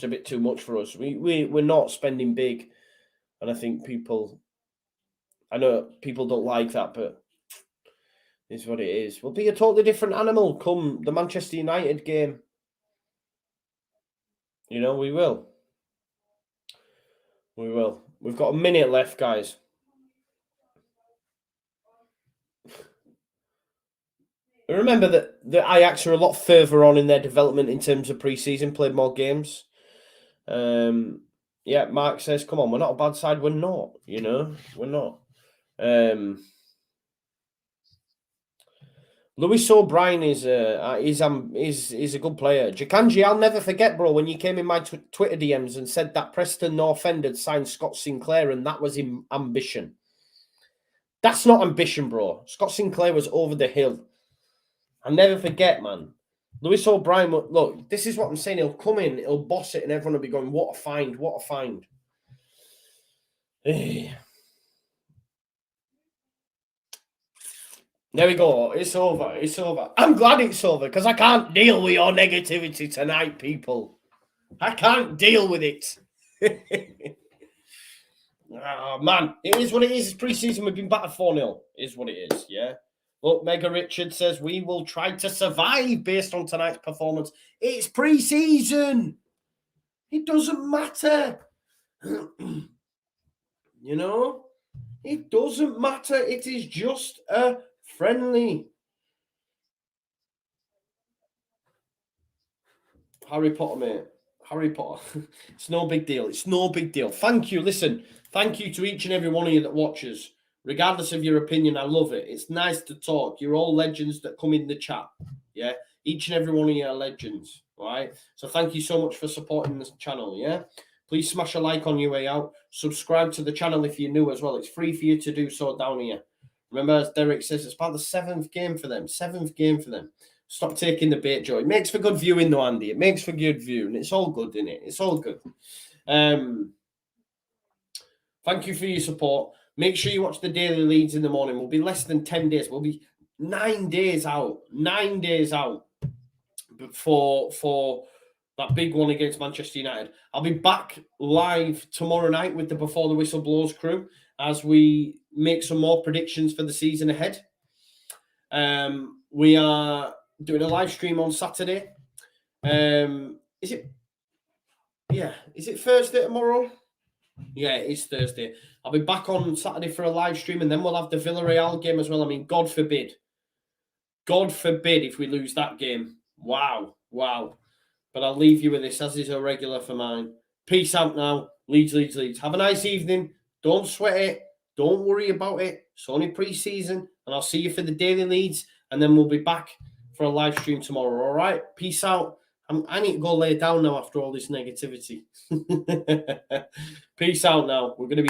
bit too much for us. We're not spending big. And I think I know people don't like that, but it's what it is. We'll be a totally different animal come the Manchester United game. You know, we will. We've got a minute left, guys. Remember that the Iacs are a lot further on in their development in terms of pre-season, played more games. Yeah, Mark says, come on, we're not a bad side. We're not, we're not. Luis O'Brien is a good player. Jakanji, I'll never forget, bro, when you came in my Twitter DMs and said that Preston North End had signed Scott Sinclair and that was ambition. That's not ambition, bro. Scott Sinclair was over the hill. I'll never forget, man. Luis O'Brien, look, this is what I'm saying. He'll come in, he'll boss it, and everyone will be going, what a find. There we go. It's over. I'm glad it's over because I can't deal with your negativity tonight, people. I can't deal with it. Oh, man. It is what it is. It's pre-season. We've been battered 4-0. Is what it is, yeah? Look, Mega Richard says, we will try to survive based on tonight's performance. It's pre-season. It doesn't matter. It doesn't matter. It is just a friendly. Harry Potter, mate. Harry Potter. It's no big deal. Thank you. Listen, thank you to each and every one of you that watches. Regardless of your opinion, I love it. It's nice to talk. You're all legends that come in the chat. Yeah? Each and every one of you are legends. All right? So thank you so much for supporting this channel. Yeah? Please smash a like on your way out. Subscribe to the channel if you're new as well. It's free for you to do so down here. Remember, as Derek says, it's about the 7th game for them. 7th game for them. Stop taking the bait, Joe. It makes for good viewing, though, Andy. It makes for good viewing. It's all good, isn't it? It's all good. Thank you for your support. Make sure you watch the daily leads in the morning. We'll be less than 10 days. We'll be 9 days out. 9 days out for that big one against Manchester United. I'll be back live tomorrow night with the Before the Whistle Blows crew as we make some more predictions for the season ahead. We are doing a live stream on Saturday. Is it Thursday tomorrow? Yeah, it is Thursday. I'll be back on Saturday for a live stream, and then we'll have the Villarreal game as well. I mean, God forbid if we lose that game. Wow. But I'll leave you with this, as is a regular for mine. Peace out now. Leeds. Have a nice evening. Don't sweat it. Don't worry about it. It's only pre-season, and I'll see you for the daily leads, and then we'll be back for a live stream tomorrow. All right? Peace out. I need to go lay down now after all this negativity. Peace out now. We're going to be